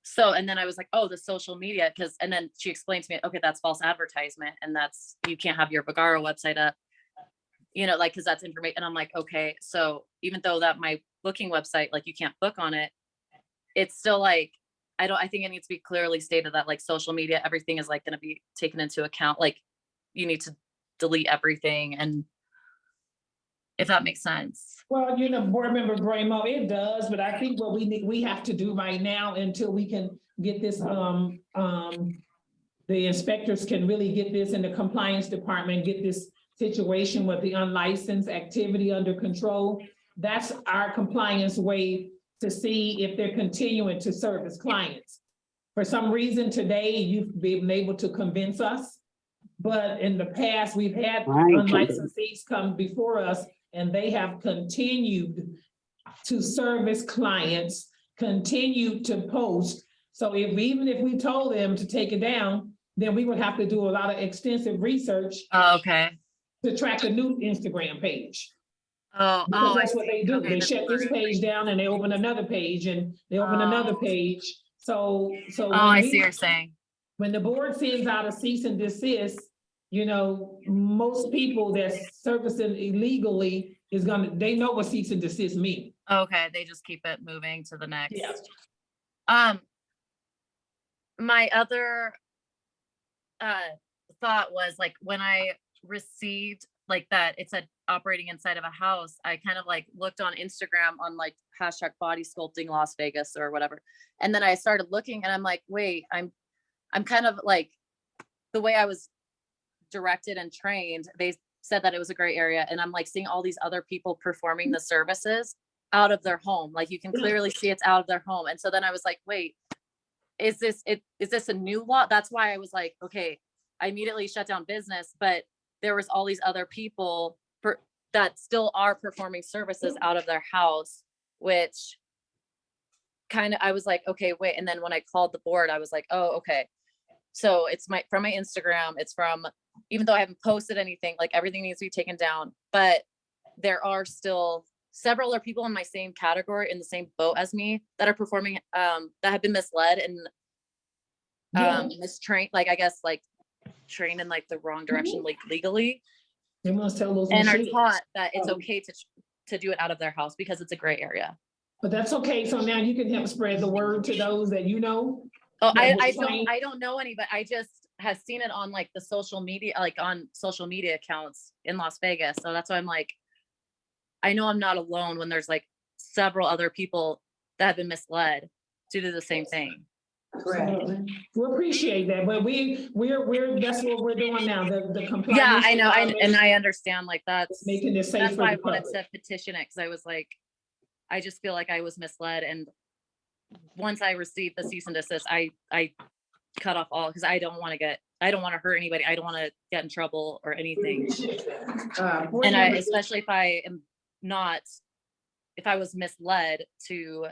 [SPEAKER 18] So, and then I was like, oh, the social media, and then she explained to me, okay, that's false advertisement, and that's, you can't have your Vagaro website up, you know, like, cause that's information. And I'm like, okay, so even though that my booking website, like you can't book on it, it's still like, I think it needs to be clearly stated that like social media, everything is like going to be taken into account. Like you need to delete everything, and if that makes sense.
[SPEAKER 1] Well, Board Member Bramo, it does, but I think what we have to do right now until we can get this, the inspectors can really get this in the compliance department, get this situation with the unlicensed activity under control. That's our compliance way to see if they're continuing to service clients. For some reason today, you've been able to convince us, but in the past, we've had unlicensees come before us and they have continued to service clients, continued to post. So even if we told them to take it down, then we would have to do a lot of extensive research
[SPEAKER 18] Oh, okay.
[SPEAKER 1] to track a new Instagram page.
[SPEAKER 18] Oh,
[SPEAKER 1] Because
[SPEAKER 18] I
[SPEAKER 1] that's what
[SPEAKER 18] see.
[SPEAKER 1] they do.
[SPEAKER 18] Okay,
[SPEAKER 1] They
[SPEAKER 18] that's
[SPEAKER 1] shut this page down and they open another page and they open another page. So
[SPEAKER 18] Oh,
[SPEAKER 1] when
[SPEAKER 18] I
[SPEAKER 1] we-
[SPEAKER 18] see what you're saying.
[SPEAKER 1] when the board sends out a cease and desist, most people that's servicing illegally they know what cease and desist mean.
[SPEAKER 18] Okay, they just keep it moving to the next.
[SPEAKER 1] Yeah.
[SPEAKER 18] My other thought was like when I received like that it said operating inside of a house, I kind of like looked on Instagram on like hashtag body sculpting Las Vegas or whatever. And then I started looking and I'm like, wait, I'm kind of like the way I was directed and trained, they said that it was a gray area. And I'm like seeing all these other people performing the services out of their home. Like you can clearly see it's out of their home. And so then I was like, wait, is this a new law? That's why I was like, okay, I immediately shut down business, but there was all these other people that still are performing services out of their house, which kind of, I was like, okay, wait. And then when I called the board, I was like, oh, okay. So it's from my Instagram, it's from, even though I haven't posted anything, like everything needs to be taken down, but there are still several other people in my same category in the same boat as me that are performing, that have been misled and mistrained, like, I guess, like trained in like the wrong direction, like legally.
[SPEAKER 1] They must tell those
[SPEAKER 18] And are
[SPEAKER 1] machines.
[SPEAKER 18] taught that it's okay to do it out of their house because it's a gray area.
[SPEAKER 1] But that's okay. So now you can help spread the word to those that you know.
[SPEAKER 18] Oh,
[SPEAKER 1] that
[SPEAKER 18] I
[SPEAKER 1] was trained.
[SPEAKER 18] don't know any, but I just have seen it on like the social media, like on social media accounts in Las Vegas. So that's why I'm like, I know I'm not alone when there's like several other people that have been misled to do the same thing.
[SPEAKER 1] Correct. We appreciate that, but we're that's what we're doing now. The compliance.
[SPEAKER 18] Yeah, I know.
[SPEAKER 1] department
[SPEAKER 18] And I understand like that's
[SPEAKER 1] making it safe
[SPEAKER 18] that's
[SPEAKER 1] for
[SPEAKER 18] why I
[SPEAKER 1] the
[SPEAKER 18] wanted
[SPEAKER 1] public.
[SPEAKER 18] to petition it because I was like, I just feel like I was misled. And once I received the cease and desist, I cut off all because I don't want to hurt anybody. I don't want to get in trouble or anything. And especially if I am not, if I was misled to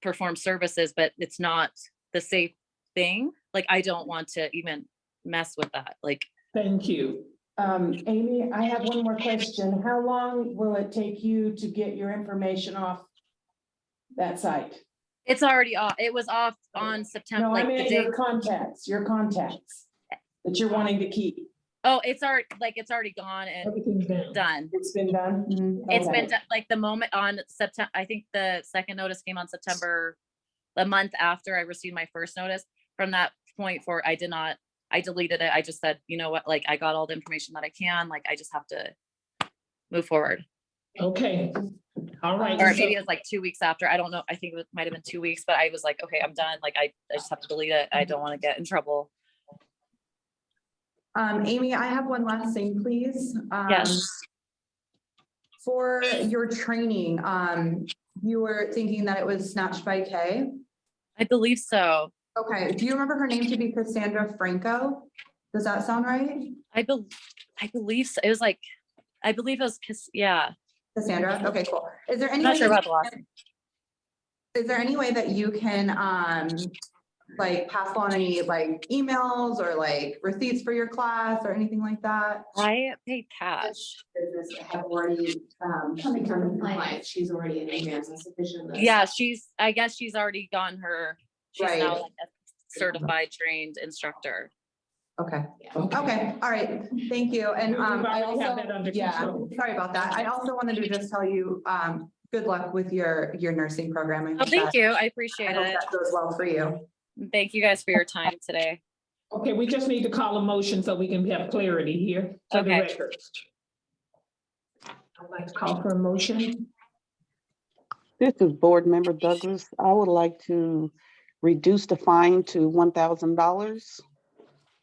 [SPEAKER 18] perform services, but it's not the safe thing, like I don't want to even mess with that. Like,
[SPEAKER 1] thank you.
[SPEAKER 9] Amy, I have one more question. How long will it take you to get your information off that site?
[SPEAKER 18] it's already off. It was off on September.
[SPEAKER 9] No,
[SPEAKER 18] like
[SPEAKER 9] I meant
[SPEAKER 18] the day.
[SPEAKER 9] your contacts that you're wanting to keep.
[SPEAKER 18] Oh, it's already gone and
[SPEAKER 1] Everything's
[SPEAKER 18] done.
[SPEAKER 9] It's been done?
[SPEAKER 18] It's
[SPEAKER 9] Okay.
[SPEAKER 18] been done, like the moment on September, I think the second notice came on September, the month after I received my first notice. From that point forward, I deleted it. I just said, you know what, like I got all the information that I can, like I just have to move forward.
[SPEAKER 1] Okay. All right.
[SPEAKER 18] Or maybe it was like 2 weeks after. I don't know. I think it might have been 2 weeks, but I was like, okay, I'm done. Like I just have to delete it. I don't want to get in trouble.
[SPEAKER 6] Amy, I have one last thing, please.
[SPEAKER 18] Yes.
[SPEAKER 6] For your training, you were thinking that it was Snatched by Kay?
[SPEAKER 18] I believe so.
[SPEAKER 6] Okay, do you remember her name to be Cassandra Franco? Does that sound right?
[SPEAKER 18] I believe so. It was like, I believe it was, yeah.
[SPEAKER 6] Cassandra, okay, cool. Is there any
[SPEAKER 18] I'm not
[SPEAKER 6] way
[SPEAKER 18] sure
[SPEAKER 6] you
[SPEAKER 18] about the last name.
[SPEAKER 6] Is there any way that you can like pass on any like emails or like receipts for your class or anything like that?
[SPEAKER 18] I paid cash.
[SPEAKER 3] Business have already, coming from compliance, she's already in advance and sufficient. list.
[SPEAKER 18] Yeah, I guess she's already gotten her, she's
[SPEAKER 6] Right.
[SPEAKER 18] now like a certified trained instructor.
[SPEAKER 6] Okay.
[SPEAKER 3] Yeah.
[SPEAKER 6] Okay, all right, thank you. And
[SPEAKER 1] We've
[SPEAKER 6] I
[SPEAKER 1] already have
[SPEAKER 6] also,
[SPEAKER 1] that under
[SPEAKER 6] yeah,
[SPEAKER 1] control.
[SPEAKER 6] sorry about that. I also wanted to just tell you, good luck with your nursing program. I
[SPEAKER 18] Oh,
[SPEAKER 6] hope
[SPEAKER 18] thank
[SPEAKER 6] that-
[SPEAKER 18] you. I
[SPEAKER 6] I
[SPEAKER 18] appreciate
[SPEAKER 6] hope
[SPEAKER 18] it.
[SPEAKER 6] that goes well for you.
[SPEAKER 18] Thank you guys for your time today.
[SPEAKER 1] Okay, we just need to call a motion so we can have clarity here for the
[SPEAKER 18] Okay.
[SPEAKER 1] record. I'd like to call for a motion.
[SPEAKER 11] This is Board Member Douglas. I would like to reduce the fine to $1,000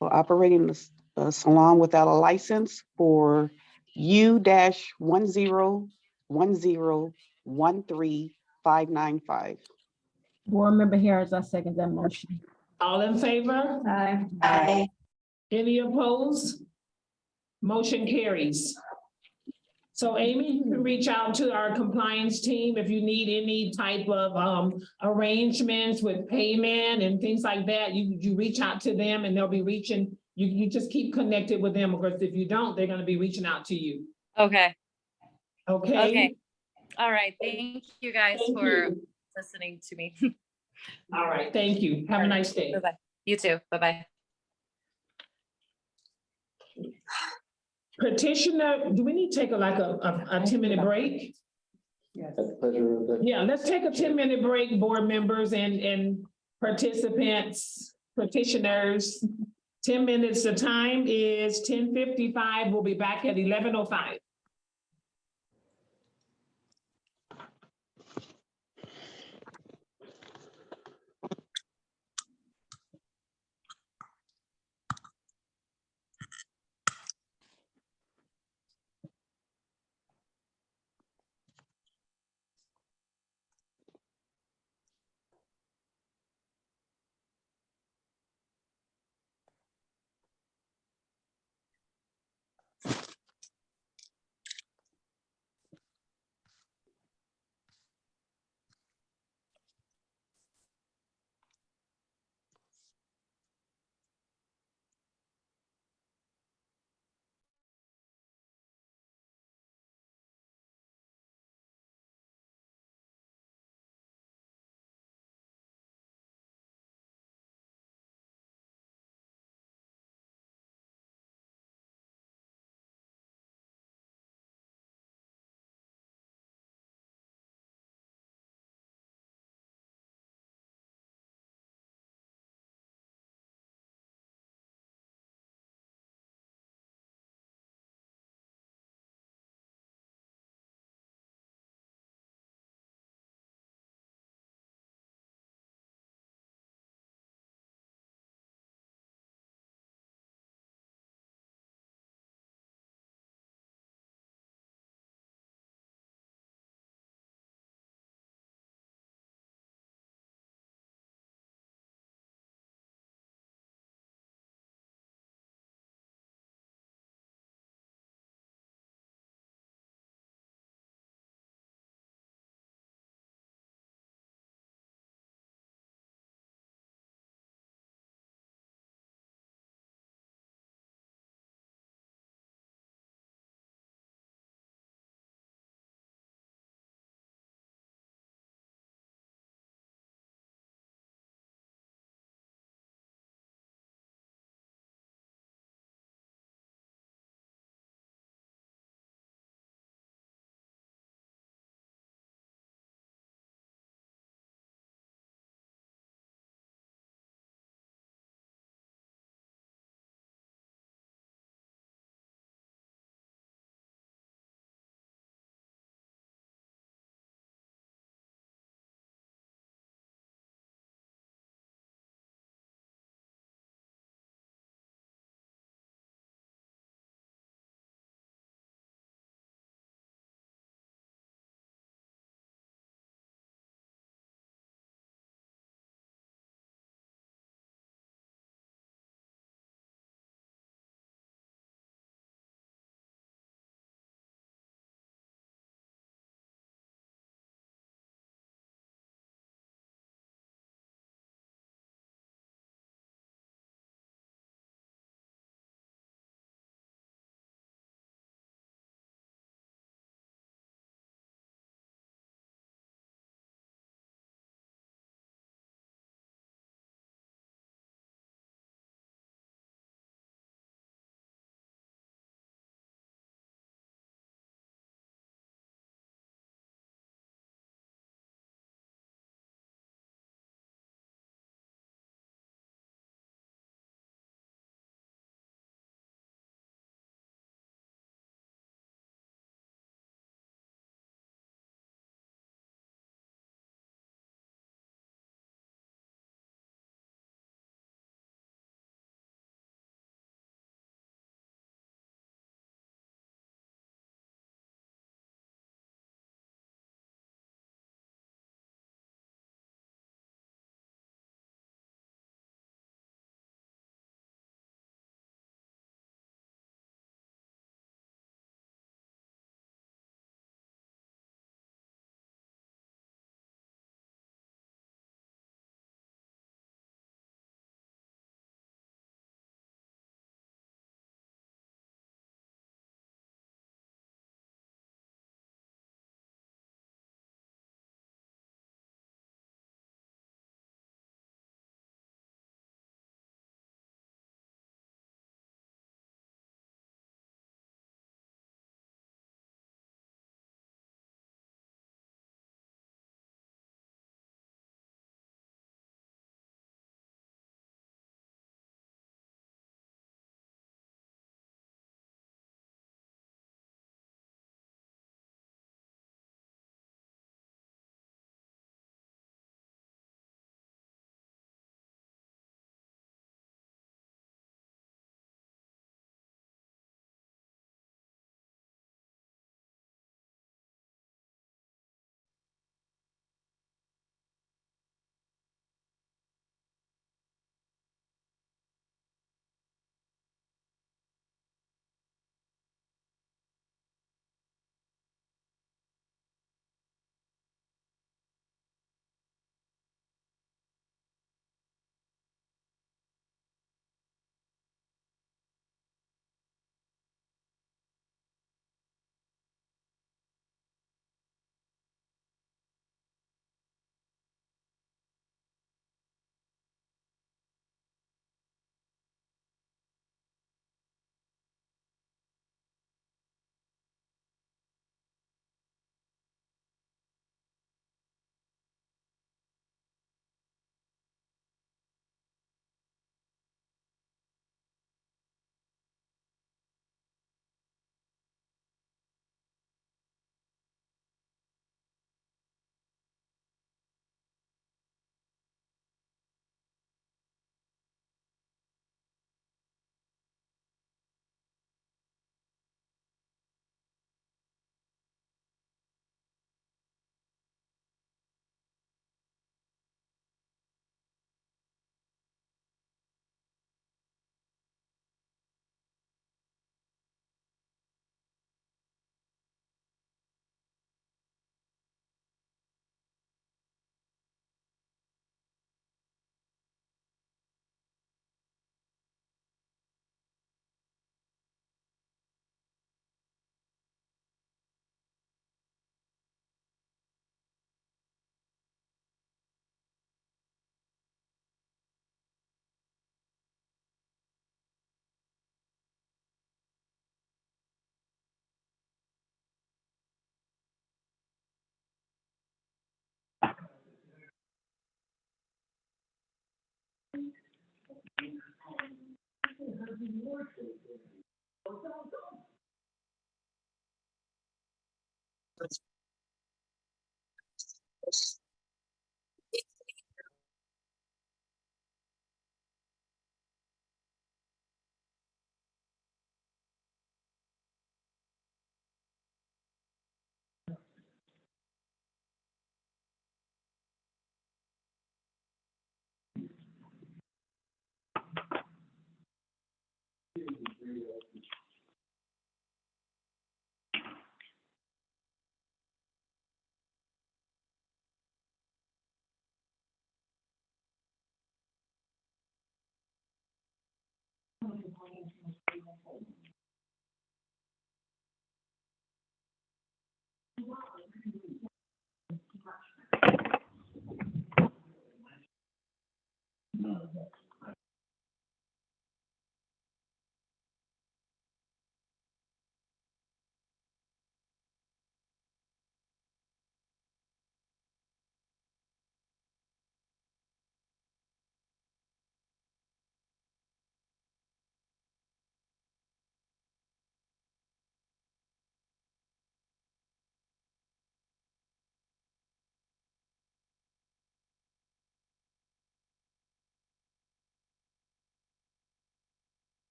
[SPEAKER 11] for operating a salon without a license for U-10101355.
[SPEAKER 13] Board Member Harris, I second that motion.
[SPEAKER 1] All in favor?
[SPEAKER 12] Aye.
[SPEAKER 1] Any opposed? Motion carries. So Amy, you can reach out to our compliance team if you need any type of arrangements with payment and things like that. You reach out to them and they'll be reaching, you just keep connected with them, because if you don't, they're gonna be reaching out to you.
[SPEAKER 18] Okay,
[SPEAKER 1] Okay?
[SPEAKER 18] okay. All right, thank you guys
[SPEAKER 1] Thank
[SPEAKER 18] for
[SPEAKER 1] you.
[SPEAKER 18] listening to me.
[SPEAKER 1] All right, thank you. Have a nice day.
[SPEAKER 18] Bye-bye. You too, bye-bye.
[SPEAKER 1] Petitioner, do we need to take a 10-minute break?
[SPEAKER 9] Yes.
[SPEAKER 5] At the pleasure of the.
[SPEAKER 1] Yeah, let's take a 10-minute break, board members and participants, petitioners. 10 minutes, the time is 10:55. We'll be back at 11:05.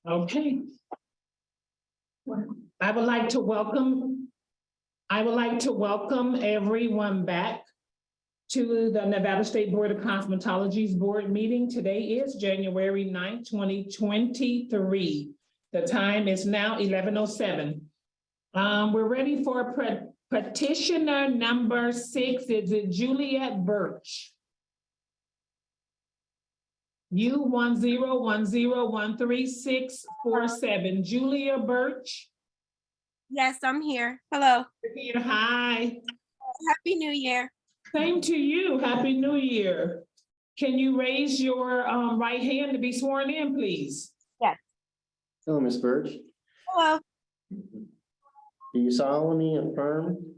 [SPEAKER 1] Okay. I would like to welcome everyone back to the Nevada State Board of Cosmetology's board meeting. Today is January 9th, 2023. The time is now 11:07. We're ready for petitioner number 6. Is it Juliet Birch? U10101367. Julia Birch.
[SPEAKER 19] Yes, I'm here. Hello.
[SPEAKER 1] Here, hi.
[SPEAKER 19] Happy New Year.
[SPEAKER 1] Same to you. Happy New Year. Can you raise your right hand to be sworn in, please?
[SPEAKER 19] Yes.
[SPEAKER 5] Hello, Ms. Birch.
[SPEAKER 19] Hello.
[SPEAKER 5] Do you solemnly affirm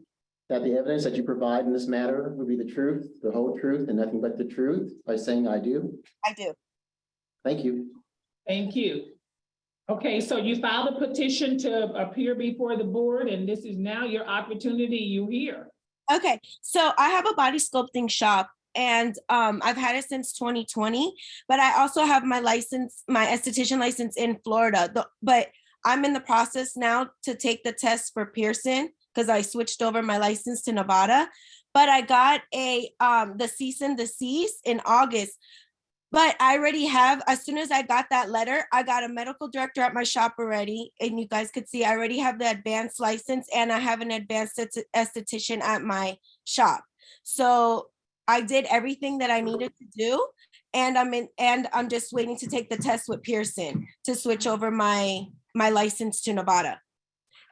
[SPEAKER 5] that the evidence that you provide in this matter will be the truth, the whole truth, and nothing but the truth by saying I do?
[SPEAKER 19] I do.
[SPEAKER 5] Thank you.
[SPEAKER 1] Thank you. Okay, so you filed a petition to appear before the board, and this is now your opportunity. You here.
[SPEAKER 19] Okay, so I have a body sculpting shop and I've had it since 2020, but I also have my license, my esthetician license in Florida. But I'm in the process now to take the test for Pearson because I switched over my license to Nevada. But I got a the cease and desist in August But I already have, as soon as I got that letter, I got a medical director at my shop already. And you guys could see, I already have the advanced license and I have an advanced esthetician at my shop. So I did everything that I needed to do. And I'm just waiting to take the test with Pearson to switch over my license to Nevada.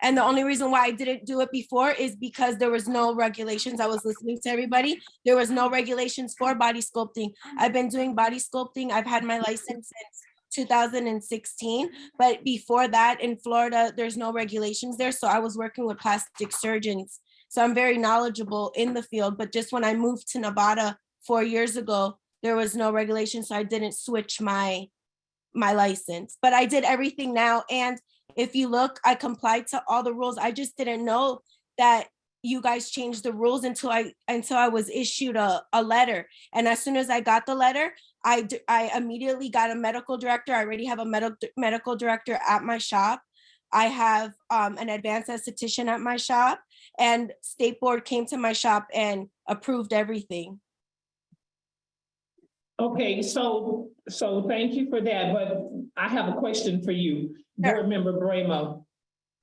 [SPEAKER 19] And the only reason why I didn't do it before is because there was no regulations. I was listening to everybody. There was no regulations for body sculpting. I've been doing body sculpting. I've had my license since 2016. But before that in Florida, there's no regulations there. So I was working with plastic surgeons. So I'm very knowledgeable in the field. But just when I moved to Nevada 4 years ago, there was no regulation. So I didn't switch my license. But I did everything now. And if you look, I complied to all the rules. I just didn't know that you guys changed the rules until I was issued a letter. And as soon as I got the letter, I immediately got a medical director. I already have a medical director at my shop. I have an advanced esthetician at my shop, and State Board came to my shop and approved everything.
[SPEAKER 1] Okay, so thank you for that, but I have a question for you, Board Member Bramo.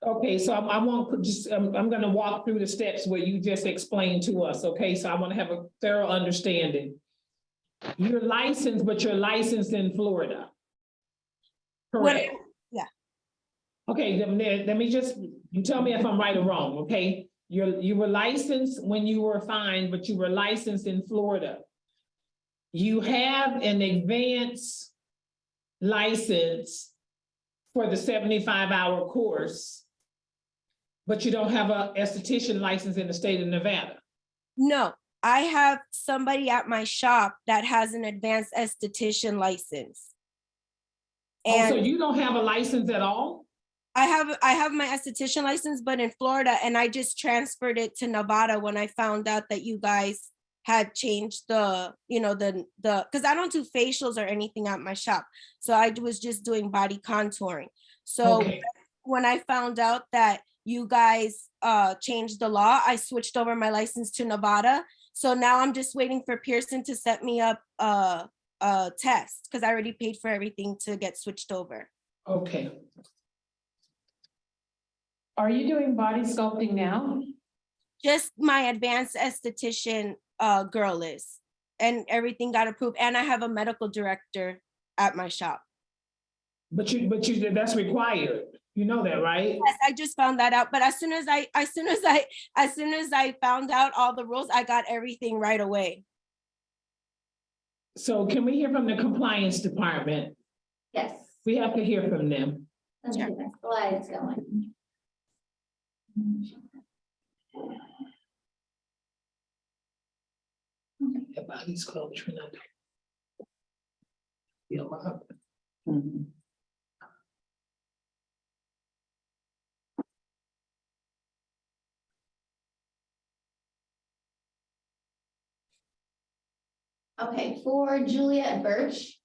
[SPEAKER 1] Okay, so I'm gonna walk through the steps where you just explained to us, okay? So I wanna have a thorough understanding. You're licensed, but you're licensed in Florida. Correct?
[SPEAKER 19] Yeah.
[SPEAKER 1] Okay, let me just, you tell me if I'm right or wrong, okay? You were licensed when you were fined, but you were licensed in Florida. You have an advanced license for the 75-hour course, but you don't have an esthetician license in the state of Nevada.
[SPEAKER 19] No, I have somebody at my shop that has an advanced esthetician license.
[SPEAKER 1] And so you don't have a license at all?
[SPEAKER 19] I have my esthetician license, but in Florida, and I just transferred it to Nevada when I found out that you guys had changed the because I don't do facials or anything at my shop. So I was just doing body contouring. So when I found out that you guys changed the law, I switched over my license to Nevada. So now I'm just waiting for Pearson to set me up a test because I already paid for everything to get switched over.
[SPEAKER 1] Okay.
[SPEAKER 20] Are you doing body sculpting now?
[SPEAKER 19] Just my advanced esthetician girl is, and everything got approved. And I have a medical director at my shop.
[SPEAKER 1] But that's required. You know that, right?
[SPEAKER 19] Yes, I just found that out. But as soon as I found out all the rules, I got everything right away.
[SPEAKER 1] So can we hear from the compliance department?
[SPEAKER 15] Yes.
[SPEAKER 1] We have to hear from them.
[SPEAKER 15] Let me get my slides going.
[SPEAKER 1] Body sculpture.
[SPEAKER 15] Okay, for Juliet Birch,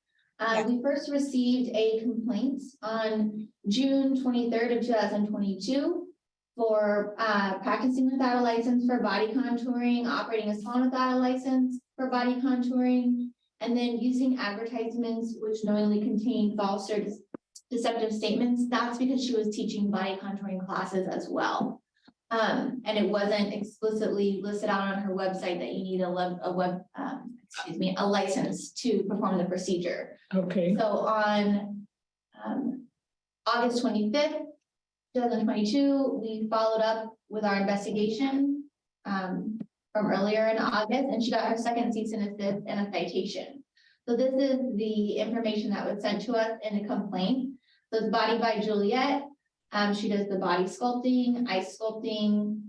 [SPEAKER 15] we first received a complaint on June 23rd of 2022 for practicing without a license for body contouring, operating a salon without a license for body contouring, and then using advertisements which knowingly contain false or deceptive statements. That's because she was teaching body contouring classes as well. And it wasn't explicitly listed out on her website that you need a license to perform the procedure.
[SPEAKER 1] Okay.
[SPEAKER 15] So on August 25th, 2022, we followed up with our investigation from earlier in August, and she got her second cease and desist and a citation. So this is the information that was sent to us in a complaint. So it's Body by Juliet. She does the body sculpting, ice sculpting,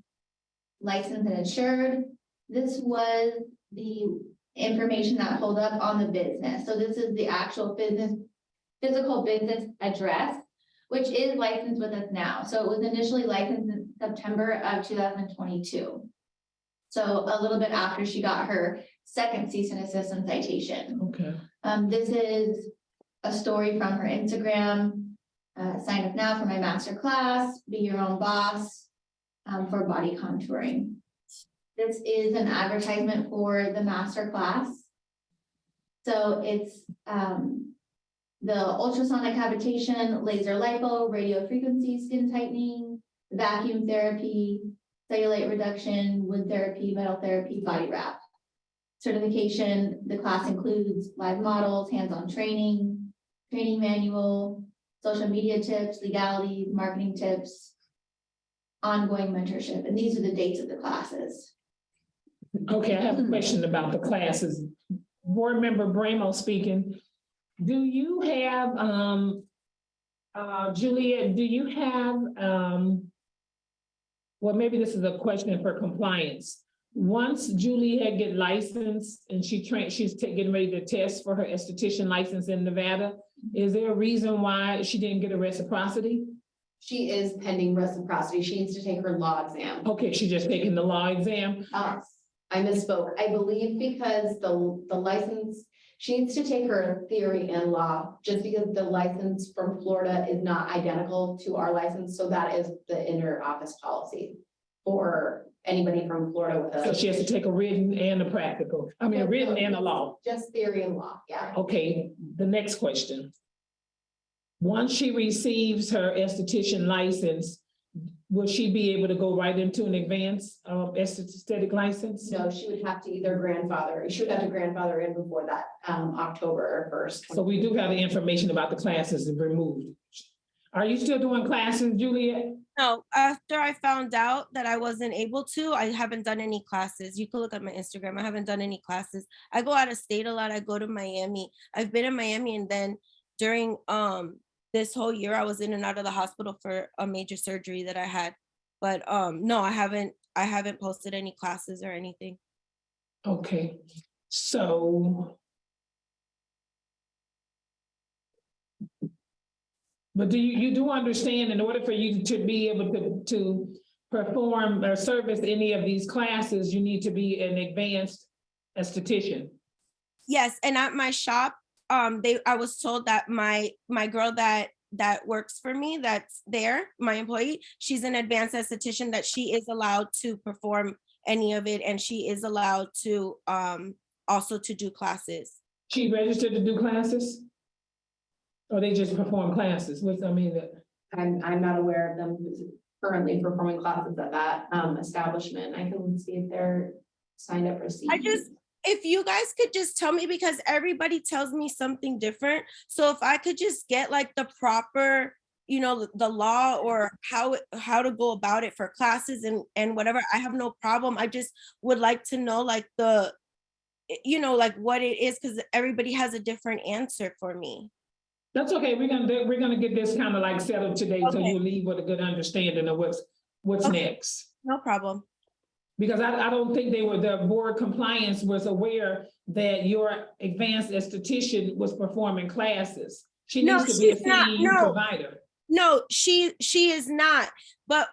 [SPEAKER 15] licensed and insured. This was the information that pulled up on the business. So this is the actual physical business address, which is licensed with us now. So it was initially licensed in September of 2022. So a little bit after she got her second cease and desist and citation.
[SPEAKER 1] Okay.
[SPEAKER 15] This is a story from her Instagram. Sign up now for my master class, be your own boss for body contouring. This is an advertisement for the master class. So it's the ultrasonic cavitation, laser lipo, radio frequency skin tightening, vacuum therapy, cellulite reduction, wood therapy, metal therapy, body wrap. Certification, the class includes live models, hands-on training, training manual, social media tips, legalities, marketing tips, ongoing mentorship, and these are the dates of the classes.
[SPEAKER 1] Okay, I have a question about the classes. Board Member Bramo speaking. Do you have, Juliet, do you have, well, maybe this is a question for compliance. Once Juliet get licensed and she's getting ready to test for her esthetician license in Nevada, is there a reason why she didn't get a reciprocity?
[SPEAKER 3] She is pending reciprocity. She needs to take her law exam.
[SPEAKER 1] Okay, she just taking the law exam.
[SPEAKER 3] I misspoke. I believe because the license, she needs to take her theory and law, just because the license from Florida is not identical to our license. So that is the inter-office policy for anybody from Florida with
[SPEAKER 1] So
[SPEAKER 3] us.
[SPEAKER 1] she has to take a written and a practical, I mean, a written and a law.
[SPEAKER 3] Just theory and law, yeah.
[SPEAKER 1] Okay, the next question. Once she receives her esthetician license, will she be able to go right into an advanced aesthetic license?
[SPEAKER 3] No, she would have to either she would have to grandfather in before that October 1st.
[SPEAKER 1] So we do have the information about the classes removed. Are you still doing classes, Juliet?
[SPEAKER 19] No, after I found out that I wasn't able to, I haven't done any classes. You can look at my Instagram. I haven't done any classes. I go out of state a lot. I go to Miami. I've been in Miami, and then during this whole year I was in and out of the hospital for a major surgery that I had. But no, I haven't posted any classes or anything.
[SPEAKER 1] Okay, so. But do you do understand, in order for you to be able to perform or service any of these classes, you need to be an advanced esthetician?
[SPEAKER 19] Yes, and at my shop, I was told that my girl that works for me, that's there, my employee, she's an advanced esthetician, that she is allowed to perform any of it, and she is allowed to also to do classes.
[SPEAKER 1] She registered to do classes? Or they just perform classes?
[SPEAKER 3] I'm not aware of them currently performing classes at that establishment. I can see if they're signed up for
[SPEAKER 19] if you guys could just tell me, because everybody tells me something different. So if I could just get like the proper, the law or how to go about it for classes and whatever, I have no problem. I just would like to know like like what it is, because everybody has a different answer for me.
[SPEAKER 1] That's okay. We're gonna get this kind of like settled today, so you leave with a good understanding of what's next.
[SPEAKER 19] No problem.
[SPEAKER 1] Because I don't think the board compliance was aware that your advanced esthetician was performing classes. She needs to be a CEU provider.
[SPEAKER 19] No, she is not. But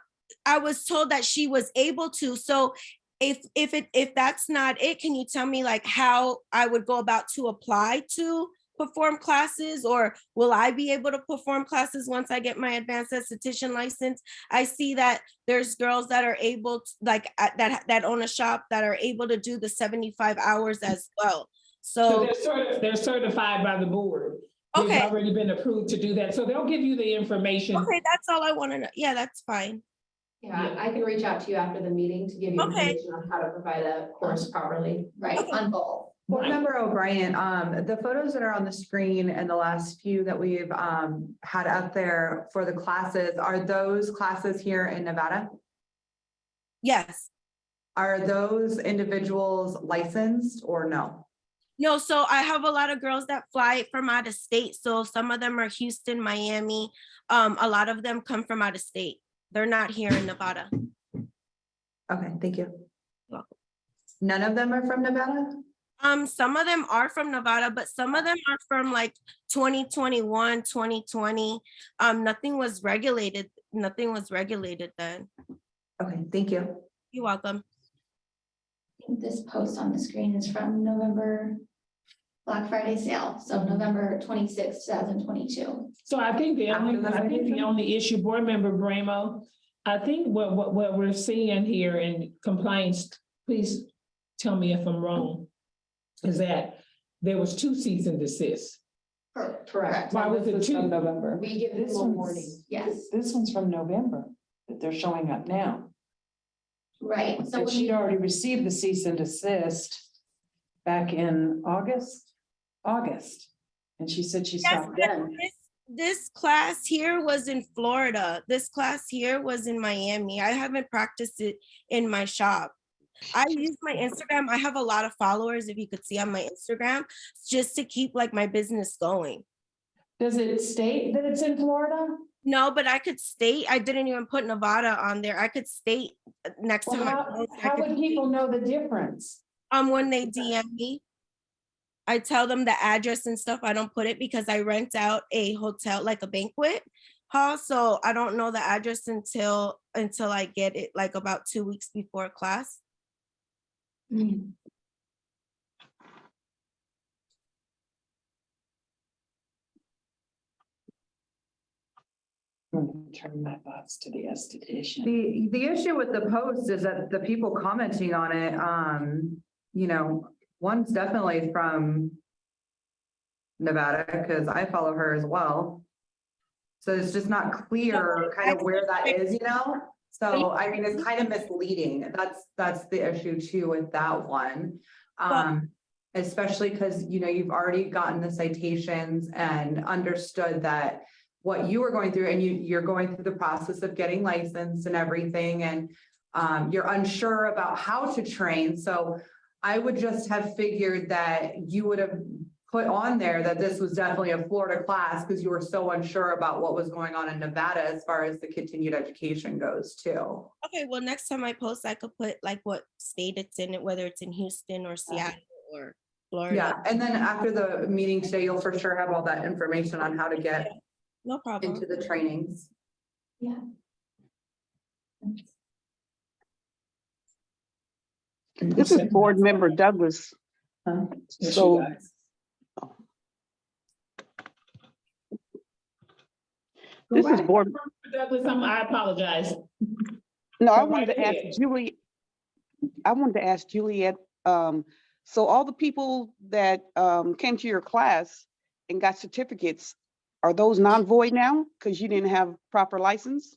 [SPEAKER 19] I was told that she was able to. So if that's not it, can you tell me like how I would go about to apply to perform classes, or will I be able to perform classes once I get my advanced esthetician license? I see that there's girls that are able to, like that own a shop, that are able to do the 75 hours as well. So
[SPEAKER 1] they're certified by the board.
[SPEAKER 19] Okay.
[SPEAKER 1] They've already been approved to do that. So they'll give you the information.
[SPEAKER 19] Okay, that's all I want to know. Yeah, that's fine.
[SPEAKER 3] Yeah, I can reach out to you after the meeting to give you information on how to provide a course properly, right, on both.
[SPEAKER 6] Board Member O'Brien, the photos that are on the screen and the last few that we've had up there for the classes, are those classes here in Nevada?
[SPEAKER 19] Yes.
[SPEAKER 6] Are those individuals licensed or no?
[SPEAKER 19] No, so I have a lot of girls that fly from out of state. So some of them are Houston, Miami. A lot of them come from out of state. They're not here in Nevada.
[SPEAKER 6] Okay, thank you. None of them are from Nevada?
[SPEAKER 19] Some of them are from Nevada, but some of them are from like 2021, 2020. Nothing was regulated. Nothing was regulated then.
[SPEAKER 6] Okay, thank you.
[SPEAKER 19] You're welcome.
[SPEAKER 15] I think this post on the screen is from November Black Friday sale, so November 26, 2022.
[SPEAKER 1] So I think the only issue, Board Member Bramo, I think what we're seeing here in compliance, please tell me if I'm wrong, is that there was 2 cease and desist.
[SPEAKER 3] Correct.
[SPEAKER 1] Why was it
[SPEAKER 9] This is from
[SPEAKER 1] two?
[SPEAKER 9] November.
[SPEAKER 3] We give them
[SPEAKER 9] This
[SPEAKER 3] a
[SPEAKER 9] one's-
[SPEAKER 3] warning. Yes,
[SPEAKER 9] This one's from November, that they're showing up now.
[SPEAKER 15] Right, so
[SPEAKER 9] And
[SPEAKER 15] when
[SPEAKER 9] she'd
[SPEAKER 15] you-
[SPEAKER 9] already received the cease and desist back in August. And she said she
[SPEAKER 19] Yes,
[SPEAKER 9] stopped
[SPEAKER 19] but
[SPEAKER 9] then.
[SPEAKER 19] this class here was in Florida. This class here was in Miami. I haven't practiced it in my shop. I use my Instagram. I have a lot of followers, if you could see on my Instagram, just to keep like my business going.
[SPEAKER 1] Does it state that it's in Florida?
[SPEAKER 19] No, but I could state, I didn't even put Nevada on there. I could state next to
[SPEAKER 1] Well,
[SPEAKER 19] my.
[SPEAKER 1] how,
[SPEAKER 19] post, I
[SPEAKER 1] how
[SPEAKER 19] could
[SPEAKER 1] would people know the difference?
[SPEAKER 19] when they DM me, I tell them the address and stuff. I don't put it because I rent out a hotel, like a banquet hall. So I don't know the address until I get it, like about 2 weeks before class.
[SPEAKER 9] Turn my thoughts to the esthetician.
[SPEAKER 6] The issue with the post is that the people commenting on it, you know, one's definitely from Nevada, because I follow her as well. So it's just not clear kind of where that is, you know? So, I mean, it's kind of misleading. That's the issue too with that one. Especially because, you know, you've already gotten the citations and understood that what you were going through, and you're going through the process of getting licensed and everything, and you're unsure about how to train. So I would just have figured that you would have put on there that this was definitely a Florida class because you were so unsure about what was going on in Nevada as far as the continued education goes too.
[SPEAKER 19] Okay, well, next time I post, I could put like what state it's in, whether it's in Houston or Seattle or Florida.
[SPEAKER 6] Yeah, and then after the meeting today, you'll for sure have all that information on how to get
[SPEAKER 19] No problem.
[SPEAKER 6] into the trainings.
[SPEAKER 15] Yeah.
[SPEAKER 11] This is Board Member Douglas. So this is Board.
[SPEAKER 1] Douglas, I apologize.
[SPEAKER 11] No, I
[SPEAKER 1] Go
[SPEAKER 11] wanted
[SPEAKER 1] right
[SPEAKER 11] to ask
[SPEAKER 1] ahead.
[SPEAKER 11] Julie. I wanted to ask Juliet. So all the people that came to your class and got certificates, are those non-void now because you didn't have proper license?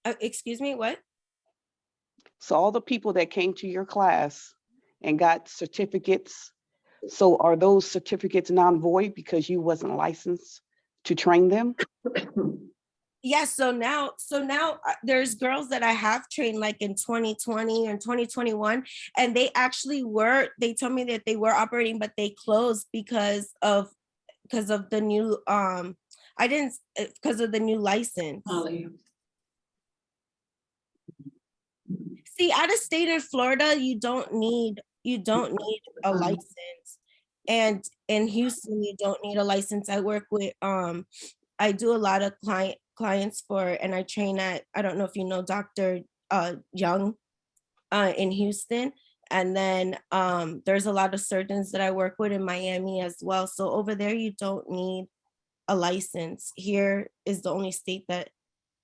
[SPEAKER 19] Excuse me, what?
[SPEAKER 11] So all the people that came to your class and got certificates, so are those certificates non-void because you wasn't licensed to train them?
[SPEAKER 19] Yes, so now there's girls that I have trained like in 2020 and 2021, and they actually they told me that they were operating, but they closed because of the new because of the new license. See, out of state in Florida, you don't need a license. And in Houston, you don't need a license. I work with I do a lot of clients and I train at, I don't know if you know Dr. Young in Houston. And then there's a lot of surgeons that I work with in Miami as well. So over there, you don't need a license. Here is the only state that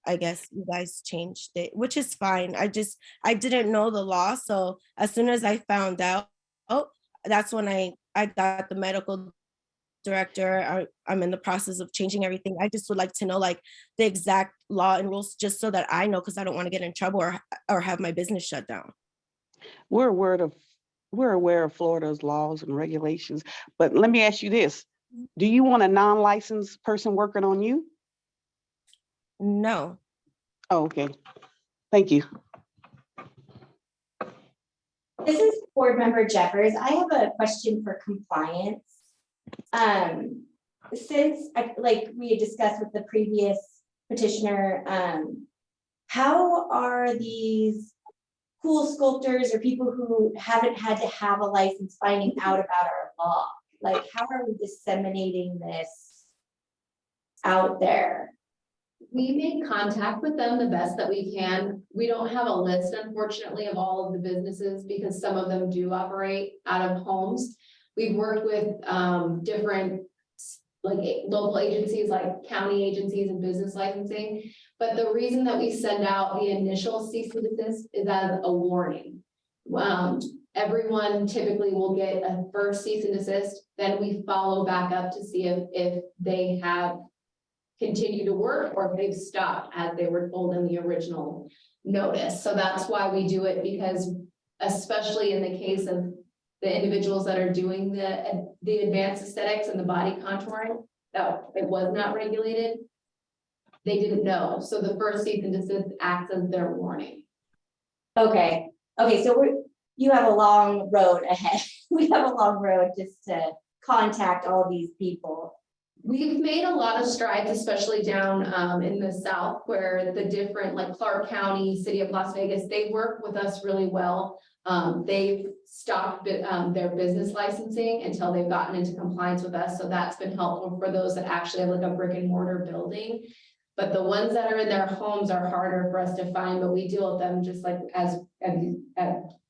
[SPEAKER 19] I guess you guys changed it, which is fine. I didn't know the law. So as soon as I found out, that's when I got the medical director. I'm in the process of changing everything. I just would like to know like the exact law and rules just so that I know, because I don't want to get in trouble or have my business shut down.
[SPEAKER 11] We're aware of Florida's laws and regulations, but let me ask you this. Do you want a non-licensed person working on you?
[SPEAKER 19] No.
[SPEAKER 11] Oh, okay. Thank you.
[SPEAKER 12] This is Board Member Jeffers. I have a question for compliance. Since like we had discussed with the previous petitioner, how are these cool sculptors or people who haven't had to have a license finding out about our law? Like, how are we disseminating this out there?
[SPEAKER 3] We make contact with them the best that we can. We don't have a list, unfortunately, of all of the businesses because some of them do operate out of homes. We've worked with different like local agencies, like county agencies and business licensing. But the reason that we send out the initial cease and desist is as a warning. everyone typically will get a first cease and desist, then we follow back up to see if they have continued to work or if they've stopped as they were told in the original notice. So that's why we do it, because especially in the case of the individuals that are doing the advanced aesthetics and the body contouring, that it was not regulated. They didn't know. So the first cease and desist acts as their warning.
[SPEAKER 12] Okay, so you have a long road ahead. We have a long road just to contact all these people.
[SPEAKER 3] We've made a lot of strides, especially down in the south, where the different, like Clark County, City of Las Vegas, they work with us really well. They've stopped their business licensing until they've gotten into compliance with us. So that's been helpful for those that actually have like a brick and mortar building. But the ones that are in their homes are harder for us to find, but we deal with them just like as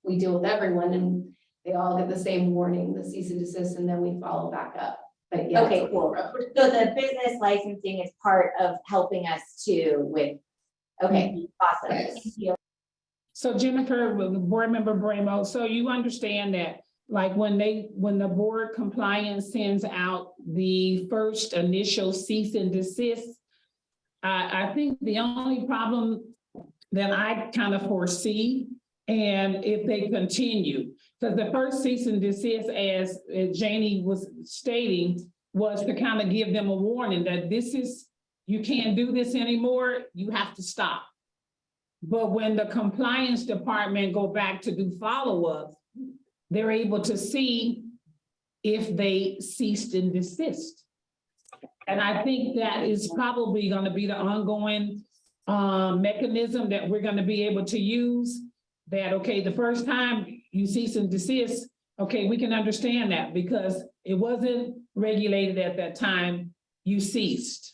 [SPEAKER 3] we deal with everyone, and they all get the same warning, the cease and desist, and then we follow back up. But yeah.
[SPEAKER 12] Okay, cool. So the business licensing is part of helping us too with, okay, awesome. Thank you.
[SPEAKER 1] So Jennifer, Board Member Bramo, so you understand that like when the board compliance sends out the first initial cease and desist, I think the only problem that I kind of foresee, and if they continue, because the first cease and desist, as Janie was stating, was to kind of give them a warning that you can't do this anymore, you have to stop. But when the compliance department go back to do follow-up, they're able to see if they ceased and desist. And I think that is probably going to be the ongoing mechanism that we're going to be able to use. That, okay, the first time you cease and desist, okay, we can understand that because it wasn't regulated at that time you ceased.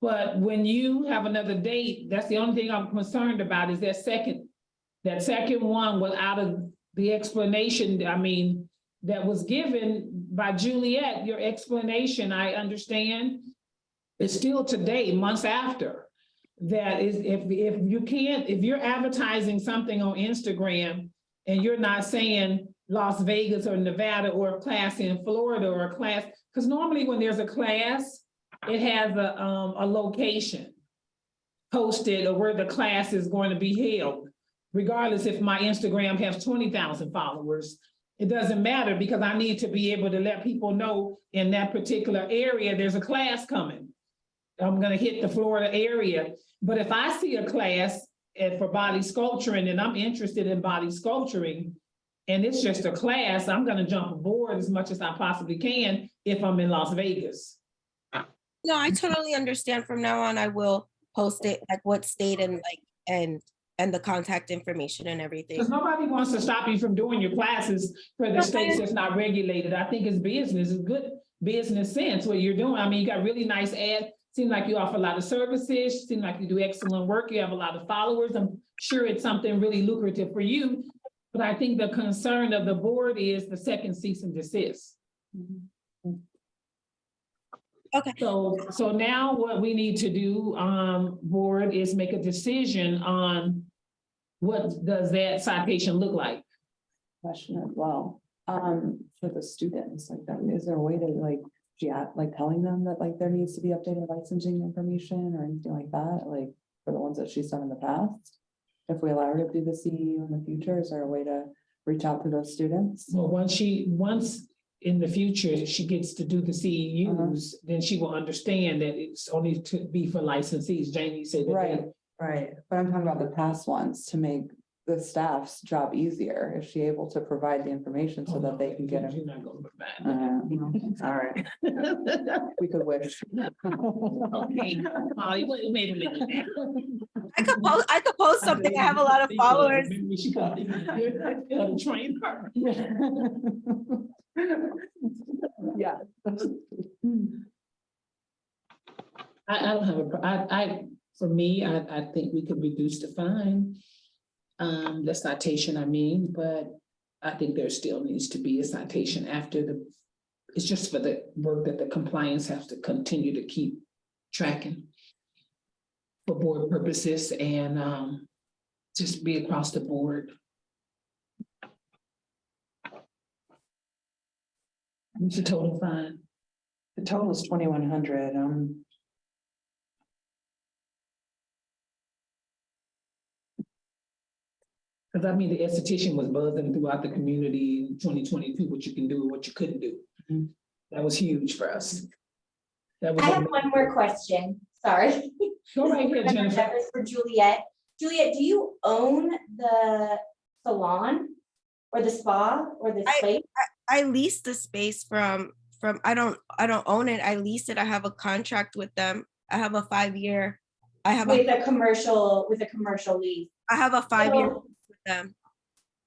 [SPEAKER 1] But when you have another date, that's the only thing I'm concerned about is that second one without the explanation, I mean, that was given by Juliet, your explanation, I understand, is still today, months after. That is, if you're advertising something on Instagram and you're not saying Las Vegas or Nevada or a class in Florida or a class, because normally when there's a class, it has a location posted or where the class is going to be held. Regardless if my Instagram has 20,000 followers, it doesn't matter because I need to be able to let people know in that particular area, there's a class coming. I'm gonna hit the Florida area. But if I see a class for body sculpturing and I'm interested in body sculpturing and it's just a class, I'm gonna jump aboard as much as I possibly can if I'm in Las Vegas.
[SPEAKER 19] No, I totally understand. From now on, I will post it, like what state and and the contact information and everything.
[SPEAKER 1] Because nobody wants to stop you from doing your classes for the states that's not regulated. I think it's business, it's good business sense what you're doing. I mean, you got really nice ads. Seem like you offer a lot of services, seem like you do excellent work. You have a lot of followers. I'm sure it's something really lucrative for you. But I think the concern of the board is the second cease and desist.
[SPEAKER 19] Okay.
[SPEAKER 1] So now what we need to do, board, is make a decision on what does that citation look like?
[SPEAKER 17] Question as well, for the students, like that, is there a way to like telling them that like there needs to be updated licensing information or anything like that, like for the ones that she's done in the past? If we allow her to do the CEU in the future, is there a way to reach out to those students?
[SPEAKER 1] Well, once in the future, she gets to do the CEUs, then she will understand that it's only to be for licensees. Janie said that.
[SPEAKER 17] Right, but I'm talking about the past ones to make the staff's job easier. Is she able to provide the information so that they can get it?
[SPEAKER 1] You're not gonna look bad.
[SPEAKER 17] All right. We could wish.
[SPEAKER 1] Okay, Molly, wait a minute.
[SPEAKER 19] I could post something. I have a lot of followers.
[SPEAKER 1] Maybe she got to train her.
[SPEAKER 17] Yeah.
[SPEAKER 1] I don't have for me, I think we could reduce the fine. The citation, I mean, but I think there still needs to be a citation after it's just for the work that the compliance has to continue to keep tracking for board purposes and just be across the board. What's the total fine?
[SPEAKER 9] The total is 2,100.
[SPEAKER 1] Because I mean, the esthetician was buzzing throughout the community in 2022, what you can do and what you couldn't do.
[SPEAKER 9] Mhm.
[SPEAKER 1] That was huge for us. That was
[SPEAKER 12] I have one more question, sorry.
[SPEAKER 1] Go right here, Jennifer.
[SPEAKER 12] That was for Juliet. Juliet, do you own the salon or the spa or the space?
[SPEAKER 19] I lease the space from, I don't own it. I lease it. I have a contract with them. I have a 5-year.
[SPEAKER 12] With a commercial lease.
[SPEAKER 19] I have a 5-year
[SPEAKER 12] So-
[SPEAKER 19] with them.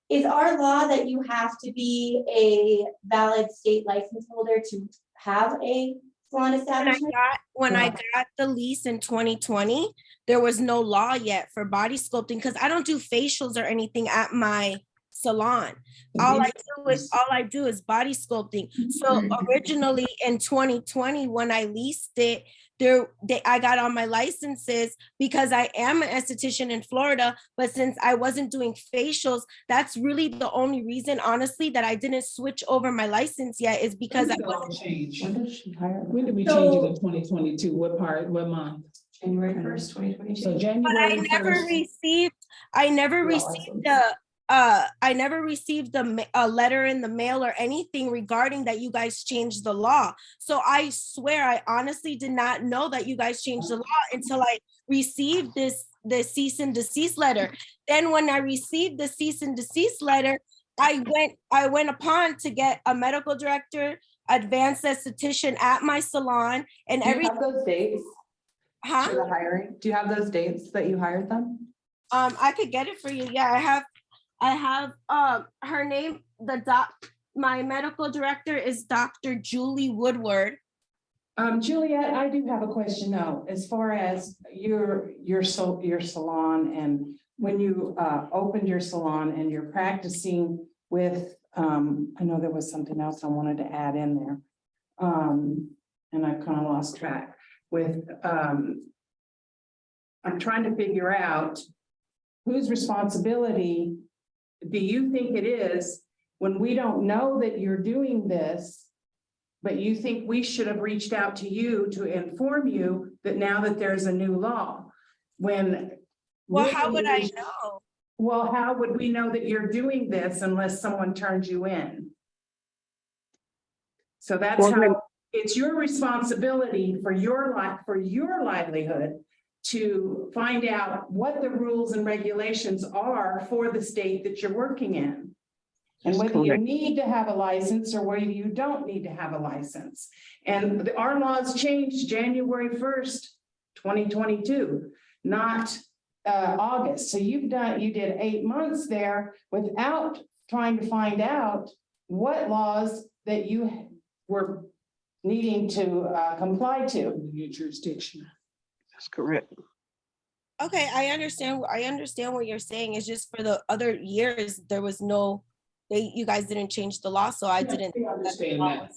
[SPEAKER 12] Is our law that you have to be a valid state license holder to have a salon establishment?
[SPEAKER 19] When I got the lease in 2020, there was no law yet for body sculpting because I don't do facials or anything at my salon. All I do is body sculpting. So originally in 2020, when I leased it, I got on my licenses because I am an esthetician in Florida, but since I wasn't doing facials, that's really the only reason, honestly, that I didn't switch over my license yet is because
[SPEAKER 1] When did
[SPEAKER 9] she hire?
[SPEAKER 1] When did we change it in 2022? What month?
[SPEAKER 3] January 1st, 2022.
[SPEAKER 1] So
[SPEAKER 19] But
[SPEAKER 1] January
[SPEAKER 19] I never
[SPEAKER 1] 1st.
[SPEAKER 19] received a letter in the mail or anything regarding that you guys changed the law. So I swear, I honestly did not know that you guys changed the law until I received the cease and desist letter. Then when I received the cease and desist letter, I went upon to get a medical director, advanced esthetician at my salon and
[SPEAKER 6] Do you
[SPEAKER 19] everything.
[SPEAKER 6] have those dates?
[SPEAKER 19] Huh?
[SPEAKER 6] For the hiring? Do you have those dates that you hired them?
[SPEAKER 19] I could get it for you. Yeah, I have her name, my medical director is Dr. Julie Woodward.
[SPEAKER 9] Juliet, I do have a question though, as far as your salon and when you opened your salon and you're practicing with, I know there was something else I wanted to add in there. And I kind of lost track with, I'm trying to figure out whose responsibility do you think it is when we don't know that you're doing this, but you think we should have reached out to you to inform you that now that there's a new law, when.
[SPEAKER 19] Well, how would I
[SPEAKER 9] really-
[SPEAKER 19] know?
[SPEAKER 9] Well, how would we know that you're doing this unless someone turns you in? So that's
[SPEAKER 11] Well,
[SPEAKER 9] how, it's your responsibility for your livelihood to find out what the rules and regulations are for the state that you're working in. And
[SPEAKER 11] That's
[SPEAKER 9] whether you
[SPEAKER 11] correct.
[SPEAKER 9] need to have a license or whether you don't need to have a license. And our laws changed January 1st, 2022, not August. So you did 8 months there without trying to find out what laws that you were needing to comply to.
[SPEAKER 1] Your jurisdiction.
[SPEAKER 11] That's correct.
[SPEAKER 19] Okay, I understand what you're saying. It's just for the other years, there was no, you guys didn't change the law, so I didn't.
[SPEAKER 1] We understand that.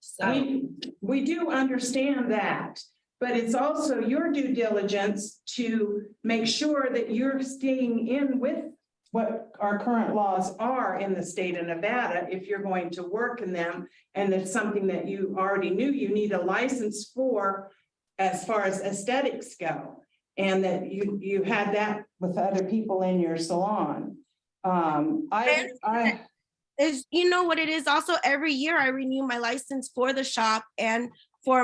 [SPEAKER 19] So,
[SPEAKER 9] We do understand that, but it's also your due diligence to make sure that you're staying in with what our current laws are in the state of Nevada, if you're going to work in them. And it's something that you already knew you need a license for as far as aesthetics go. And that you had that with other people in your salon.
[SPEAKER 19] is, you know what it is also every year I renew my license for the shop and for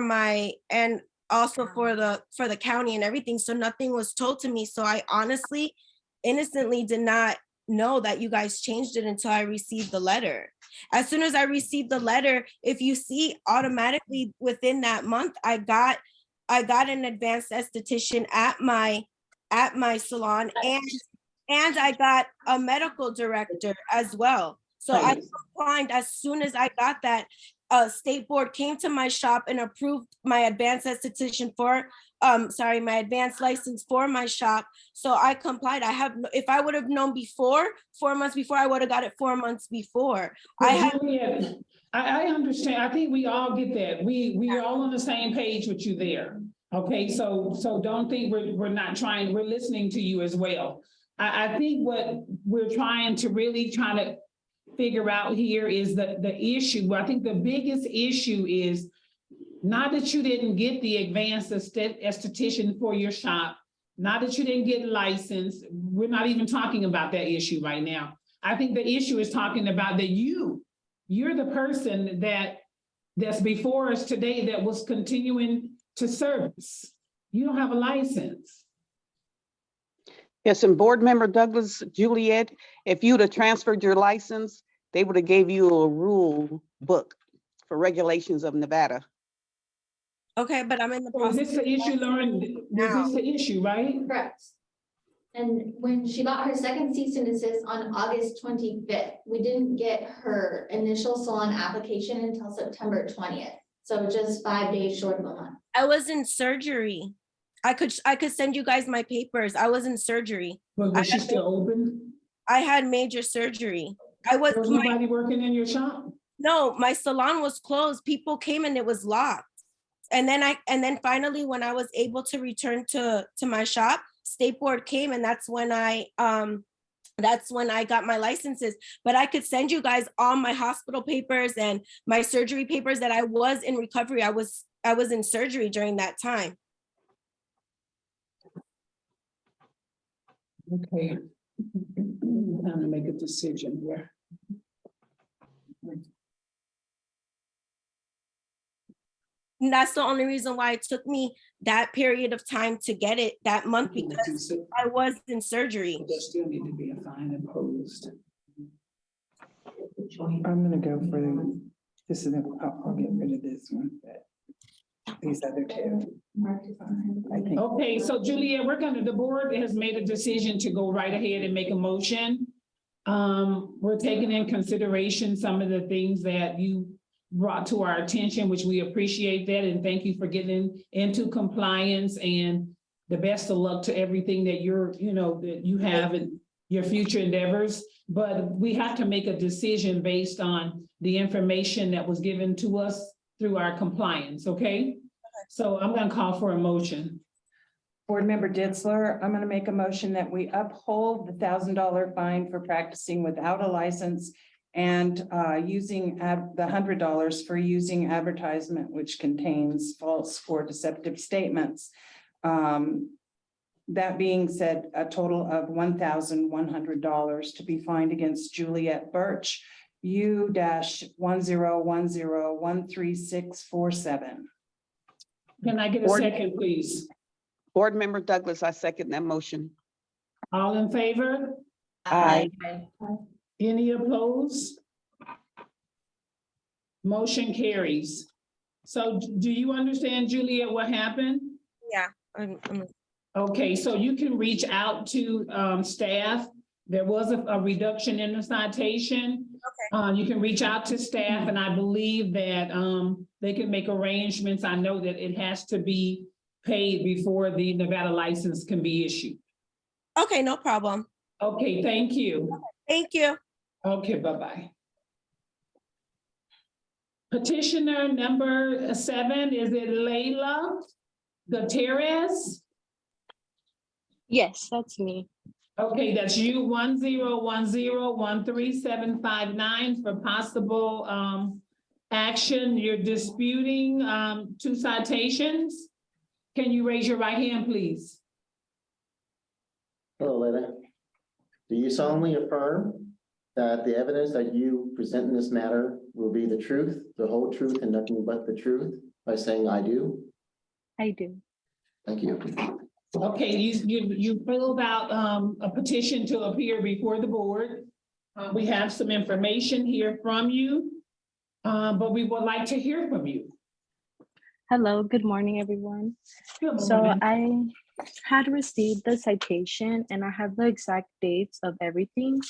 [SPEAKER 19] and also for the county and everything. So nothing was told to me. So I honestly, innocently did not know that you guys changed it until I received the letter. As soon as I received the letter, if you see automatically within that month, I got an advanced esthetician at my salon and I got a medical director as well. So I complied as soon as I got that. State board came to my shop and approved my advanced esthetician for, my advanced license for my shop. So I complied. If I would have known before, 4 months before, I would have got it 4 months before.
[SPEAKER 1] I understand. I think we all get that. We are all on the same page with you there. Okay, so don't think we're not trying, we're listening to you as well. I think what we're trying to figure out here is the issue. Well, I think the biggest issue is not that you didn't get the advanced esthetician for your shop, not that you didn't get licensed. We're not even talking about that issue right now. I think the issue is talking about that you're the person that's before us today that was continuing to service. You don't have a license.
[SPEAKER 11] Yes, and Board Member Douglas, Juliet, if you'd have transferred your license, they would have gave you a rule book for regulations of Nevada.
[SPEAKER 19] Okay, but I'm in the
[SPEAKER 1] So is
[SPEAKER 19] process.
[SPEAKER 1] this the issue, Lauren? Was this the issue, right?
[SPEAKER 15] Correct. And when she got her second cease and desist on August 25th, we didn't get her initial salon application until September 20th. So just 5 days short of a month.
[SPEAKER 19] I was in surgery. I could send you guys my papers. I was in surgery.
[SPEAKER 1] But was she still open?
[SPEAKER 19] I had major surgery.
[SPEAKER 1] There was nobody working in your shop?
[SPEAKER 19] No, my salon was closed. People came and it was locked. And then finally, when I was able to return to my shop, State Board came, and that's when I got my licenses. But I could send you guys all my hospital papers and my surgery papers that I was in recovery. I was in surgery during that time.
[SPEAKER 1] Okay. Time to make a decision here.
[SPEAKER 19] And that's the only reason why it took me that period of time to get it that month, because I was in surgery.
[SPEAKER 1] There still need to be a fine imposed.
[SPEAKER 9] I'm gonna go for this is, I'll get rid of this one, but these other two. I think.
[SPEAKER 1] Okay, so Juliet, the board has made a decision to go right ahead and make a motion. We're taking in consideration some of the things that you brought to our attention, which we appreciate that, and thank you for getting into compliance, and the best of luck to everything that that you have in your future endeavors. But we have to make a decision based on the information that was given to us through our compliance, okay? So I'm gonna call for a motion.
[SPEAKER 9] Board Member Ditzler, I'm gonna make a motion that we uphold the $1,000 fine for practicing without a license and using the $100 for using advertisement which contains false or deceptive statements. That being said, a total of $1,100 to be fined against Juliet Birch, U-1010136647.
[SPEAKER 1] Can I get a second, please?
[SPEAKER 11] Board Member Douglas, I second that motion.
[SPEAKER 1] All in favor?
[SPEAKER 11] Aye.
[SPEAKER 1] Any opposed? Motion carries. So do you understand, Juliet, what happened?
[SPEAKER 19] Yeah.
[SPEAKER 1] Okay, so you can reach out to staff. There was a reduction in the citation. Okay. You can reach out to staff, and I believe that they can make arrangements. I know that it has to be paid before the Nevada license can be issued.
[SPEAKER 19] Okay, no problem.
[SPEAKER 1] Okay, thank you.
[SPEAKER 19] Thank you.
[SPEAKER 1] Okay, bye-bye. Petitioner number 7, is it Layla Gutierrez?
[SPEAKER 8] Yes, that's me.
[SPEAKER 1] Okay, that's you, 1010137759 for possible action. You're disputing 2 citations. Can you raise your right hand, please?
[SPEAKER 5] Hello, Leda. Do you solemnly affirm that the evidence that you present in this matter will be the truth, the whole truth, and nothing but the truth, by saying I do?
[SPEAKER 8] I do.
[SPEAKER 5] Thank you.
[SPEAKER 1] Okay, you filled out a petition to appear before the board. We have some information here from you, but we would like to hear from you.
[SPEAKER 8] Hello, good morning, everyone.
[SPEAKER 1] Good
[SPEAKER 8] So
[SPEAKER 1] morning.
[SPEAKER 8] I had received the citation, and I have the exact dates of everything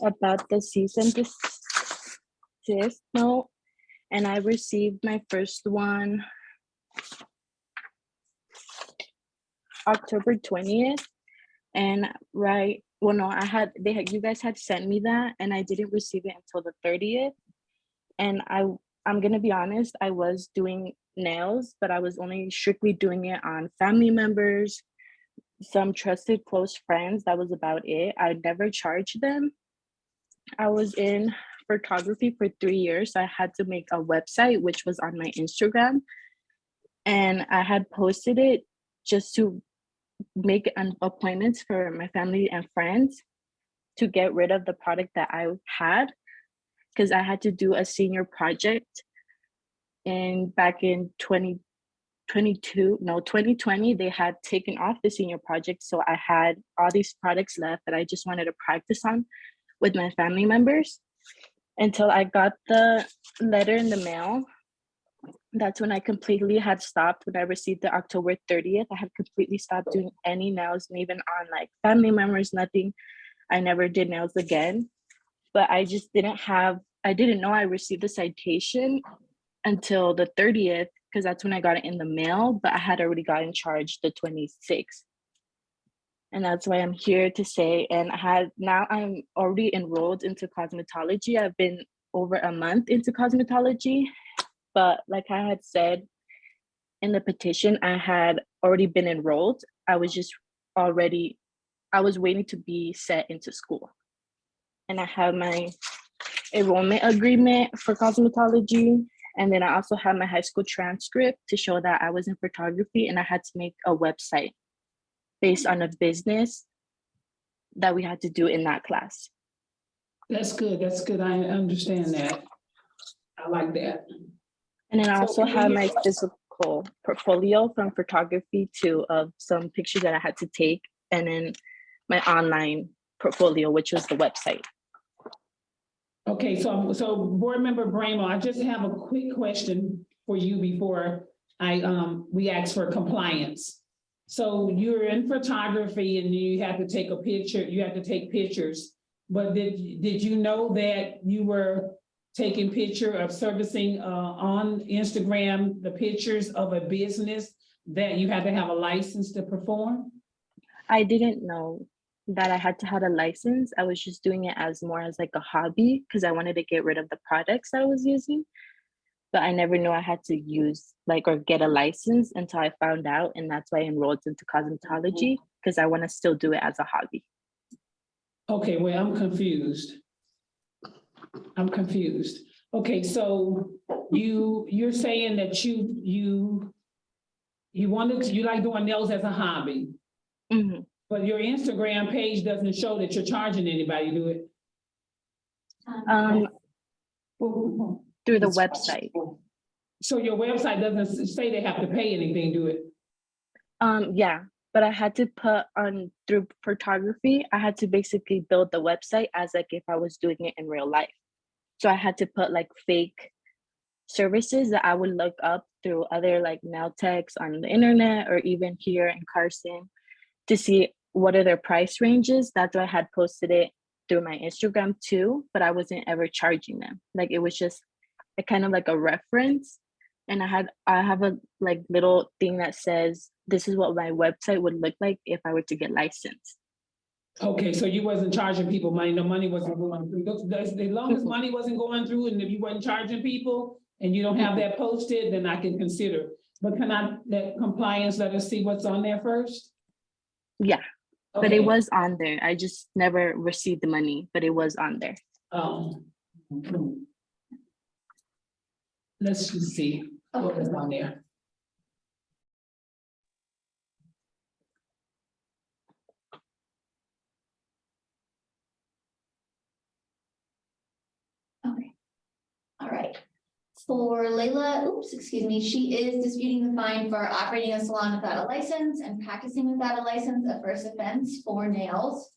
[SPEAKER 8] about the cease and desist note. And I received my first one October 20th. And you guys had sent me that, and I didn't receive it until the 30th. And I'm gonna be honest, I was doing nails, but I was only strictly doing it on family members, some trusted close friends. That was about it. I never charged them.
[SPEAKER 21] I was in photography for 3 years. I had to make a website, which was on my Instagram. And I had posted it just to make an appointments for my family and friends to get rid of the product that I had, because I had to do a senior project. And back in 2020, they had taken off the senior project. So I had all these products left that I just wanted to practice on with my family members until I got the letter in the mail. That's when I completely had stopped. When I received the October 30th, I had completely stopped doing any nails, and even on like family members, nothing. I never did nails again. But I just I didn't know I received the citation until the 30th, because that's when I got it in the mail, but I had already gotten charged the 26th. And that's why I'm here to say, and now I'm already enrolled into cosmetology. I've been over a month into cosmetology, but like I had said in the petition, I had already been enrolled. I was waiting to be set into school. And I have my enrollment agreement for cosmetology. And then I also have my high school transcript to show that I was in photography, and I had to make a website based on a business that we had to do in that class.
[SPEAKER 1] That's good. That's good. I understand that. I like that.
[SPEAKER 21] And then I
[SPEAKER 1] So
[SPEAKER 21] also
[SPEAKER 1] can
[SPEAKER 21] have
[SPEAKER 1] we-
[SPEAKER 21] my physical portfolio from photography too, of some pictures that I had to take, and then my online portfolio, which was the website.
[SPEAKER 1] Okay, so Board Member Bramo, I just have a quick question for you before we ask for compliance. So you're in photography and you have to take a picture, you have to take pictures, but did you know that you were taking picture of servicing on Instagram, the pictures of a business that you had to have a license to perform?
[SPEAKER 21] I didn't know that I had to have a license. I was just doing it as more as like a hobby because I wanted to get rid of the products I was using. But I never knew I had to use or get a license until I found out. And that's why I enrolled into cosmetology, because I want to still do it as a hobby.
[SPEAKER 1] Okay, well, I'm confused. Okay, so you're saying that you like doing nails as a hobby.
[SPEAKER 21] Mm-hmm.
[SPEAKER 1] But your Instagram page doesn't show that you're charging anybody, do it?
[SPEAKER 21] Through the website.
[SPEAKER 1] So your website doesn't say they have to pay anything, do it?
[SPEAKER 21] Yeah, but I had to put on through photography, I had to basically build the website as like if I was doing it in real life. So I had to put like fake services that I would look up through other like nail techs on the internet or even here in Carson to see what are their price ranges. That's why I had posted it through my Instagram too, but I wasn't ever charging them. Like it was just a kind of like a reference. And I have a like little thing that says, this is what my website would look like if I were to get licensed.
[SPEAKER 1] Okay, so you wasn't charging people money, the money wasn't going through. As long as money wasn't going through and if you wasn't charging people and you don't have that posted, then I can consider. But can I let compliance let us see what's on there first?
[SPEAKER 21] Yeah,
[SPEAKER 1] Okay.
[SPEAKER 21] but it was on there. I just never received the money, but it was on there.
[SPEAKER 1] Let's just see what was on there.
[SPEAKER 15] Okay. All right. For Layla, she is disputing the fine for operating a salon without a license and practicing without a license, a first offense for nails.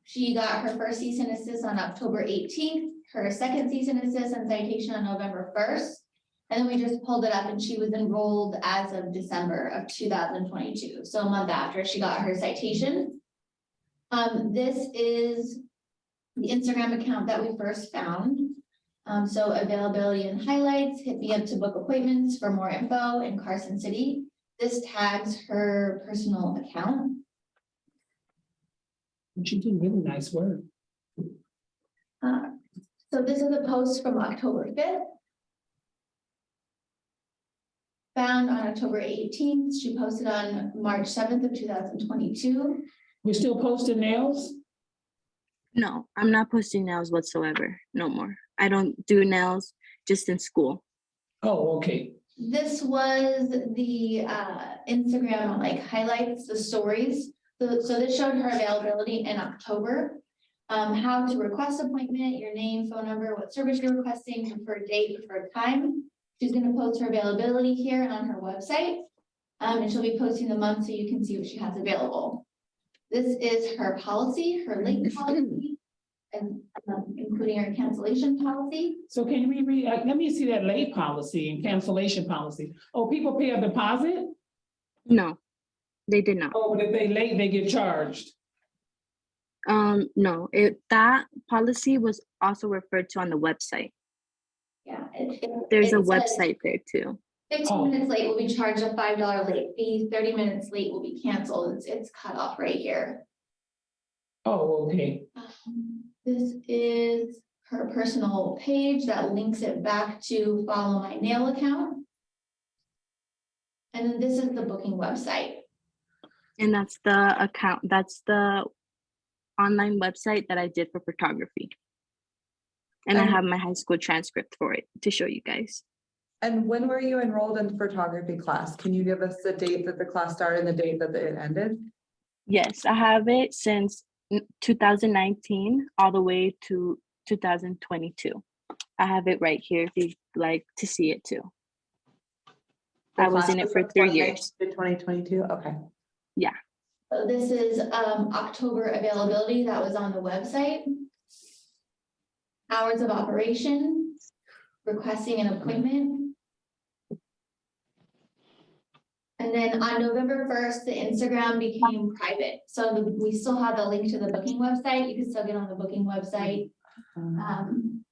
[SPEAKER 15] She got her first cease and desist on October 18th, her second cease and desist and citation on November 1st. And then we just pulled it up and she was enrolled as of December of 2022. So a month after she got her citation. This is the Instagram account that we first found. So availability and highlights, hit me up to book appointments for more info in Carson City. This tags her personal account.
[SPEAKER 1] She did really nice work.
[SPEAKER 15] So this is a post from October 5th. Found on October 18th. She posted on March 7th of 2022.
[SPEAKER 1] We're still posting nails?
[SPEAKER 21] No, I'm not posting nails whatsoever. No more. I don't do nails just in school.
[SPEAKER 1] Oh, okay.
[SPEAKER 15] This was the Instagram like highlights, the stories. So this showed her availability in October. How to request appointment, your name, phone number, what service you're requesting, preferred date, preferred time. She's gonna post her availability here on her website. And she'll be posting the month so you can see what she has available. This is her policy, her late policy, and including her cancellation policy.
[SPEAKER 1] So can we read, let me see that late policy and cancellation policy. Oh, people pay a deposit?
[SPEAKER 21] No, they did not.
[SPEAKER 1] Oh, but if they late, they get charged.
[SPEAKER 21] No, that policy was also referred to on the website.
[SPEAKER 15] Yeah.
[SPEAKER 21] There's a
[SPEAKER 15] it says
[SPEAKER 21] website there too.
[SPEAKER 15] 15 minutes late will be charged a $5 late fee, 30 minutes late will be canceled. It's cut off right here.
[SPEAKER 1] Oh, okay.
[SPEAKER 15] This is her personal page that links it back to Follow My Nail account. And then this is the booking website.
[SPEAKER 21] And that's the account, that's the online website that I did for photography. And I have my high school transcript for it to show you guys.
[SPEAKER 6] And when were you enrolled in photography class? Can you give us the date that the class started and the date that it ended?
[SPEAKER 21] Yes, I have it since 2019 all the way to 2022. I have it right here if you'd like to see it too. I was in it for 3 years.
[SPEAKER 6] 2022, okay.
[SPEAKER 21] Yeah.
[SPEAKER 15] So this is October availability that was on the website. Hours of operation, requesting an appointment. And then on November 1st, the Instagram became private. So we still have the link to the booking website. You can still get on the booking website. And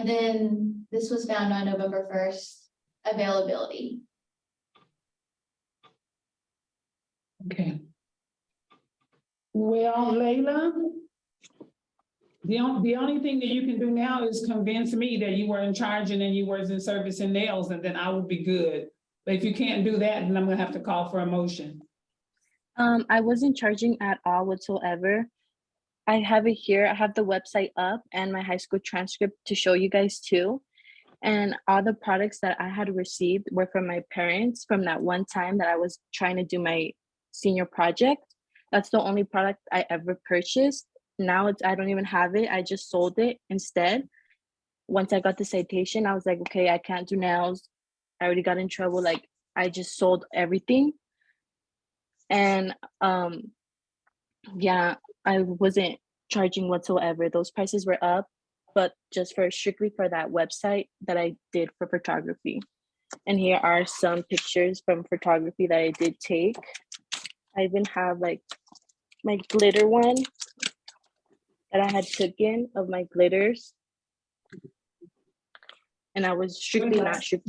[SPEAKER 15] then this was found on November 1st, availability.
[SPEAKER 1] Okay. Well, Layla, the only thing that you can do now is convince me that you were in charge and then you were in service and nails, and then I will be good. But if you can't do that, then I'm gonna have to call for a motion.
[SPEAKER 21] I wasn't charging at all whatsoever. I have it here. I have the website up and my high school transcript to show you guys too. And all the products that I had received were from my parents from that one time that I was trying to do my senior project. That's the only product I ever purchased. Now I don't even have it. I just sold it instead. Once I got the citation, I was like, okay, I can't do nails. I already got in trouble. Like I just sold everything. And yeah, I wasn't charging whatsoever. Those prices were up, but just for strictly for that website that I did for photography. And here are some pictures from photography that I did take. I even have like my glitter one that I had taken of my glitters. And I was strictly not sure.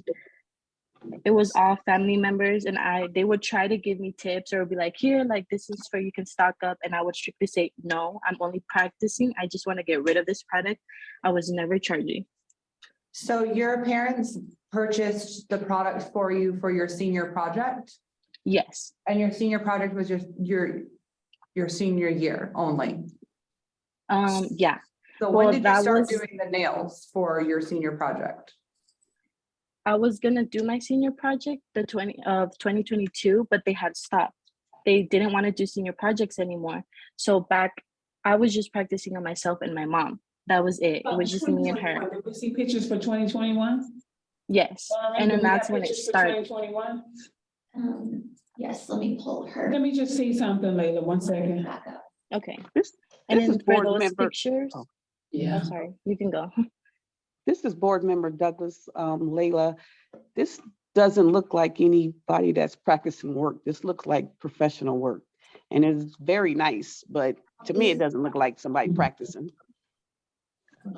[SPEAKER 21] It was all family members, and they would try to give me tips or be like, here, like this is for you can stock up. And I would strictly say, no, I'm only practicing. I just want to get rid of this product. I was never charging.
[SPEAKER 6] So your parents purchased the product for you for your senior project?
[SPEAKER 21] Yes.
[SPEAKER 6] And your senior project was your senior year only?
[SPEAKER 21] Yeah.
[SPEAKER 6] So when did you start doing the nails for your senior project?
[SPEAKER 21] I was gonna do my senior project the 2022, but they had stopped. They didn't want to do senior projects anymore. So I was just practicing on myself and my mom. That was it. It was just me and her.
[SPEAKER 1] Did we see pictures for 2021?
[SPEAKER 21] Yes. And then that's when it started.
[SPEAKER 1] 2021?
[SPEAKER 15] Yes, let me pull her.
[SPEAKER 1] Let me just see something, Layla, 1 second.
[SPEAKER 21] Okay.
[SPEAKER 11] This
[SPEAKER 21] And
[SPEAKER 11] is
[SPEAKER 21] then for
[SPEAKER 11] board
[SPEAKER 21] those
[SPEAKER 11] member.
[SPEAKER 21] pictures,
[SPEAKER 1] Yeah.
[SPEAKER 21] I'm sorry, you can go.
[SPEAKER 11] This is board member Douglas, Layla. This doesn't look like anybody that's practicing work. This looks like professional work. And it's very nice, but to me, it doesn't look like somebody practicing.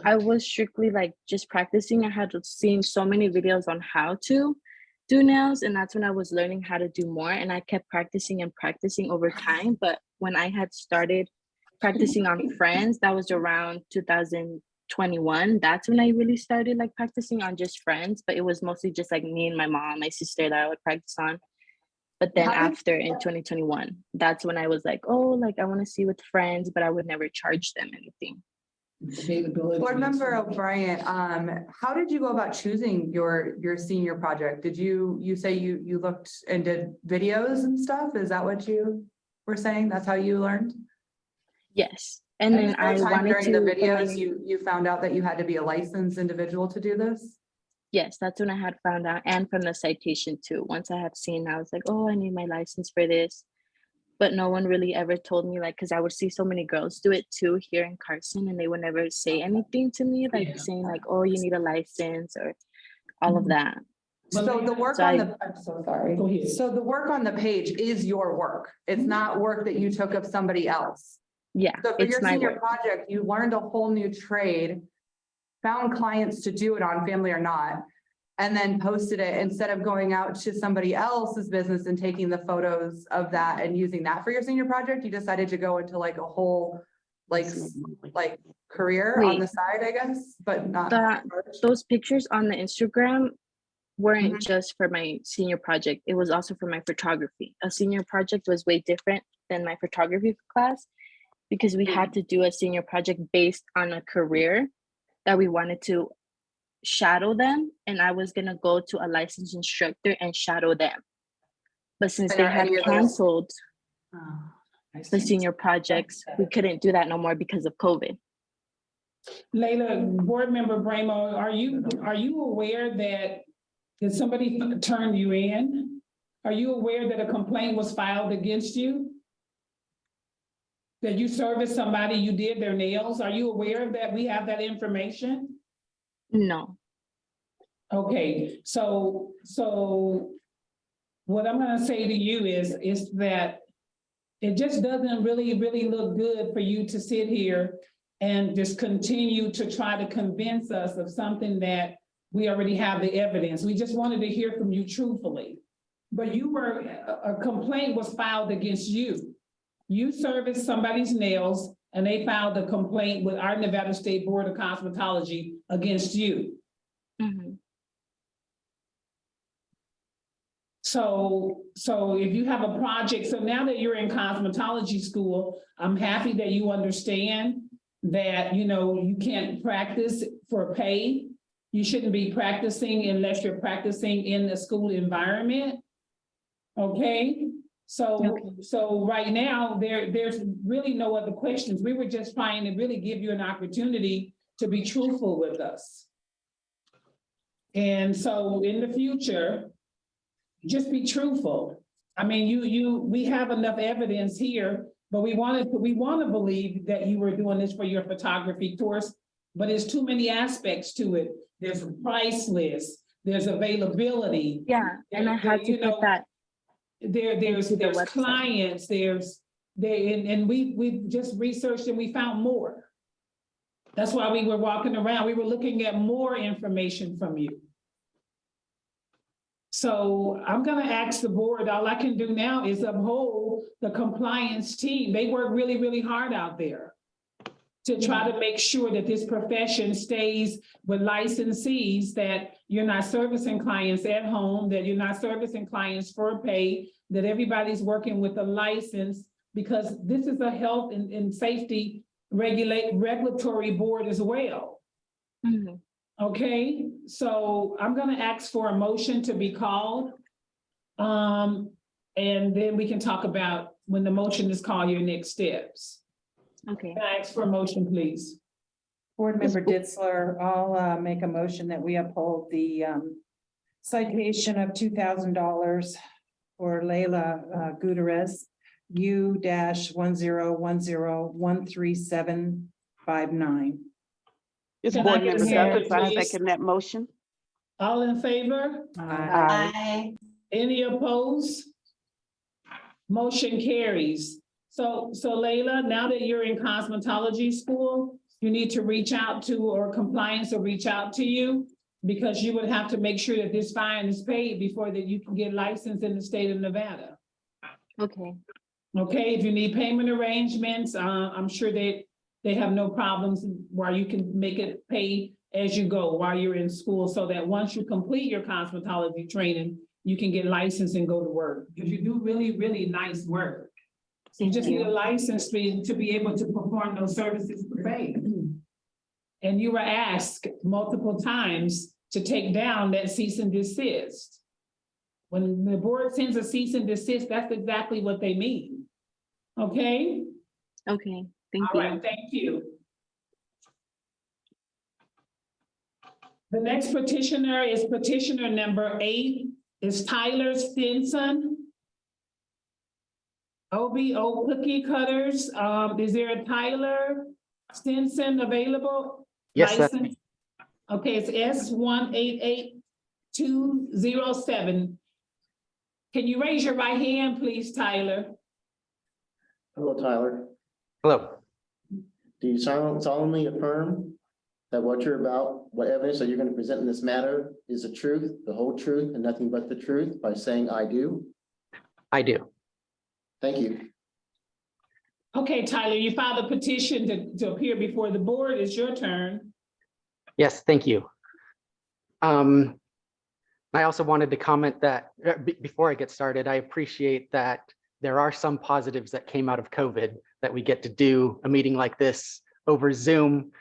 [SPEAKER 21] I was strictly like just practicing. I had seen so many videos on how to do nails, and that's when I was learning how to do more. And I kept practicing and practicing over time. But when I had started practicing on friends, that was around 2021. That's when I really started like practicing on just friends, but it was mostly just like me and my mom, my sister that I would practice on. But then after in 2021, that's when I was like, oh, like I want to see with friends, but I would never charge them anything.
[SPEAKER 1] availability.
[SPEAKER 6] Board Member O'Brien, how did you go about choosing your senior project? Did you say you looked and did videos and stuff? Is that what you were saying? That's how you learned?
[SPEAKER 21] Yes, and then I wanted
[SPEAKER 6] during
[SPEAKER 21] to.
[SPEAKER 6] the videos, you found out that you had to be a licensed individual to do this?
[SPEAKER 21] Yes, that's when I had found out, and from the citation too. Once I had seen, I was like, oh, I need my license for this. But no one really ever told me, like, because I would see so many girls do it too here in Carson, and they would never say anything to me, like saying like, oh, you need a license or all of that.
[SPEAKER 6] So the work
[SPEAKER 21] So
[SPEAKER 6] on
[SPEAKER 21] I-
[SPEAKER 6] the, I'm so sorry.
[SPEAKER 1] Go ahead.
[SPEAKER 6] So the work on the page is your work. It's not work that you took of somebody else.
[SPEAKER 21] Yeah,
[SPEAKER 6] So for
[SPEAKER 21] it's
[SPEAKER 6] your
[SPEAKER 21] my
[SPEAKER 6] senior
[SPEAKER 21] work.
[SPEAKER 6] project, you learned a whole new trade, found clients to do it on, family or not, and then posted it instead of going out to somebody else's business and taking the photos of that and using that for your senior project. You decided to go into like a whole like career on
[SPEAKER 21] Wait.
[SPEAKER 6] the side, I guess, but not.
[SPEAKER 21] Those pictures on the Instagram weren't
[SPEAKER 6] Mhm.
[SPEAKER 21] just for my senior project. It was also for my photography. A senior project was way different than my photography class because we had to do a senior project based on a career that we wanted to shadow them, and I was gonna go to a licensed instructor and shadow them. But since
[SPEAKER 6] And
[SPEAKER 21] they
[SPEAKER 6] are
[SPEAKER 21] had
[SPEAKER 6] any of those-
[SPEAKER 21] canceled the senior projects, we couldn't do that no more because of COVID.
[SPEAKER 1] Layla, Board Member Bramo, are you aware that somebody turned you in? Are you aware that a complaint was filed against you? That you serviced somebody, you did their nails? Are you aware of that? We have that information?
[SPEAKER 21] No.
[SPEAKER 1] Okay, so what I'm gonna say to you is that it just doesn't really look good for you to sit here and just continue to try to convince us of something that we already have the evidence. We just wanted to hear from you truthfully. But a complaint was filed against you. You serviced somebody's nails and they filed a complaint with our Nevada State Board of Cosmetology against you.
[SPEAKER 21] Mhm.
[SPEAKER 1] So if you have a project, so now that you're in cosmetology school, I'm happy that you understand that, you can't practice for pay. You shouldn't be practicing unless you're practicing in the school environment. Okay? So right now, there's really no other questions. We were just trying to really give you an opportunity to be truthful with us. And so in the future, just be truthful. I mean, we have enough evidence here, but we want to believe that you were doing this for your photography course, but there's too many aspects to it. There's a price list, there's availability.
[SPEAKER 21] Yeah, and I had to put that.
[SPEAKER 1] There's clients, and we just researched and we found more. That's why we were walking around. We were looking at more information from you. So I'm gonna ask the board, all I can do now is uphold the compliance team. They work really hard out there to try to make sure that this profession stays with licensees, that you're not servicing clients at home, that you're not servicing clients for pay, that everybody's working with a license, because this is a health and safety regulatory board as well.
[SPEAKER 21] Mhm.
[SPEAKER 1] Okay, so I'm gonna ask for a motion to be called. And then we can talk about, when the motion is called, your next steps.
[SPEAKER 21] Okay.
[SPEAKER 1] Can I ask for a motion, please?
[SPEAKER 9] Board Member Ditzler, I'll make a motion that we uphold the citation of $2,000 for Layla Gutierrez, U-1010137959.
[SPEAKER 11] It's
[SPEAKER 1] Can I
[SPEAKER 11] Board
[SPEAKER 1] get a
[SPEAKER 11] Member
[SPEAKER 1] second,
[SPEAKER 11] Douglas. I
[SPEAKER 1] please?
[SPEAKER 11] second that motion.
[SPEAKER 1] All in favor?
[SPEAKER 11] Aye.
[SPEAKER 1] Any opposed? Motion carries. So Layla, now that you're in cosmetology school, you need to reach out to, or compliance will reach out to you, because you would have to make sure that this fine is paid before that you can get licensed in the state of Nevada.
[SPEAKER 21] Okay.
[SPEAKER 1] Okay, if you need payment arrangements, I'm sure they have no problems where you can make it pay as you go while you're in school, so that once you complete your cosmetology training, you can get licensed and go to work, because you do really nice work. So you just need a license to be able to perform those services for pay. And you were asked multiple times to take down that cease and desist. When the board sends a cease and desist, that's exactly what they mean. Okay?
[SPEAKER 21] Okay, thank
[SPEAKER 1] All
[SPEAKER 21] you.
[SPEAKER 1] right, thank you. The next petitioner is petitioner number 8, is Tyler Stinson. OBO Cookie Cutters, is there a Tyler Stinson available?
[SPEAKER 2] Yes, that's
[SPEAKER 1] License? Okay, it's S188207. Can you raise your right hand, please, Tyler?
[SPEAKER 5] Hello, Tyler.
[SPEAKER 2] Hello.
[SPEAKER 5] Do you solemnly affirm that what you're about, what evidence that you're going to present in this matter is the truth, the whole truth, and nothing but the truth by saying I do?
[SPEAKER 2] I do.
[SPEAKER 5] Thank you.
[SPEAKER 1] Okay, Tyler, you filed a petition to appear before the board. It's your turn.
[SPEAKER 2] Yes, thank you. I also wanted to comment that before I get started, I appreciate that there are some positives that came out of COVID, that we get to do a meeting like this over Zoom.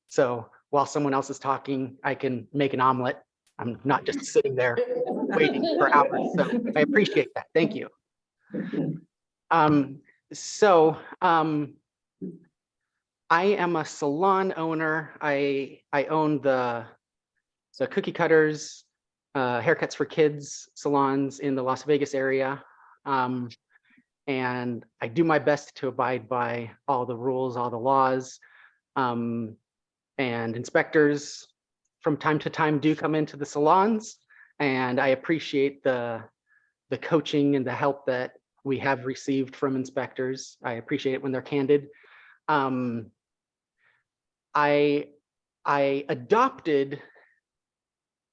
[SPEAKER 2] So while someone else is talking, I can make an omelet. I'm not just sitting there waiting for hours. So I appreciate that. Thank you. I am a salon owner. I own the Cookie Cutters, Haircuts for Kids salons in the Las Vegas area. And I do my best to abide by all the rules, all the laws. And inspectors from time to time do come into the salons, and I appreciate the coaching and the help that we have received from inspectors. I appreciate it when they're candid. I adopted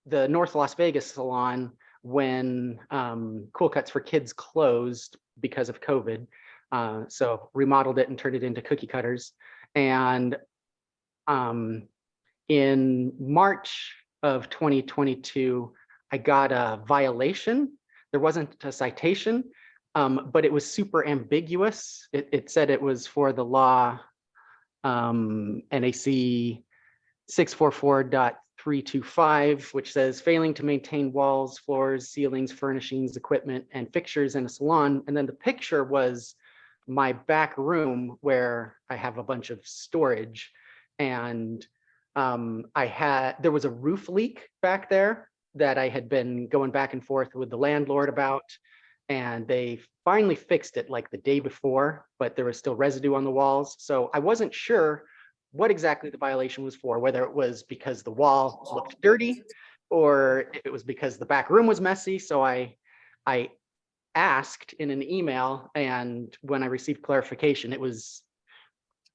[SPEAKER 2] the North Las Vegas salon when Cool Cuts for Kids closed because of COVID. So remodeled it and turned it into Cookie Cutters. And in March of 2022, I got a violation. There wasn't a citation, but it was super ambiguous. It said it was for the law NAC 644.325, which says failing to maintain walls, floors, ceilings, furnishings, equipment, and fixtures in a salon. And then the picture was my back room where I have a bunch of storage. And there was a roof leak back there that I had been going back and forth with the landlord about, and they finally fixed it like the day before, but there was still residue on the walls. So I wasn't sure what exactly the violation was for, whether it was because the wall looked dirty or if it was because the back room was messy. So I asked in an email, and when I received clarification, it was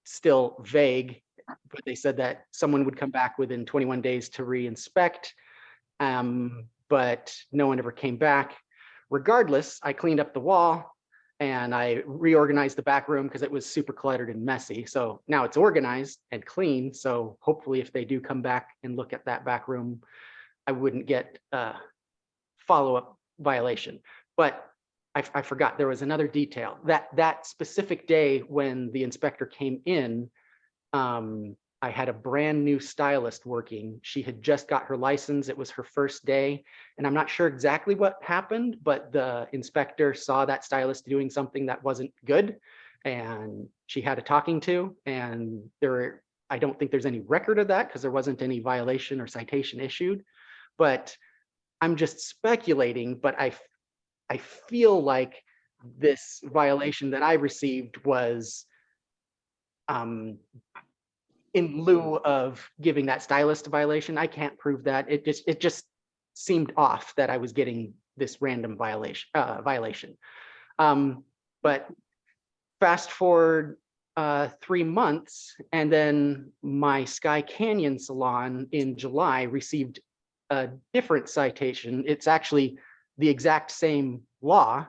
[SPEAKER 2] still vague, but they said that someone would come back within 21 days to re-inspect, but no one ever came back. Regardless, I cleaned up the wall and I reorganized the back room because it was super cluttered and messy. So now it's organized and clean. So hopefully if they do come back and look at that back room, I wouldn't get a follow-up violation. But I forgot there was another detail. That specific day when the inspector came in, I had a brand new stylist working. She had just got her license. It was her first day. And I'm not sure exactly what happened, but the inspector saw that stylist doing something that wasn't good. And she had a talking to, and I don't think there's any record of that because there wasn't any violation or citation issued. But I'm just speculating, but I feel like this violation that I received was in lieu of giving that stylist a violation. I can't prove that. It just seemed off that I was getting this random violation. But fast forward 3 months, and then my Sky Canyon salon in July received a different citation. It's actually the exact same law.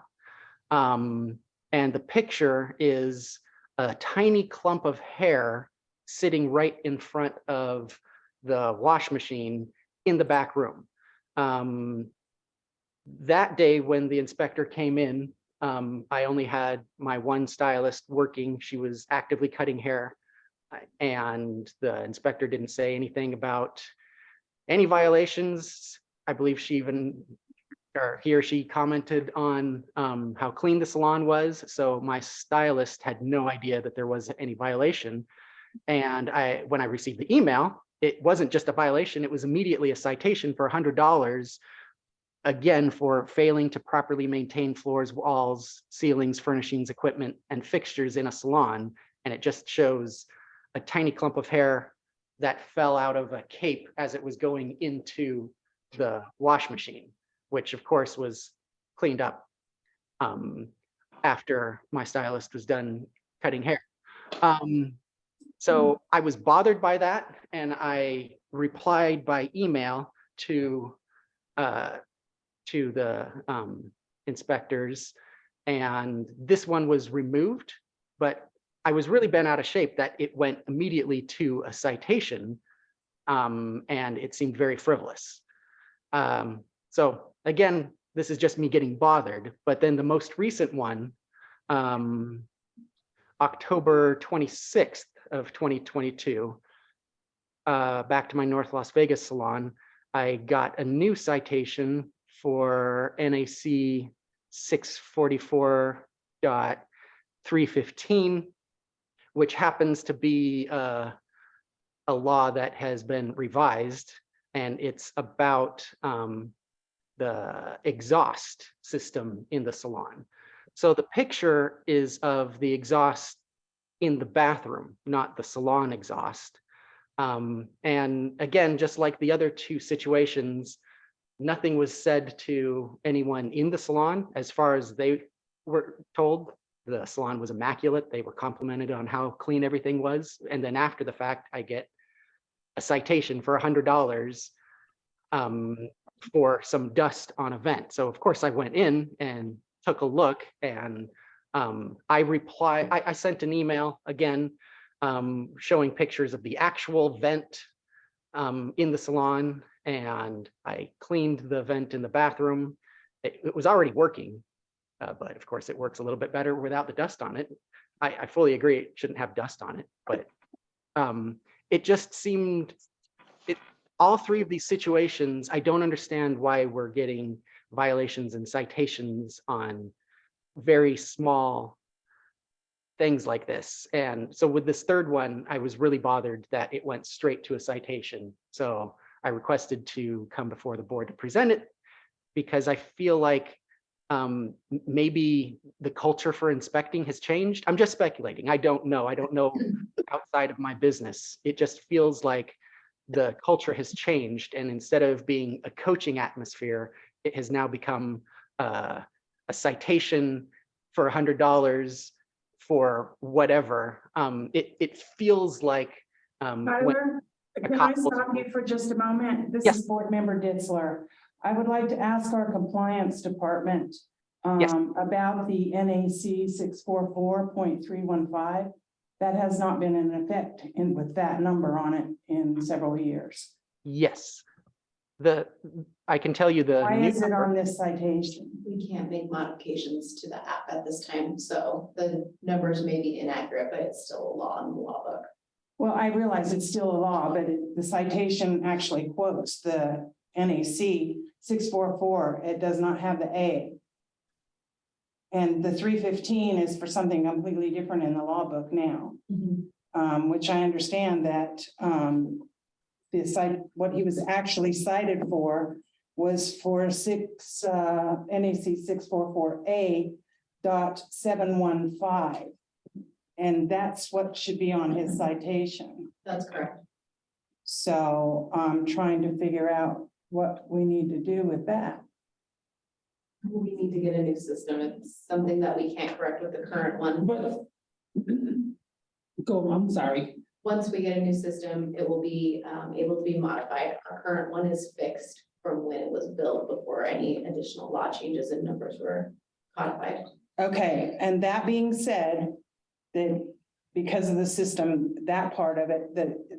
[SPEAKER 2] And the picture is a tiny clump of hair sitting right in front of the wash machine in the back room. That day when the inspector came in, I only had my one stylist working. She was actively cutting hair. And the inspector didn't say anything about any violations. I believe she even, or he or she commented on how clean the salon was. So my stylist had no idea that there was any violation. And when I received the email, it wasn't just a violation, it was immediately a citation for $100, again, for failing to properly maintain floors, walls, ceilings, furnishings, equipment, and fixtures in a salon. And it just shows a tiny clump of hair that fell out of a cape as it was going into the wash machine, which of course was cleaned up after my stylist was done cutting hair. So I was bothered by that, and I replied by email to the inspectors, and this one was removed, but I was really bent out of shape that it went immediately to a citation, and it seemed very frivolous. So again, this is just me getting bothered, but then the most recent one, October 26th of 2022, back to my North Las Vegas salon, I got a new citation for NAC 644.315, which happens to be a law that has been revised, and it's about the exhaust system in the salon. So the picture is of the exhaust in the bathroom, not the salon exhaust. And again, just like the other two situations, nothing was said to anyone in the salon. As far as they were told, the salon was immaculate. They were complimented on how clean everything was. And then after the fact, I get a citation for $100 for some dust on a vent. So of course I went in and took a look, and I sent an email again showing pictures of the actual vent in the salon, and I cleaned the vent in the bathroom. It was already working, but of course it works a little bit better without the dust on it. I fully agree it shouldn't have dust on it, but it just seemed, all three of these situations, I don't understand why we're getting violations and citations on very small things like this. And so with this third one, I was really bothered that it went straight to a citation. So I requested to come before the board to present it, because I feel like maybe the culture for inspecting has changed. I'm just speculating. I don't know outside of my business. It just feels like the culture has changed, and instead of being a coaching atmosphere, it has now become a citation for $100 for whatever. It feels like
[SPEAKER 9] Tyler, can I stop you for just a moment? This is Board Member Ditzler. I would like to ask our compliance department about the NAC 644.315. That has not been in effect with that number on it in several years.
[SPEAKER 2] Yes. I can tell you the.
[SPEAKER 9] Why is it on this citation?
[SPEAKER 3] We can't make modifications to the app at this time, so the numbers may be inaccurate, but it's still a law in the law book.
[SPEAKER 9] Well, I realize it's still a law, but the citation actually quotes the NAC 644. It does not have the A. And the 315 is for something completely different in the law book now, which I understand that what he was actually cited for was for NAC 644A.715. And that's what should be on his citation.
[SPEAKER 3] That's correct.
[SPEAKER 9] So I'm trying to figure out what we need to do with that.
[SPEAKER 3] We need to get a new system. It's something that we can't correct with the current one.
[SPEAKER 1] I'm sorry.
[SPEAKER 3] Once we get a new system, it will be able to be modified. Our current one is fixed from when it was built before any additional law changes and numbers were codified.
[SPEAKER 9] Okay, and that being said, that because of the system, that part of it,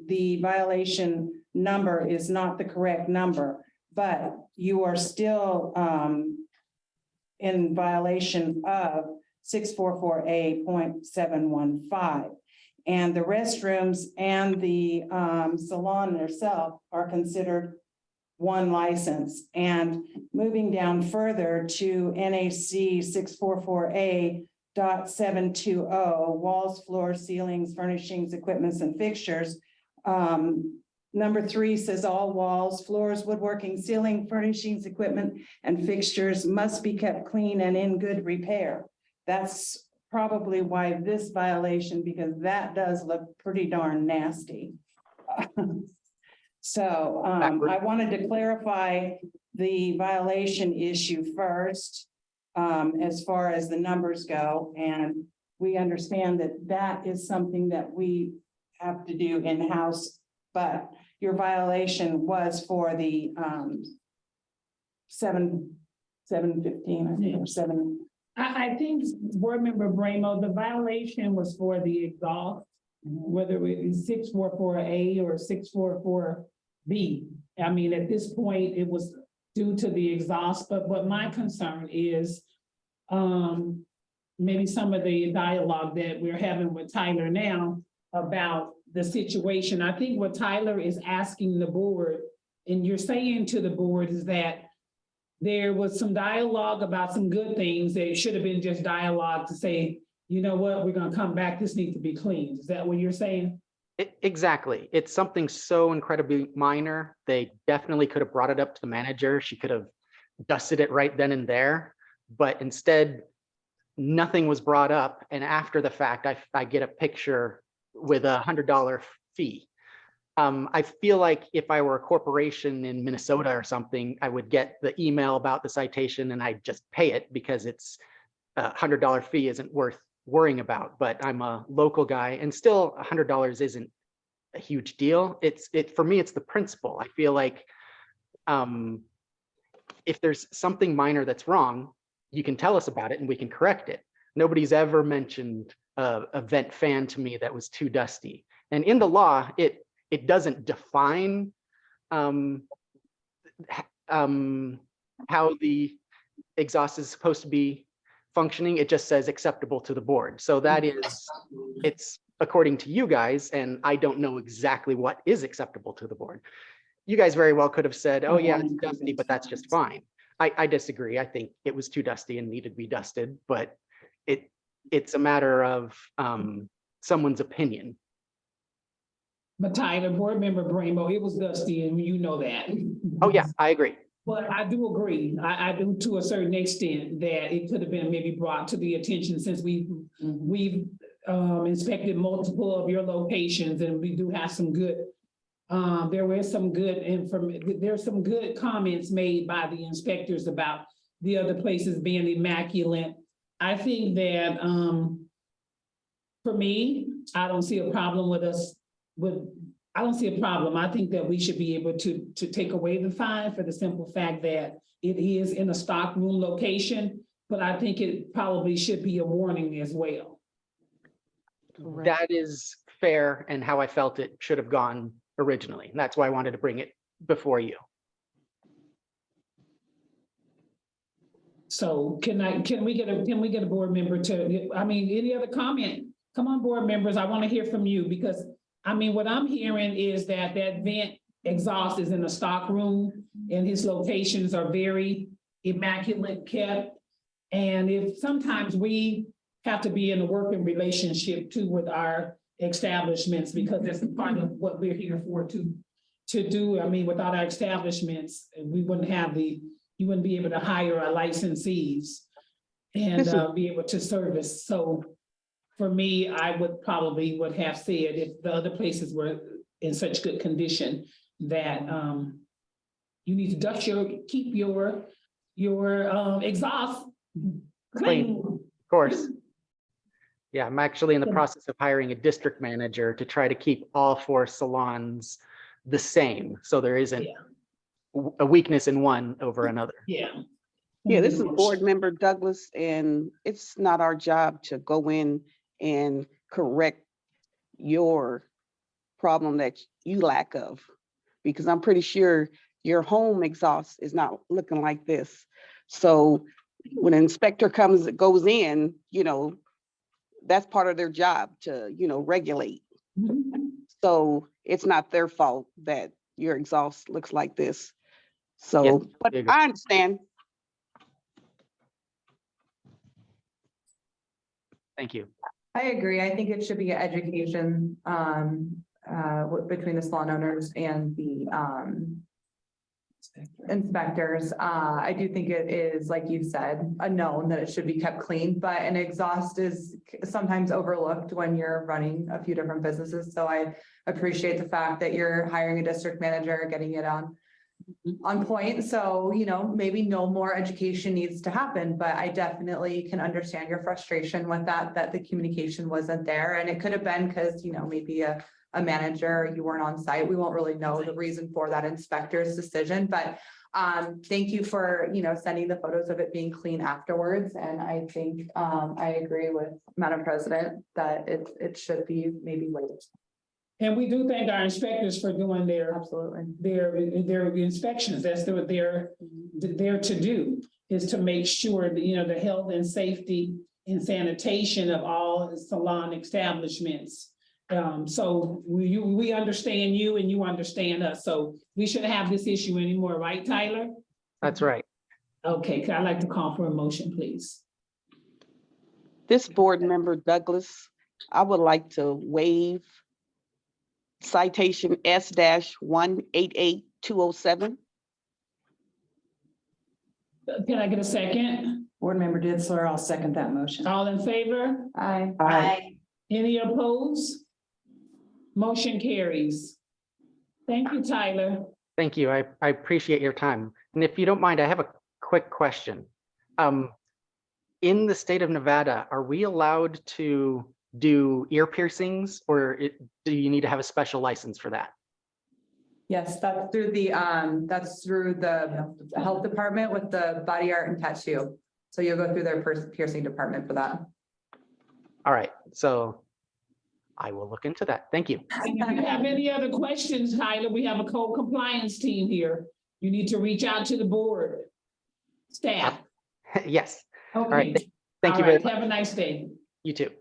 [SPEAKER 9] the violation number is not the correct number, but you are still in violation of 644A.715. and the restrooms and the salon itself are considered one license. And moving down further to NAC 644A.720, walls, floors, ceilings, furnishings, equipments, and fixtures. Number 3 says all walls, floors, woodworking, ceiling, furnishings, equipment, and fixtures must be kept clean and in good repair. That's probably why this violation, because that does look pretty darn nasty. So I wanted to clarify the violation issue first, as far as the numbers go. And we understand that that is something that we have to do in-house, but your violation was for the 715, I think, or 7.
[SPEAKER 1] I think Board Member Bramo, the violation was for the exhaust, whether it was 644A or 644B. I mean, at this point, it was due to the exhaust, but what my concern is maybe some of the dialogue that we're having with Tyler now about the situation. I think what Tyler is asking the board, and you're saying to the board, is that there was some dialogue about some good things that it should have been just dialogue to say, you know what, we're gonna come back, this needs to be cleaned. Is that what you're saying?
[SPEAKER 2] Exactly. It's something so incredibly minor. They definitely could have brought it up to the manager. She could have dusted it right then and there, but instead nothing was brought up. And after the fact, I get a picture with $100 fee. I feel like if I were a corporation in Minnesota or something, I would get the email about the citation and I'd just pay it because it's $100 fee isn't worth worrying about. But I'm a local guy, and still $100 isn't a huge deal. For me, it's the principle. I feel like if there's something minor that's wrong, you can tell us about it and we can correct it. Nobody's ever mentioned a vent fan to me that was too dusty. And in the law, it doesn't define how the exhaust is supposed to be functioning. It just says acceptable to the board. So that is, it's according to you guys, and I don't know exactly what is acceptable to the board. You guys very well could have said, oh yeah, it's dusty, but that's just fine. I disagree. I think it was too dusty and needed to be dusted, but it's a matter of someone's opinion.
[SPEAKER 1] But Tyler, Board Member Bramo, it was dusty, and you know that.
[SPEAKER 2] Oh yeah, I agree.
[SPEAKER 1] But I do agree. I do to a certain extent that it could have been maybe brought to the attention, since we've inspected multiple of your locations, and we do have some good. There's some good comments made by the inspectors about the other places being immaculate. I think that for me, I don't see a problem with us. I don't see a problem. I think that we should be able to take away the fine for the simple fact that it is in a stockroom location, but I think it probably should be a warning as well.
[SPEAKER 2] That is fair, and how I felt it should have gone originally. And that's why I wanted to bring it before you.
[SPEAKER 1] So can we get a board member to, I mean, any other comment? Come on, board members, I want to hear from you, because I mean, what I'm hearing is that vent exhaust is in a stock room and his locations are very immaculate kept. And if sometimes we have to be in a working relationship too with our establishments, because that's part of what we're here for to do. I mean, without our establishments, we wouldn't have you wouldn't be able to hire our licensees and be able to service. So for me, I would probably have said, if the other places were in such good condition, that you need to keep your exhaust clean.
[SPEAKER 2] Of course. Yeah, I'm actually in the process of hiring a district manager to try to keep all 4 salons the same, so there isn't a weakness in one over another.
[SPEAKER 11] Yeah, this is Board Member Douglas, and it's not our job to go in and correct your problem that you lack of, because I'm pretty sure your home exhaust is not looking like this. So when an inspector goes in, you know, that's part of their job to, regulate. So it's not their fault that your exhaust looks like this. So, but I understand.
[SPEAKER 2] Thank you.
[SPEAKER 6] I agree. I think it should be an education between the salon owners and the inspectors. I do think it is, like you said, a known that it should be kept clean, but an exhaust is sometimes overlooked when you're running a few different businesses. So I appreciate the fact that you're hiring a district manager, getting it on point. So, maybe no more education needs to happen, but I definitely can understand your frustration with that the communication wasn't there. And it could have been because, maybe a manager, you weren't on site. We won't really know the reason for that inspector's decision, but thank you for, sending the photos of it being clean afterwards. And I think I agree with Madam President that it should be maybe waived.
[SPEAKER 1] And we do thank our inspectors for doing their inspections. That's what they're to do, is to make sure that, the health and safety and sanitation of all salon establishments. So we understand you and you understand us. So we shouldn't have this issue anymore, right, Tyler?
[SPEAKER 2] That's right.
[SPEAKER 1] Okay, I'd like to call for a motion, please.
[SPEAKER 11] This board member Douglas, I would like to waive citation S-188207.
[SPEAKER 1] Can I get a second?
[SPEAKER 9] Board Member Ditzler, I'll second that motion.
[SPEAKER 1] All in favor?
[SPEAKER 6] Aye.
[SPEAKER 11] Aye.
[SPEAKER 1] Any opposed? Motion carries. Thank you, Tyler.
[SPEAKER 2] Thank you. I appreciate your time. And if you don't mind, I have a quick question. In the state of Nevada, are we allowed to do ear piercings, or do you need to have a special license for that?
[SPEAKER 6] Yes, that's through the health department with the body art and tattoo. So you'll go through their piercing department for that.
[SPEAKER 2] All right, so I will look into that. Thank you.
[SPEAKER 1] And if you have any other questions, Tyler, we have a code compliance team here. You need to reach out to the board staff.
[SPEAKER 2] Yes.
[SPEAKER 1] Okay.
[SPEAKER 2] All right. Thank you very much.
[SPEAKER 1] Have a nice day.
[SPEAKER 2] You too.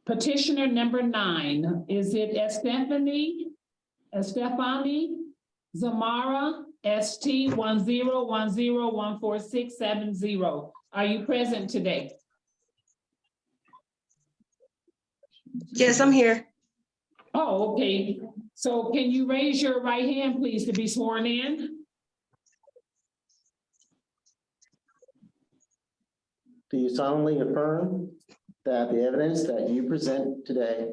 [SPEAKER 1] Petitioner number 9, is it Estefany Zamara, ST 101014670. Are you present today?
[SPEAKER 19] Yes, I'm here.
[SPEAKER 1] Oh, okay. So can you raise your right hand, please, to be sworn in?
[SPEAKER 5] Do you solemnly affirm that the evidence that you present today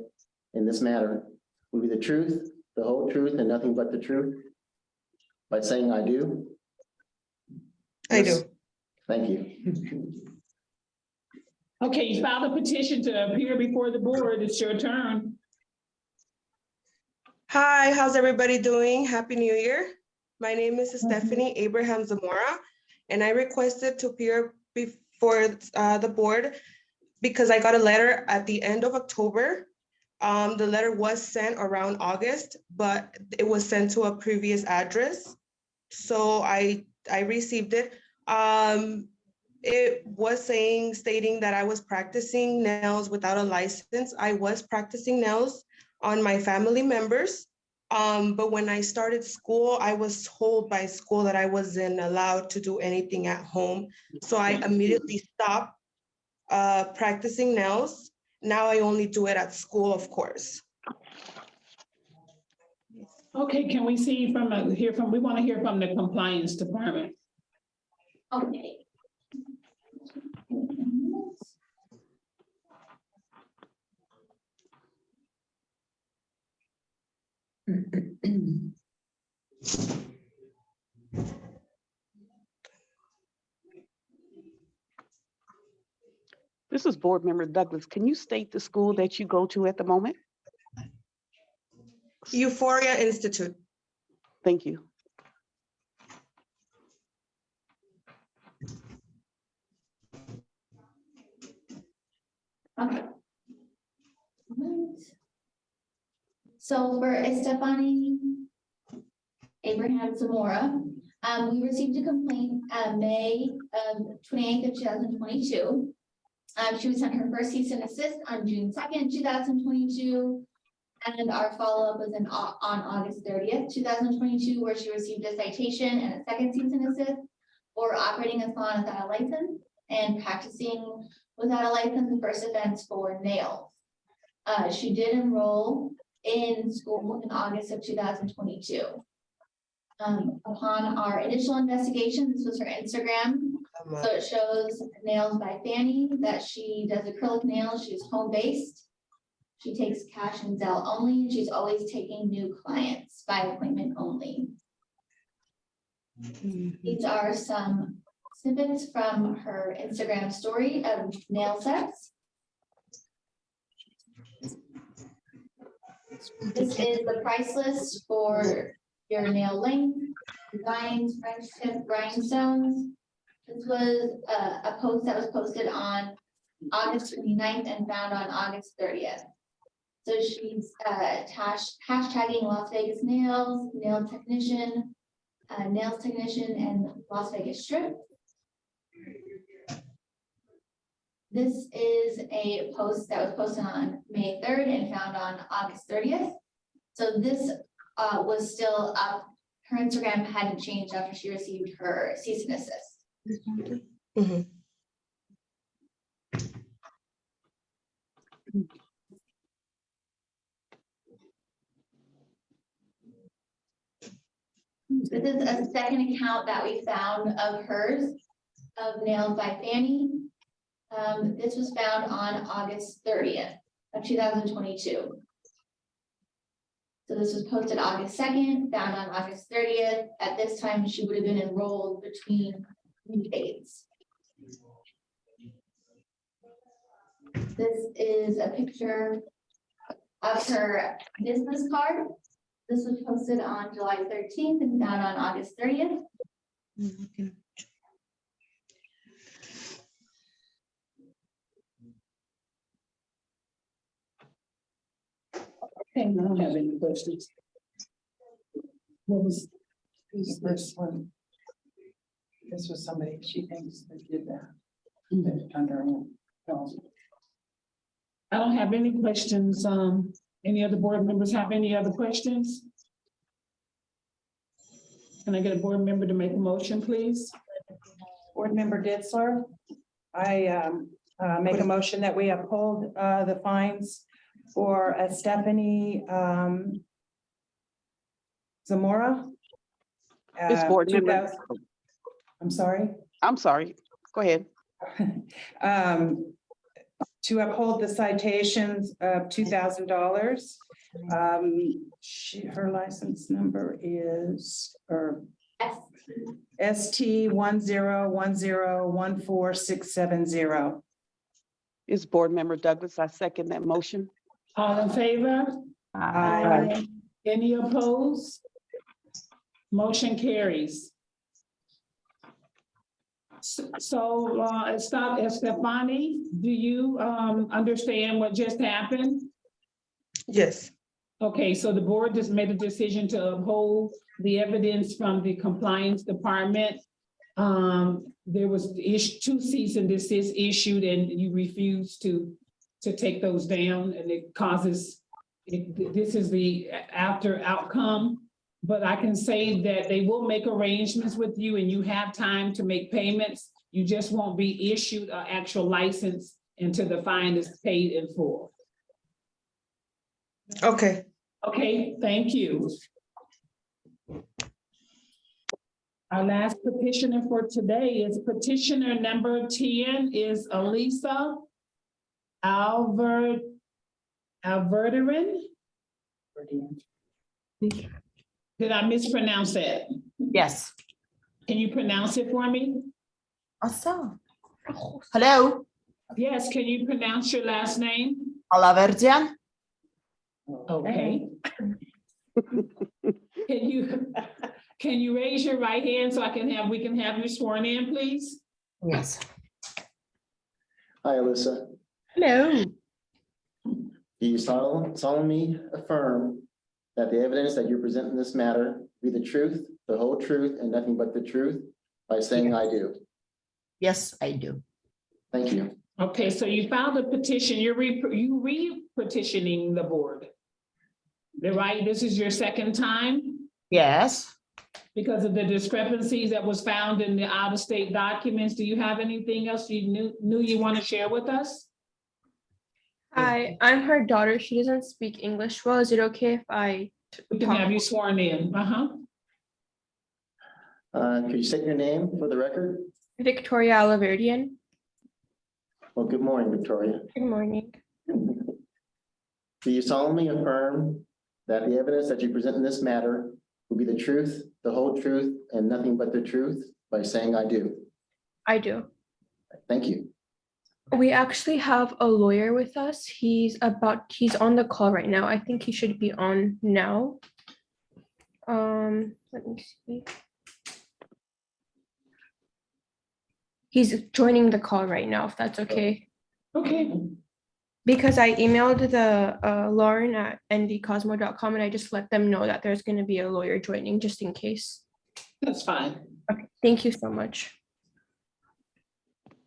[SPEAKER 5] in this matter will be the truth, the whole truth, and nothing but the truth? By saying I do?
[SPEAKER 19] I do.
[SPEAKER 5] Thank you.
[SPEAKER 1] Okay, you filed a petition to appear before the board. It's your turn.
[SPEAKER 19] Hi, how's everybody doing? Happy New Year. My name is Stephanie Abraham Zamora, and I requested to appear before the board because I got a letter at the end of October. The letter was sent around August, but it was sent to a previous address. So I received it. It was stating that I was practicing nails without a license. I was practicing nails on my family members. But when I started school, I was told by school that I wasn't allowed to do anything at home. So I immediately stopped practicing nails. Now I only do it at school, of course.
[SPEAKER 1] Okay, can we see we want to hear from the compliance department.
[SPEAKER 15] Okay.
[SPEAKER 11] This is board member Douglas. Can you state the school that you go to at the moment?
[SPEAKER 19] Euphoria Institute.
[SPEAKER 11] Thank you.
[SPEAKER 15] Okay. So for Estefany Abraham Zamora, we received a complaint May 28th of 2022. She was sent her first cease and desist on June 2nd, 2022. And our follow-up was on August 30th, 2022, where she received a citation and a second cease and desist for operating a salon without a license and practicing without a license, the first offense for nails. She did enroll in school in August of 2022. Upon our initial investigation, this was her Instagram. So it shows Nails by Fanny, that she does acrylic nails. She's home-based. She takes cash and Zelle only. She's always taking new clients by appointment only. These are some snippets from her Instagram story of nail sets. This is the price list for your nail length, designs, French tip, rhinestones. This was a post that was posted on August 29th and found on August 30th. So she's hashtagging Las Vegas nails, nails technician, and Las Vegas strip. This is a post that was posted on May 3rd and found on August 30th. So this was still up. Her Instagram hadn't changed after she received her cease and desist. This is a second account that we found of hers, of Nails by Fanny. This was found on August 30th of 2022. So this was posted August 2nd, found on August 30th. At this time, she would have been enrolled between dates. This is a picture of her business card. This was posted on July 13th and found on August 30th.
[SPEAKER 1] Okay, I don't have any questions. What was
[SPEAKER 9] The first one. This was somebody she thinks that did that. Under.
[SPEAKER 1] I don't have any questions. Any other board members have any other questions? Can I get a board member to make a motion, please?
[SPEAKER 9] Board Member Ditzler, I make a motion that we uphold the fines for Stephanie Zamora.
[SPEAKER 11] This board member.
[SPEAKER 9] 2000 I'm sorry.
[SPEAKER 11] I'm sorry. Go ahead.
[SPEAKER 9] To uphold the citations of $2,000. Her license number is, or ST 101014670.
[SPEAKER 11] It's board member Douglas. I second that motion.
[SPEAKER 1] All in favor?
[SPEAKER 9] Aye.
[SPEAKER 1] Any opposed? Motion carries. So, Estefani, do you understand what just happened?
[SPEAKER 10] Yes.
[SPEAKER 1] Okay, so the board just made a decision to uphold the evidence from the compliance department. There was two cease and desist issued, and you refused to take those down, and it causes, this is the after outcome. But I can say that they will make arrangements with you and you have time to make payments. You just won't be issued an actual license until the fine is paid in full.
[SPEAKER 10] Okay.
[SPEAKER 1] Okay, thank you. Our last petitioner for today is petitioner number 10 is Elisa Alverderin. Did I mispronounce that?
[SPEAKER 10] Yes.
[SPEAKER 1] Can you pronounce it for me?
[SPEAKER 10] Awesome. Hello.
[SPEAKER 1] Yes, can you pronounce your last name?
[SPEAKER 10] Alaverdian.
[SPEAKER 1] Okay. Can you raise your right hand so we can have you sworn in, please?
[SPEAKER 10] Yes.
[SPEAKER 5] Hi, Alyssa.
[SPEAKER 10] Hello.
[SPEAKER 5] Do you solemnly affirm that the evidence that you present in this matter be the truth, the whole truth, and nothing but the truth by saying I do?
[SPEAKER 10] Yes, I do.
[SPEAKER 5] Thank you.
[SPEAKER 1] Okay, so you filed a petition, you re-petitioning the board. Right, this is your second time?
[SPEAKER 10] Yes.
[SPEAKER 1] Because of the discrepancies that was found in the out-of-state documents, do you have anything else you knew you want to share with us?
[SPEAKER 14] Hi, I'm her daughter. She doesn't speak English well. Is it okay if I
[SPEAKER 1] We can have you sworn in,
[SPEAKER 5] Could you state your name for the record?
[SPEAKER 14] Victoria Alaverdian.
[SPEAKER 5] Well, good morning, Victoria.
[SPEAKER 14] Good morning.
[SPEAKER 5] Do you solemnly affirm that the evidence that you present in this matter will be the truth, the whole truth, and nothing but the truth by saying I do?
[SPEAKER 14] I do.
[SPEAKER 5] Thank you.
[SPEAKER 14] We actually have a lawyer with us. He's on the call right now. I think he should be on now. Let me see. He's joining the call right now, if that's okay.
[SPEAKER 1] Okay.
[SPEAKER 14] Because I emailed the Lauren at nvcosmo.com and I just let them know that there's going to be a lawyer joining just in case.
[SPEAKER 1] That's fine.
[SPEAKER 14] Okay, thank you so much.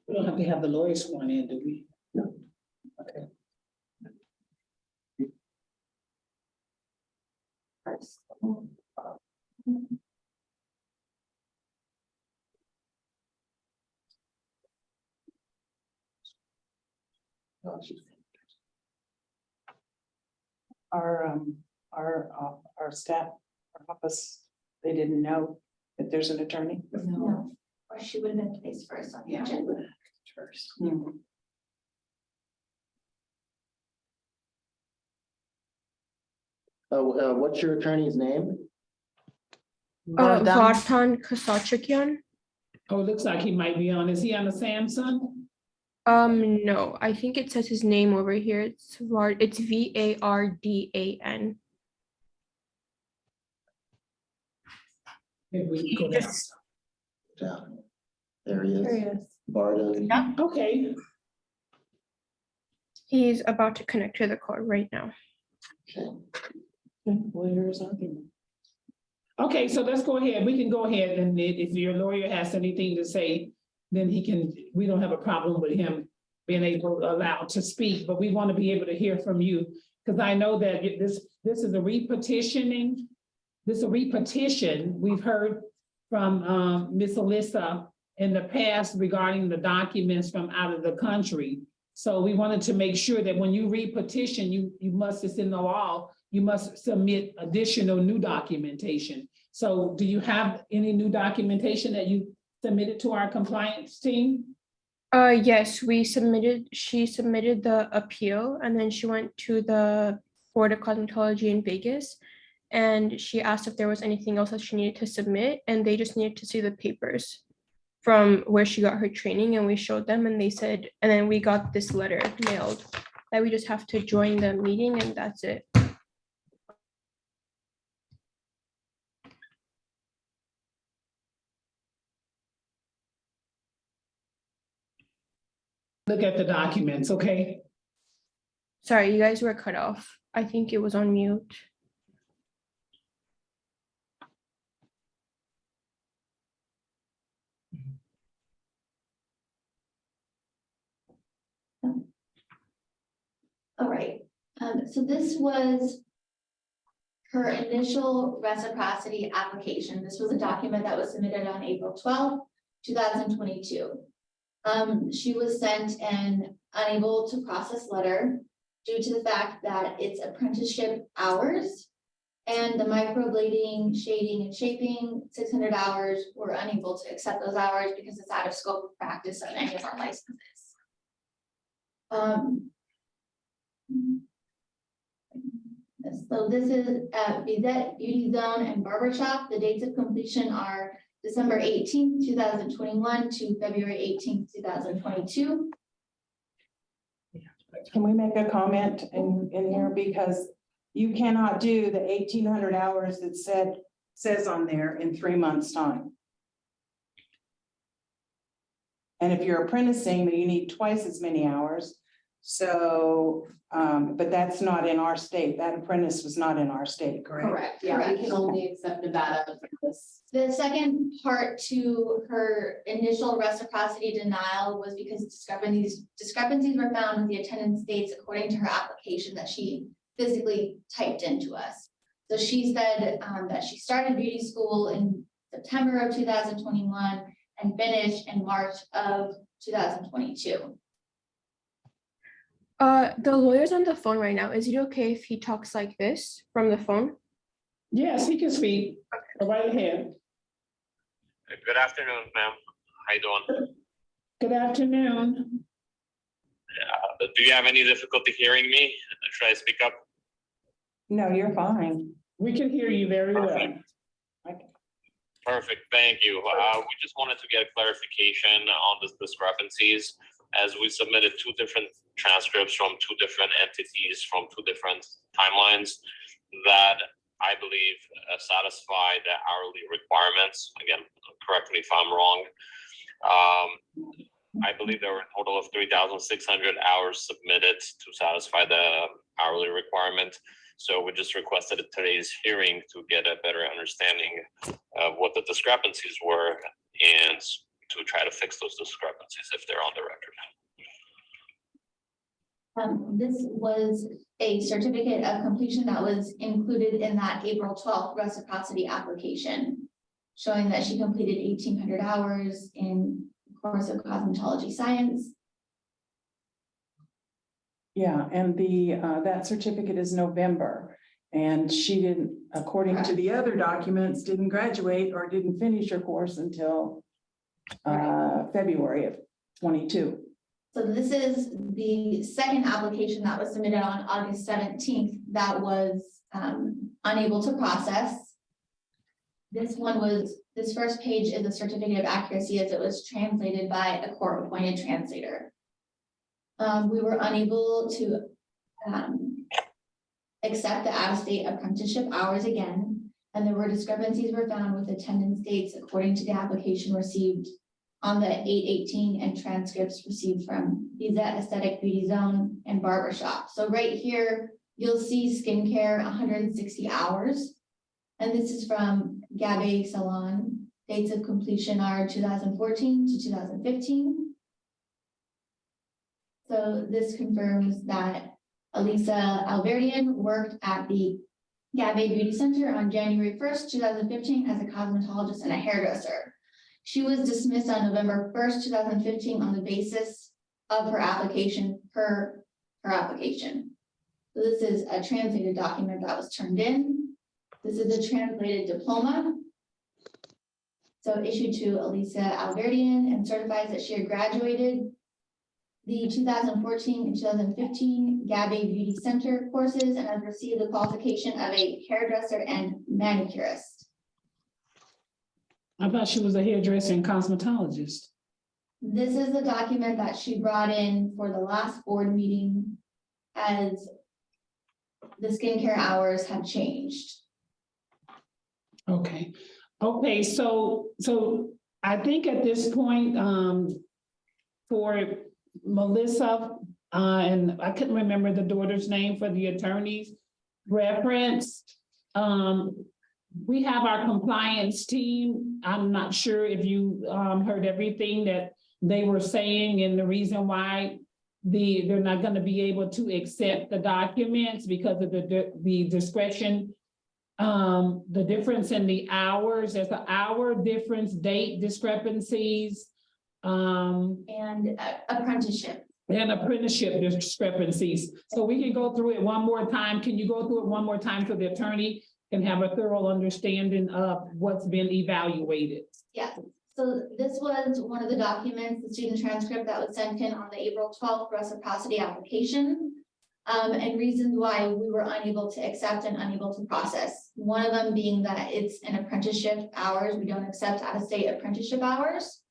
[SPEAKER 1] We don't have to have the lawyer sworn in, do we? No. Okay.
[SPEAKER 9] Our staff, our office, they didn't know that there's an attorney.
[SPEAKER 15] No, or she would have been placed first on the agenda.
[SPEAKER 9] First.
[SPEAKER 5] What's your attorney's name?
[SPEAKER 14] Vartan Kasachikyan.
[SPEAKER 1] Oh, it looks like he might be on. Is he on the Samsung?
[SPEAKER 14] No, I think it says his name over here. It's Vardan.
[SPEAKER 1] Maybe we can go
[SPEAKER 5] down. There he is.
[SPEAKER 14] There he is.
[SPEAKER 5] Barden.
[SPEAKER 14] Yeah.
[SPEAKER 1] Okay.
[SPEAKER 14] He's about to connect to the call right now.
[SPEAKER 9] Lawyers argument.
[SPEAKER 1] Okay, so let's go ahead. We can go ahead and if your lawyer has anything to say, then we don't have a problem with him being allowed to speak, but we want to be able to hear from you. Because I know that this is a repetition. We've heard from Ms. Alyssa in the past regarding the documents from out of the country. So we wanted to make sure that when you repetition, you must, it's in the law, you must submit additional new documentation. So do you have any new documentation that you submitted to our compliance team?
[SPEAKER 14] Yes, she submitted the appeal and then she went to the Board of Cosmetology in Vegas and she asked if there was anything else that she needed to submit and they just needed to see the papers from where she got her training and we showed them and they said, and then we got this letter mailed that we just have to join the meeting and that's it.
[SPEAKER 1] Look at the documents, okay?
[SPEAKER 14] Sorry, you guys were cut off. I think it was on mute.
[SPEAKER 15] All right, so this was her initial reciprocity application. This was a document that was submitted on April 12th, 2022. She was sent an unable to process letter due to the fact that it's apprenticeship hours and the microblading, shading and shaping 600 hours, were unable to accept those hours because it's out of scope of practice of any of our licenses. So this is Bizette Beauty Zone and Barber Shop. The dates of completion are December 18th, 2021 to February 18th, 2022.
[SPEAKER 9] Can we make a comment in here, because you cannot do the 1,800 hours that says on there in 3 months' time. And if you're apprenticing, then you need twice as many hours. So, but that's not in our state. That apprentice was not in our state, correct?
[SPEAKER 3] Correct, yeah, we can only accept Nevada for this.
[SPEAKER 15] The second part to her initial reciprocity denial was because discrepancies were found with the attendance dates according to her application that she physically typed into us. So she said that she started beauty school in September of 2021 and finished in March of 2022.
[SPEAKER 14] The lawyer's on the phone right now. Is it okay if he talks like this from the phone?
[SPEAKER 1] Yes, he can speak. Go right ahead.
[SPEAKER 7] Good afternoon, ma'am. How you doing?
[SPEAKER 1] Good afternoon.
[SPEAKER 7] Do you have any difficulty hearing me? Should I speak up?
[SPEAKER 9] No, you're fine.
[SPEAKER 1] We can hear you very well.
[SPEAKER 7] Perfect, thank you. We just wanted to get clarification on the discrepancies, as we submitted two different transcripts from two different entities from two different timelines that I believe satisfy the hourly requirements. Again, correct me if I'm wrong. I believe there were a total of 3,600 hours submitted to satisfy the hourly requirement. So we just requested at today's hearing to get a better understanding of what the discrepancies were and to try to fix those discrepancies if they're on the record.
[SPEAKER 15] This was a certificate of completion that was included in that April 12th reciprocity application, showing that she completed 1,800 hours in the course of cosmetology science.
[SPEAKER 9] Yeah, and that certificate is November. And she didn't, according to the other documents, didn't graduate or didn't finish her course until February of 22.
[SPEAKER 15] So this is the second application that was submitted on August 17th that was unable to process. This first page is a certificate of accuracy as it was translated by a court-appointed translator. We were unable to accept the out-of-state apprenticeship hours again, and there were discrepancies were found with attendance dates according to the application received on the 8/18 and transcripts received from Visa Aesthetic Beauty Zone and Barbershop. So right here, you'll see skincare 160 hours. And this is from Gabe Salon. Dates of completion are 2014 to 2015. So this confirms that Elisa Alverdian worked at the Gabe Beauty Center on January 1st, 2015 as a cosmetologist and a hairdresser. She was dismissed on November 1st, 2015 on the basis of her application per her application. So this is a translated document that was turned in. This is a translated diploma. So issued to Elisa Alverdian and certifies that she had graduated the 2014 and 2015 Gabe Beauty Center courses and has received the qualification of a hairdresser and manicurist.
[SPEAKER 1] I thought she was a hairdresser and cosmetologist.
[SPEAKER 15] This is the document that she brought in for the last board meeting as the skincare hours have changed.
[SPEAKER 1] Okay, so I think at this point, for Melissa, and I couldn't remember the daughter's name for the attorney's reference. We have our compliance team. I'm not sure if you heard everything that they were saying and the reason why they're not going to be able to accept the documents because of the discretion, the difference in the hours. There's an hour difference, date discrepancies,
[SPEAKER 15] and apprenticeship.
[SPEAKER 1] And apprenticeship discrepancies. So we can go through it one more time. Can you go through it one more time so the attorney can have a thorough understanding of what's been evaluated?
[SPEAKER 15] Yes, so this was one of the documents, the student transcript that was sent in on the April 12th reciprocity application. And reasons why we were unable to accept and unable to process. One of them being that it's an apprenticeship hours. We don't accept out-of-state apprenticeship hours.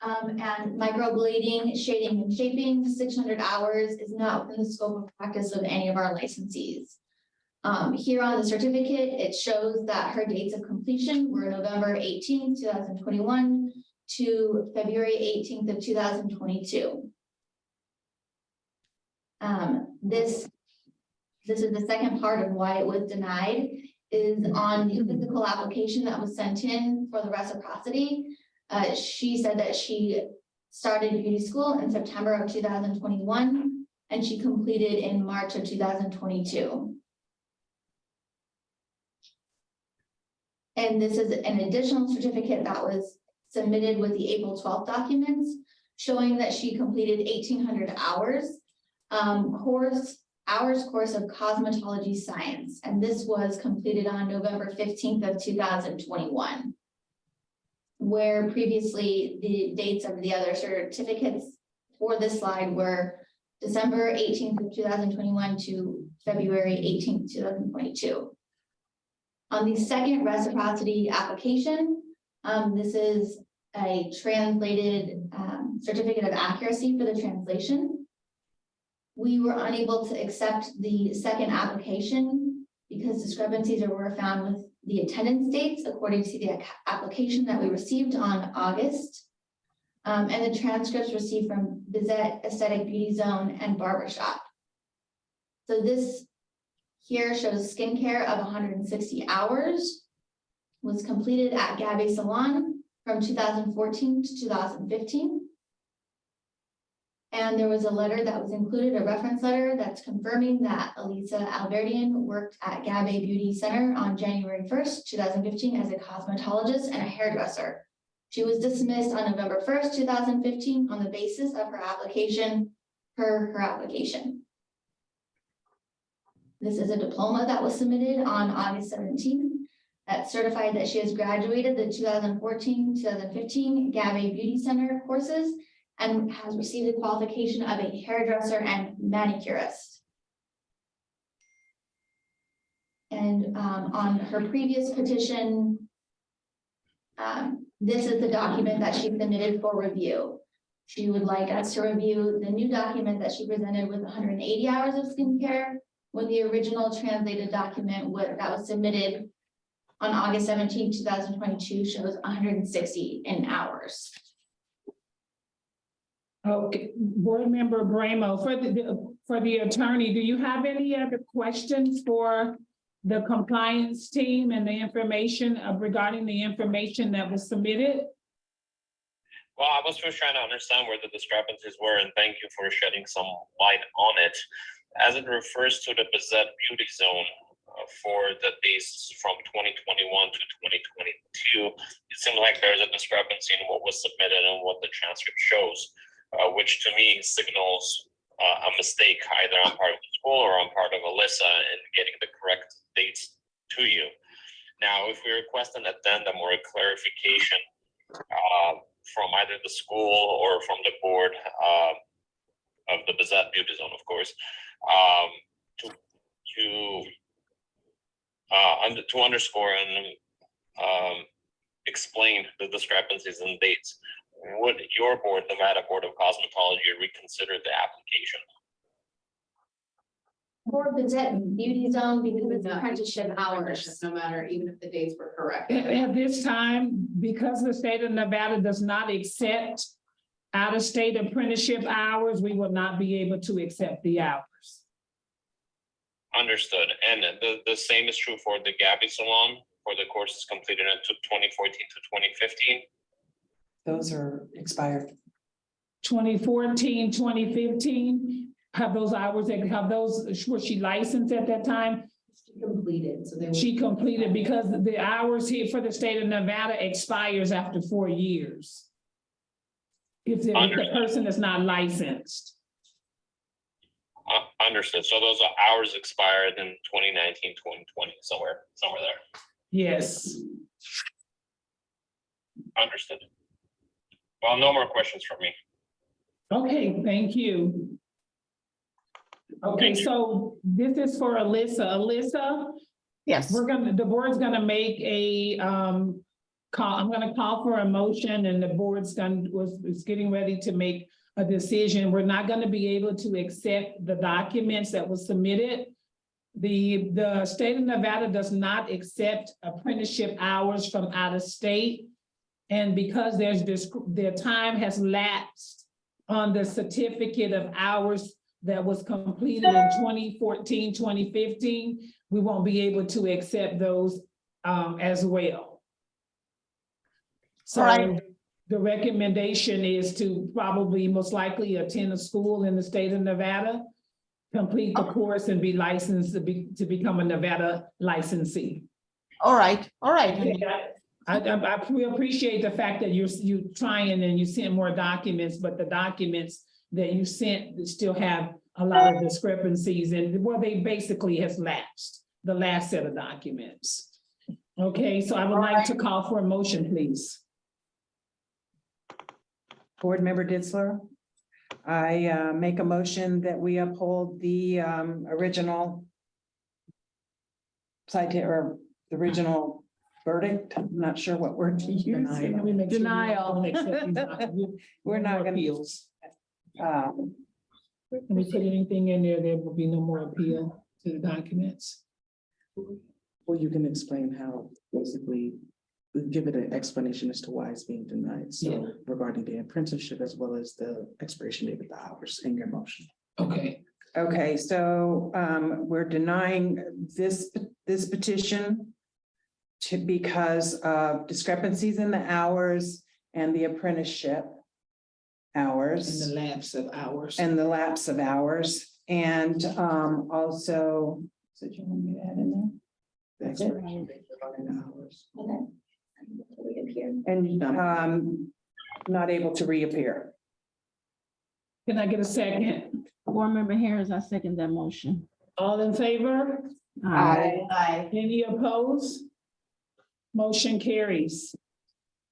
[SPEAKER 15] And microblading, shading and shaping, 600 hours is not within the scope of practice of any of our licensees. Here on the certificate, it shows that her dates of completion were November 18th, 2021 to February 18th of 2022. This is the second part of why it was denied, is on the physical application that was sent in for the reciprocity. She said that she started beauty school in September of 2021, and she completed in March of 2022. And this is an additional certificate that was submitted with the April 12th documents, showing that she completed 1,800 hours course of cosmetology science. And this was completed on November 15th of 2021. Where previously the dates of the other certificates for this slide were December 18th of 2021 to February 18th, 2022. On the second reciprocity application, this is a translated certificate of accuracy for the translation. We were unable to accept the second application because discrepancies were found with the attendance dates according to the application that we received on August, and the transcripts received from Bizet, Aesthetic Beauty Zone, and Barbershop. So this here shows skincare of 160 hours, was completed at Gabe Salon from 2014 to 2015. And there was a letter that was included, a reference letter that's confirming that Elisa Alberdian worked at Gabe Beauty Center on January 1st, 2015 as a cosmetologist and a hairdresser. She was dismissed on November 1st, 2015 on the basis of her application per her application. This is a diploma that was submitted on August 17th that certified that she has graduated the 2014-2015 Gabe Beauty Center courses and has received the qualification of a hairdresser and manicurist. And on her previous petition, this is the document that she submitted for review. She would like us to review the new document that she presented with 180 hours of skincare, when the original translated document that was submitted on August 17, 2022 shows 160 in hours.
[SPEAKER 1] Okay, Board Member Bramo, for the attorney, do you have any other questions for the compliance team and the information regarding the information that was submitted?
[SPEAKER 7] Well, I was just trying to understand where the discrepancies were, and thank you for shedding some light on it. As it refers to the Bizet Beauty Zone for the days from 2021 to 2022, it seems like there's a discrepancy in what was submitted and what the transcript shows, which to me signals a mistake either on part of the school or on part of Alyssa in getting the correct dates to you. Now, if we request an addendum or a clarification from either the school or from the board of the Bizet Beauty Zone, of course, to underscore and explain the discrepancies in dates, would your board, Nevada Board of Cosmetology, reconsider the application?
[SPEAKER 15] For Bizet Beauty Zone, because it's apprenticeship hours.
[SPEAKER 3] No matter, even if the dates were correct.
[SPEAKER 1] At this time, because the state of Nevada does not accept out-of-state apprenticeship hours, we will not be able to accept the hours.
[SPEAKER 7] Understood. And the same is true for the Gabi Salon for the courses completed in 2014 to 2015.
[SPEAKER 17] Those are expired.
[SPEAKER 1] 2014, 2015, have those hours, was she licensed at that time?
[SPEAKER 3] She completed, so they
[SPEAKER 1] She completed because the hours here for the state of Nevada expires after 4 years. If the person is not licensed.
[SPEAKER 7] Understood. So those hours expired in 2019, 2020, somewhere there.
[SPEAKER 1] Yes.
[SPEAKER 7] Understood. Well, no more questions from me.
[SPEAKER 1] Okay, thank you. Okay, so this is for Alyssa. Alyssa?
[SPEAKER 10] Yes.
[SPEAKER 1] The board's gonna make a call. I'm gonna call for a motion and the board's is getting ready to make a decision. We're not gonna be able to accept the documents that was submitted. The state of Nevada does not accept apprenticeship hours from out of state. And because their time has lapsed on the certificate of hours that was completed in 2014, 2015, we won't be able to accept those as well. So
[SPEAKER 10] Alright.
[SPEAKER 1] the recommendation is to probably most likely attend a school in the state of Nevada, complete the course and be licensed to become a Nevada licensee.
[SPEAKER 10] All right.
[SPEAKER 1] I appreciate the fact that you're trying and you sent more documents, but the documents that you sent still have a lot of discrepancies and well, they basically has lapsed, the last set of documents. Okay, so I would like to call for a motion, please.
[SPEAKER 9] Board Member Ditzler, I make a motion that we uphold the original or the original verdict. I'm not sure what word to use. Denial. We're not gonna
[SPEAKER 1] appeals.
[SPEAKER 9] um,
[SPEAKER 1] Can we put anything in there? There will be no more appeal to the documents.
[SPEAKER 17] Well, you can explain how basically give it an explanation as to why it's being denied. So regarding the apprenticeship as well as the expiration date of the hours in your motion.
[SPEAKER 9] Okay, so we're denying this petition because of discrepancies in the hours and the apprenticeship hours.
[SPEAKER 1] And the lapse of hours.
[SPEAKER 9] And the lapse of hours. And also, so you want me to add in there?
[SPEAKER 17] The expiration date regarding the hours.
[SPEAKER 9] And not able to reappear.
[SPEAKER 1] Can I get a second?
[SPEAKER 13] Board Member Harris, I second that motion.
[SPEAKER 1] All in favor?
[SPEAKER 10] Aye.
[SPEAKER 1] Any opposed? Motion carries.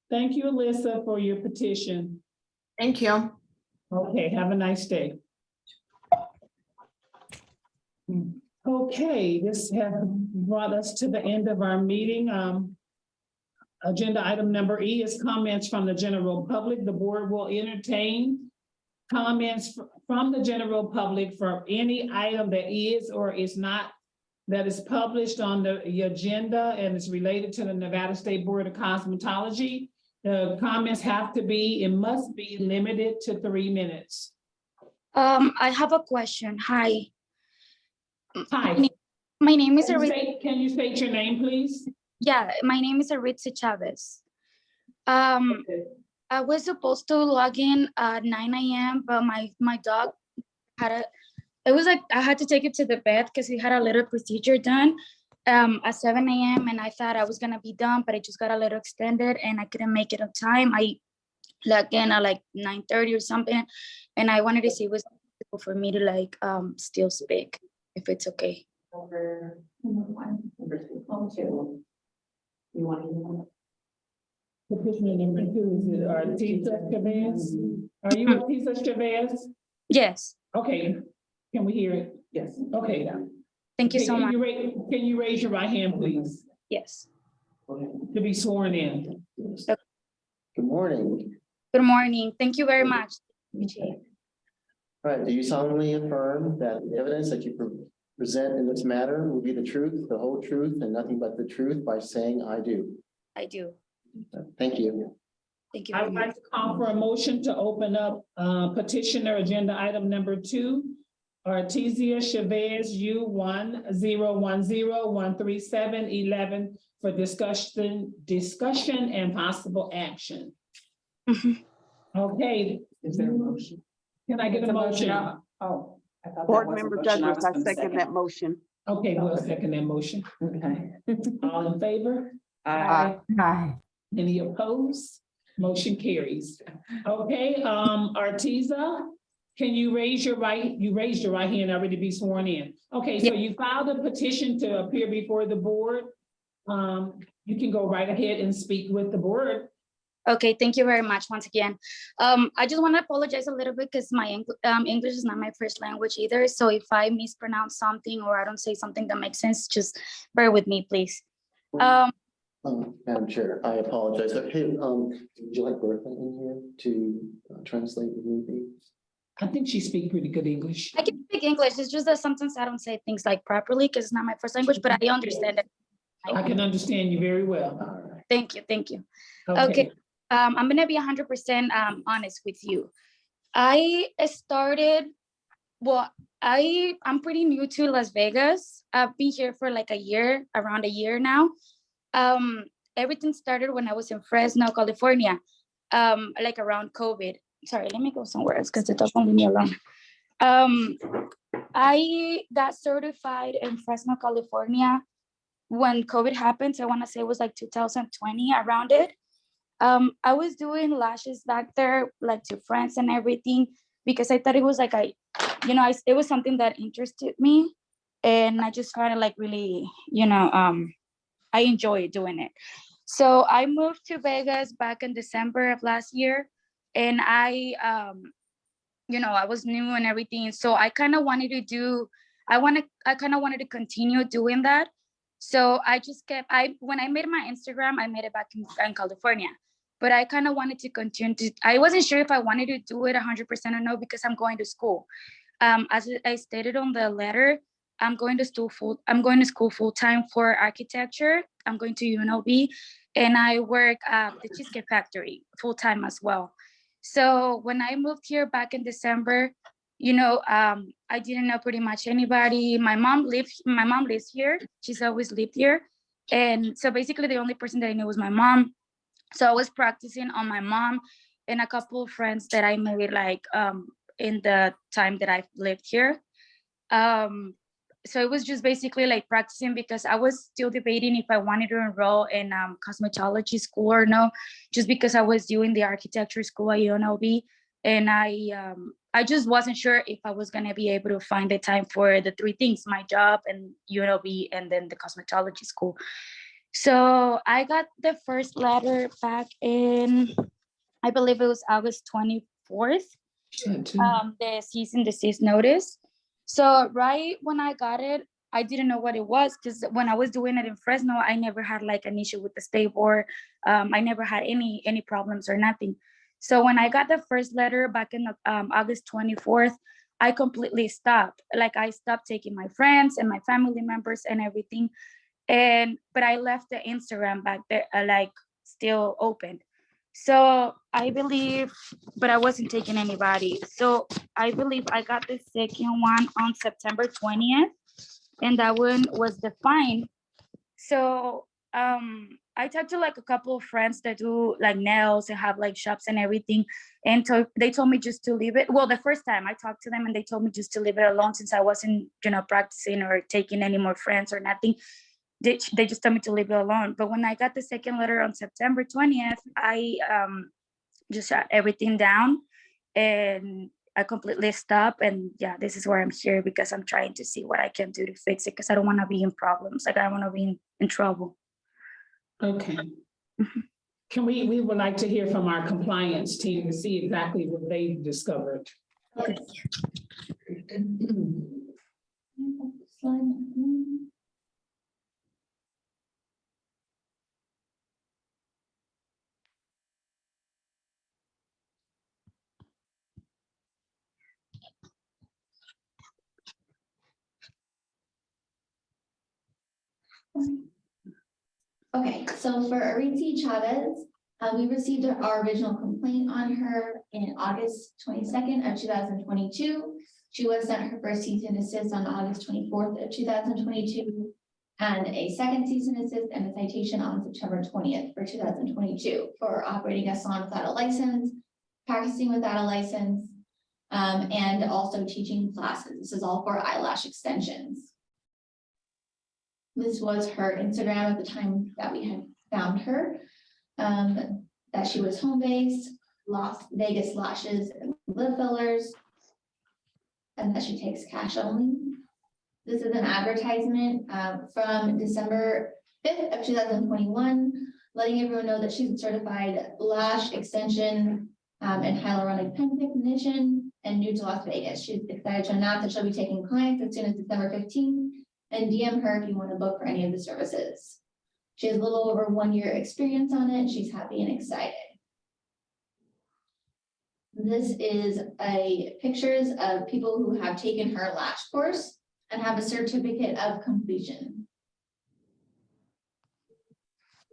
[SPEAKER 1] Thank you, Alyssa, for your petition.
[SPEAKER 10] Thank you.
[SPEAKER 1] Okay, have a nice day. Okay, this has brought us to the end of our meeting. Agenda item number E is comments from the general public. The board will entertain comments from the general public for any item that is or is not, that is published on the agenda and is related to the Nevada State Board of Cosmetology. The comments have to be, it must be limited to 3 minutes.
[SPEAKER 16] I have a question. Hi.
[SPEAKER 1] Hi.
[SPEAKER 16] My name is
[SPEAKER 1] Can you state your name, please?
[SPEAKER 16] Yeah, my name is Aritza Chavez. I was supposed to log in at 9 a.m., but my dog had it was like I had to take it to the vet because he had a little procedure done at 7 a.m. and I thought I was gonna be done, but it just got a little extended and I couldn't make it on time. I logged in at like 9:30 or something, and I wanted to see if it was possible for me to like still speak, if it's okay.
[SPEAKER 3] Number one, number two. You want to?
[SPEAKER 1] Petitioner number 2 is Artisa Chavez. Are you Artisa Chavez?
[SPEAKER 16] Yes.
[SPEAKER 1] Okay, can we hear it?
[SPEAKER 9] Yes.
[SPEAKER 1] Okay.
[SPEAKER 16] Thank you so much.
[SPEAKER 1] Can you raise your right hand, please?
[SPEAKER 16] Yes.
[SPEAKER 1] To be sworn in.
[SPEAKER 5] Good morning.
[SPEAKER 16] Good morning. Thank you very much.
[SPEAKER 5] All right, do you solemnly affirm that the evidence that you present in this matter will be the truth, the whole truth, and nothing but the truth by saying I do?
[SPEAKER 16] I do.
[SPEAKER 5] Thank you.
[SPEAKER 16] Thank you
[SPEAKER 1] I
[SPEAKER 16] very
[SPEAKER 1] would
[SPEAKER 16] much.
[SPEAKER 1] like to call for a motion to open up petitioner agenda item number 2, Artesia Chavez U101013711 for discussion and possible action. Okay.
[SPEAKER 9] Is there a motion?
[SPEAKER 1] Can I get a motion?
[SPEAKER 9] Oh. I thought that
[SPEAKER 11] Board
[SPEAKER 9] was a
[SPEAKER 11] Member
[SPEAKER 9] motion.
[SPEAKER 11] Douglas, I
[SPEAKER 9] was gonna
[SPEAKER 11] second that motion.
[SPEAKER 1] Okay, we'll second that motion.
[SPEAKER 9] Okay.
[SPEAKER 1] All in favor?
[SPEAKER 9] Aye.
[SPEAKER 1] Any opposed? Motion carries. Okay, Artisa, can you raise your you raised your right hand already to be sworn in. Okay, so you filed a petition to appear before the board. You can go right ahead and speak with the board.
[SPEAKER 16] Okay, thank you very much once again. I just want to apologize a little bit because my English is not my first language either. So if I mispronounce something or I don't say something that makes sense, just bear with me, please.
[SPEAKER 5] Madam Chair, I apologize. Hey, would you like Bertha in here to translate with me, please?
[SPEAKER 1] I think she speaks pretty good English.
[SPEAKER 16] I can speak English. It's just that sometimes I don't say things like properly because it's not my first language, but I understand it.
[SPEAKER 1] I can understand you very well.
[SPEAKER 16] Thank you. Thank you. Okay. I'm going to be 100% honest with you. I started Well, I'm pretty new to Las Vegas. I've been here for like around a year now. Everything started when I was in Fresno, California, like around COVID. Sorry, let me go somewhere else because it doesn't leave me alone. I got certified in Fresno, California when COVID happened. So I want to say it was like 2020 around it. I was doing lashes back there, like to friends and everything, because I thought it was like it was something that interested me, and I just kind of like really, I enjoyed doing it. So I moved to Vegas back in December of last year, and I was new and everything. So I kind of wanted to continue doing that. So I just when I made my Instagram, I made it back in California, but I kind of wanted to continue I wasn't sure if I wanted to do it 100% or no, because I'm going to school. As I stated on the letter, I'm going to school full time for architecture. I'm going to UNLV, and I work at the Cheesecake Factory full time as well. So when I moved here back in December, I didn't know pretty much anybody. My mom lives here. She's always lived here. And so basically the only person that I knew was my mom. So I was practicing on my mom and a couple of friends that I made like in the time that I've lived here. So it was just basically like practicing, because I was still debating if I wanted to enroll in cosmetology school or no, just because I was doing the architecture school at UNLV. And I just wasn't sure if I was going to be able to find the time for the three things: my job and UNLV and then the cosmetology school. So I got the first letter back in, I believe it was August 24th, the cease and desist notice. So right when I got it, I didn't know what it was, because when I was doing it in Fresno, I never had like an issue with the state board. I never had any problems or nothing. So when I got the first letter back in August 24th, I completely stopped. Like I stopped taking my friends and my family members and everything. But I left the Instagram back there, like still open. So I believe, but I wasn't taking anybody. So I believe I got the second one on September 20th, and that one was the fine. So I talked to like a couple of friends that do like nails and have like shops and everything. And they told me just to leave it. Well, the first time I talked to them, and they told me just to leave it alone, since I wasn't, practicing or taking any more friends or nothing. They just told me to leave it alone. But when I got the second letter on September 20th, I just shut everything down, and I completely stopped. And yeah, this is where I'm here, because I'm trying to see what I can do to fix it, because I don't want to be in problems. Like I don't want to be in trouble.
[SPEAKER 1] Okay. We would like to hear from our compliance team to see exactly what they discovered.
[SPEAKER 16] Okay.
[SPEAKER 15] Okay, so for Aritzi Chavez, we received our original complaint on her in August 22nd of 2022. She was sent her first cease and desist on August 24th of 2022, and a second cease and desist and a citation on September 20th for 2022 for operating a salon without a license, practicing without a license, and also teaching classes. This is all for eyelash extensions. This was her Instagram at the time that we had found her, that she was home-based, Las Vegas lashes and lip fillers, and that she takes cash only. This is an advertisement from December 5th of 2021, letting everyone know that she's a certified lash extension and hyaluronic pen technician and new to Las Vegas. She's excited to announce that she'll be taking clients as soon as December 15th. And DM her if you want to book for any of the services. She has a little over 1 year experience on it. She's happy and excited. This is pictures of people who have taken her lash course and have a certificate of completion.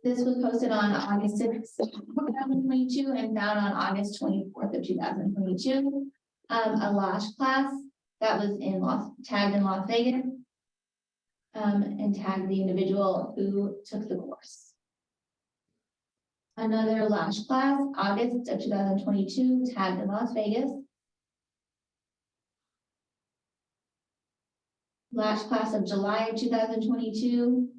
[SPEAKER 15] This was posted on August 6th, 2022 and found on August 24th of 2022. A lash class that was tagged in Las Vegas. And tagged the individual who took the course. Another lash class, August of 2022, tagged in Las Vegas. Lash class of July of 2022.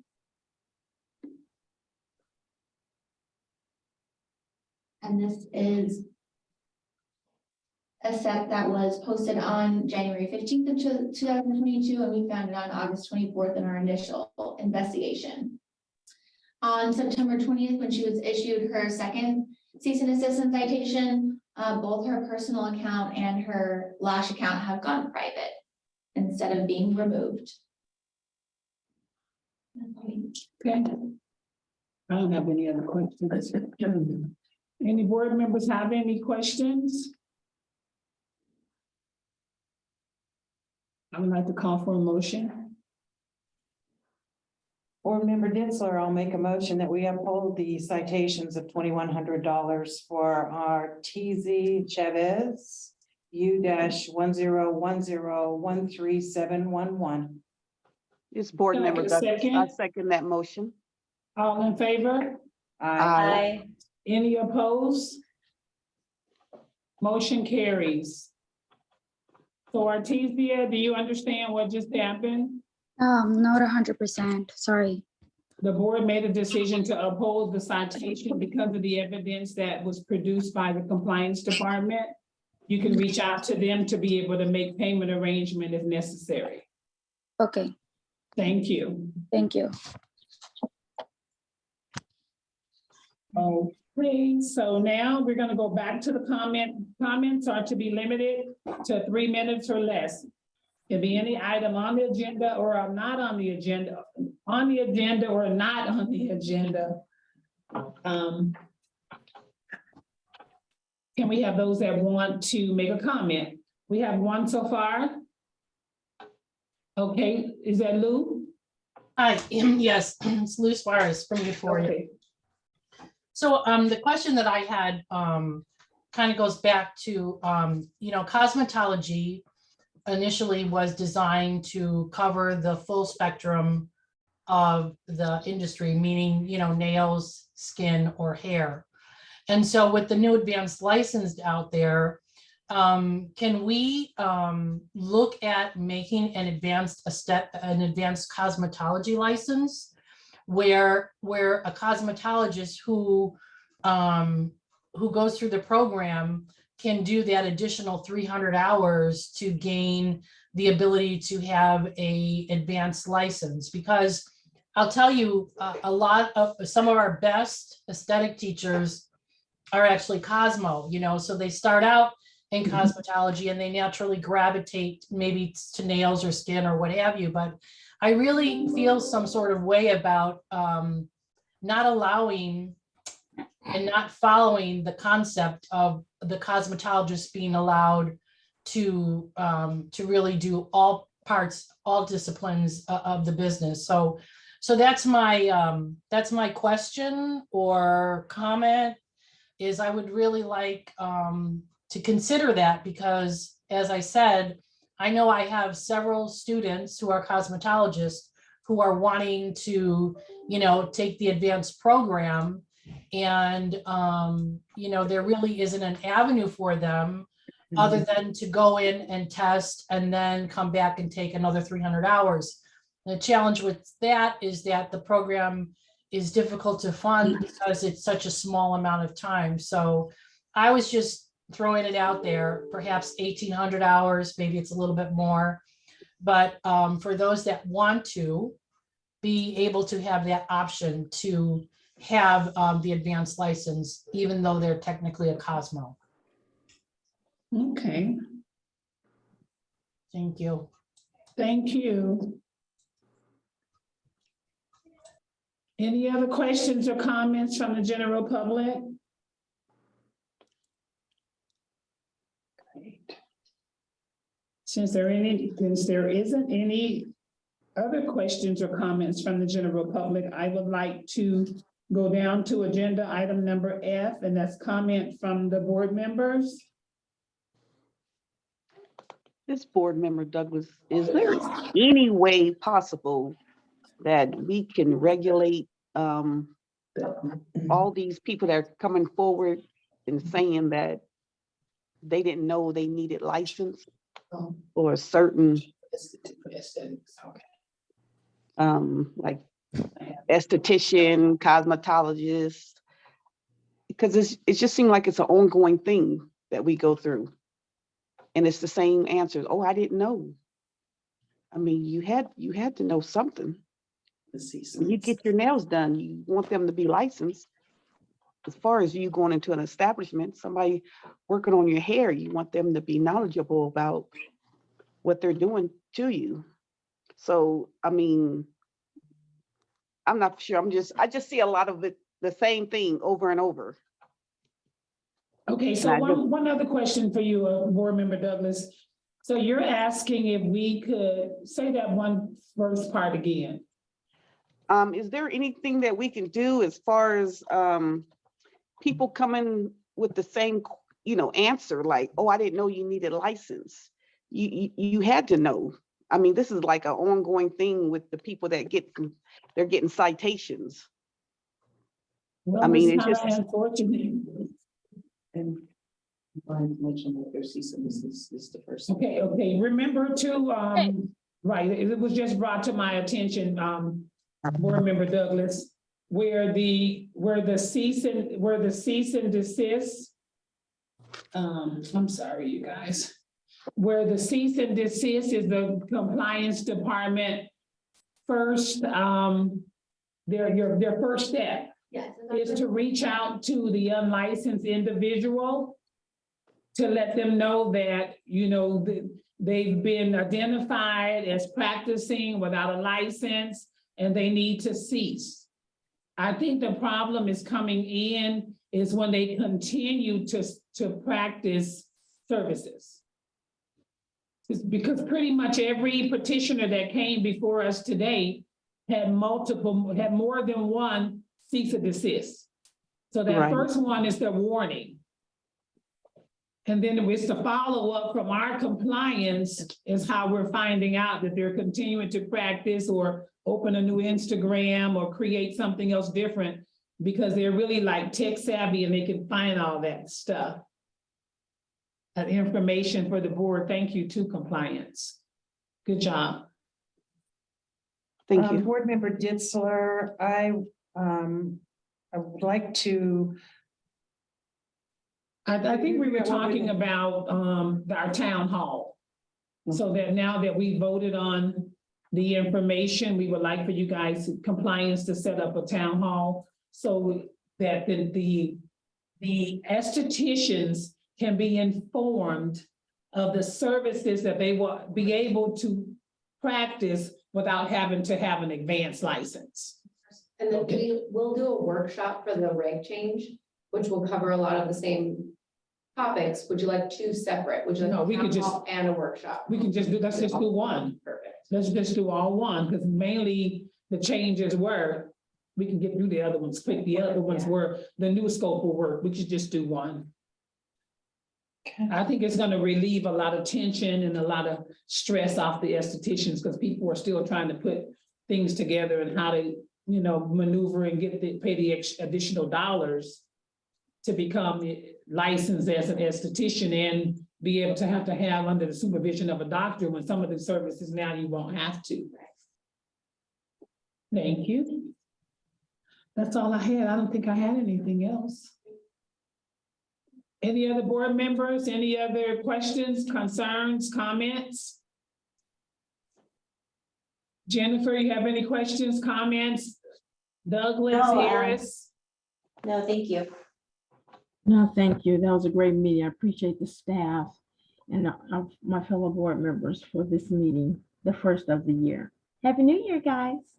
[SPEAKER 15] And this is a set that was posted on January 15th of 2022, and we found it on August 24th in our initial investigation. On September 20th, when she was issued her second cease and desist citation, both her personal account and her lash account have gone private instead of being removed.
[SPEAKER 1] Okay. I don't have any other questions. Any board members have any questions? I would like to call for a motion.
[SPEAKER 9] Board Member Ditzler, I'll make a motion that we uphold the citations of $2,100 for our TZ Chavez U-1010137111.
[SPEAKER 11] It's board
[SPEAKER 1] Can I
[SPEAKER 11] member
[SPEAKER 1] get a
[SPEAKER 11] Douglas.
[SPEAKER 1] second?
[SPEAKER 11] I second that motion.
[SPEAKER 1] All in favor?
[SPEAKER 11] Aye.
[SPEAKER 1] Any opposed? Motion carries. So Artesia, do you understand what just happened?
[SPEAKER 16] Not 100%, sorry.
[SPEAKER 1] The board made a decision to uphold the citation because of the evidence that was produced by the compliance department. You can reach out to them to be able to make payment arrangement if necessary.
[SPEAKER 16] Okay,
[SPEAKER 1] Thank you.
[SPEAKER 16] thank you.
[SPEAKER 1] Okay, so now we're gonna go back to the comments are to be limited to 3 minutes or less. Can be any item on the agenda or not on the agenda, or not on the agenda. Can we have those that want to make a comment? We have one so far. Okay, is that Lou?
[SPEAKER 4] Hi, yes, it's Lou Suarez from Euphoria.
[SPEAKER 1] Okay.
[SPEAKER 4] So the question that I had kind of goes back to, cosmetology initially was designed to cover the full spectrum of the industry, meaning, nails, skin, or hair. And so with the new advanced licensed out there, can we look at making an advanced cosmetology license where a cosmetologist who goes through the program can do that additional 300 hours to gain the ability to have a advanced license? Because I'll tell you, some of our best aesthetic teachers are actually Cosmo, so they start out in cosmetology and they naturally gravitate maybe to nails or skin or what have you. But I really feel some sort of way about not allowing and not following the concept of the cosmetologist being allowed to really do all parts, all disciplines of the business. So that's my question or comment, is I would really like to consider that, because as I said, I know I have several students who are cosmetologists who are wanting to, take the advanced program, and there really isn't an avenue for them other than to go in and test and then come back and take another 300 hours. The challenge with that is that the program is difficult to fund because it's such a small amount of time. So I was just throwing it out there, perhaps 1,800 hours, maybe it's a little bit more. But for those that want to be able to have that option to have the advanced license, even though they're technically a Cosmo.
[SPEAKER 1] Okay,
[SPEAKER 4] Thank you.
[SPEAKER 1] thank you. Any other questions or comments from the general public? Since there isn't any other questions or comments from the general public, I would like to go down to agenda item number F, and that's comment from the board members.
[SPEAKER 11] This board member, Douglas, is there any way possible that we can regulate all these people that are coming forward and saying that they didn't know they needed license for a certain like esthetician, cosmetologist? Because it just seemed like it's an ongoing thing that we go through. And it's the same answers. Oh, I didn't know. I mean, you had to know something. When you get your nails done, you want them to be licensed. As far as you going into an establishment, somebody working on your hair, you want them to be knowledgeable about what they're doing to you. So, I mean, I'm not sure. I just see a lot of it, the same thing over and over.
[SPEAKER 1] Okay, so one other question for you, Board Member Douglas. So you're asking if we could say that one first part again.
[SPEAKER 11] Is there anything that we can do as far as people coming with the same, answer, like, oh, I didn't know you needed a license. You had to know. I mean, this is like an ongoing thing with the people that they're getting citations.
[SPEAKER 1] Well,
[SPEAKER 11] I mean,
[SPEAKER 1] it's
[SPEAKER 11] it's
[SPEAKER 1] kind
[SPEAKER 11] just
[SPEAKER 1] of unfortunate.
[SPEAKER 9] And Brian mentioned that their cease and desist is the first.
[SPEAKER 1] Okay, remember to, right, it was just brought to my attention, Board Member Douglas, where the cease and desist, I'm sorry, you guys, where the cease and desist is the compliance department first, their first step
[SPEAKER 3] Yes.
[SPEAKER 1] is to reach out to the unlicensed individual to let them know that, they've been identified as practicing without a license and they need to cease. I think the problem is coming in is when they continue to practice services. It's because pretty much every petitioner that came before us today had more than one cease and desist. So that
[SPEAKER 11] Right.
[SPEAKER 1] first one is the warning. And then it's the follow-up from our compliance is how we're finding out that they're continuing to practice or open a new Instagram or create something else different because they're really like tech savvy and they can find all that stuff. That information for the board. Thank you to compliance. Good job.
[SPEAKER 11] Thank you.
[SPEAKER 9] Board Member Ditzler, I would like to.
[SPEAKER 1] I think we were talking about our town hall. So that now that we voted on the information, we would like for you guys, compliance, to set up a town hall so that the estheticians can be informed of the services that they will be able to practice without having to have an advanced license.
[SPEAKER 3] And then we'll do a workshop for the reg change, which will cover a lot of the same topics. Would you like two separate? Would you like
[SPEAKER 1] No, we could
[SPEAKER 3] town
[SPEAKER 1] just-
[SPEAKER 3] hall and a workshop?
[SPEAKER 1] We can just do, let's just do one.
[SPEAKER 3] Perfect.
[SPEAKER 1] Let's just do all one, because mainly the changes were, we can get through the other ones quick. The other ones were the new scope of work. We should just do one. I think it's gonna relieve a lot of tension and a lot of stress off the estheticians because people are still trying to put things together and how to, maneuver and pay the additional dollars to become licensed as an esthetician and be able to have under the supervision of a doctor when some of the services now you won't have to. Thank you. That's all I had. I don't think I had anything else. Any other board members, any other questions, concerns, comments? Jennifer, you have any questions, comments? Douglas,
[SPEAKER 12] No,
[SPEAKER 1] Harris?
[SPEAKER 12] No, thank you.
[SPEAKER 13] No, thank you. That was a great meeting. I appreciate the staff and my fellow board members for this meeting, the first of the year. Happy New Year, guys.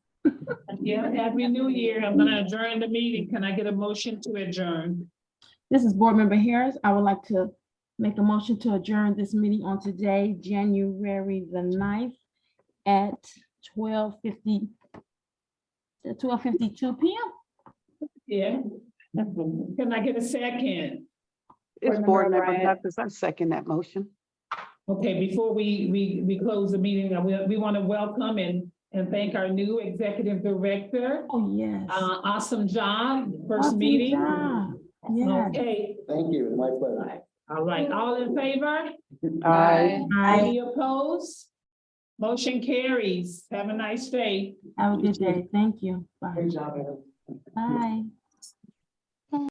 [SPEAKER 1] Yeah, Happy New Year. I'm gonna adjourn the meeting. Can I get a motion to adjourn?
[SPEAKER 13] This is Board Member Harris. I would like to make a motion to adjourn this meeting on today, January the 9th at 12:52 p.m.
[SPEAKER 1] Yeah. Can I get a second?
[SPEAKER 11] It's Board Member Douglas. I second that motion.
[SPEAKER 1] Okay, before we close the meeting, we want to welcome and thank our new executive director.
[SPEAKER 13] Oh, yes.
[SPEAKER 1] Awesome job, first
[SPEAKER 13] Awesome
[SPEAKER 1] meeting.
[SPEAKER 13] job. Yes.
[SPEAKER 1] Okay,
[SPEAKER 5] Thank you, my pleasure.
[SPEAKER 1] all right, all in favor?
[SPEAKER 13] Aye.
[SPEAKER 1] Any opposed? Motion carries. Have a nice day.
[SPEAKER 13] Have a good day. Thank you. Bye.
[SPEAKER 5] Great job, Evan.
[SPEAKER 13] Bye.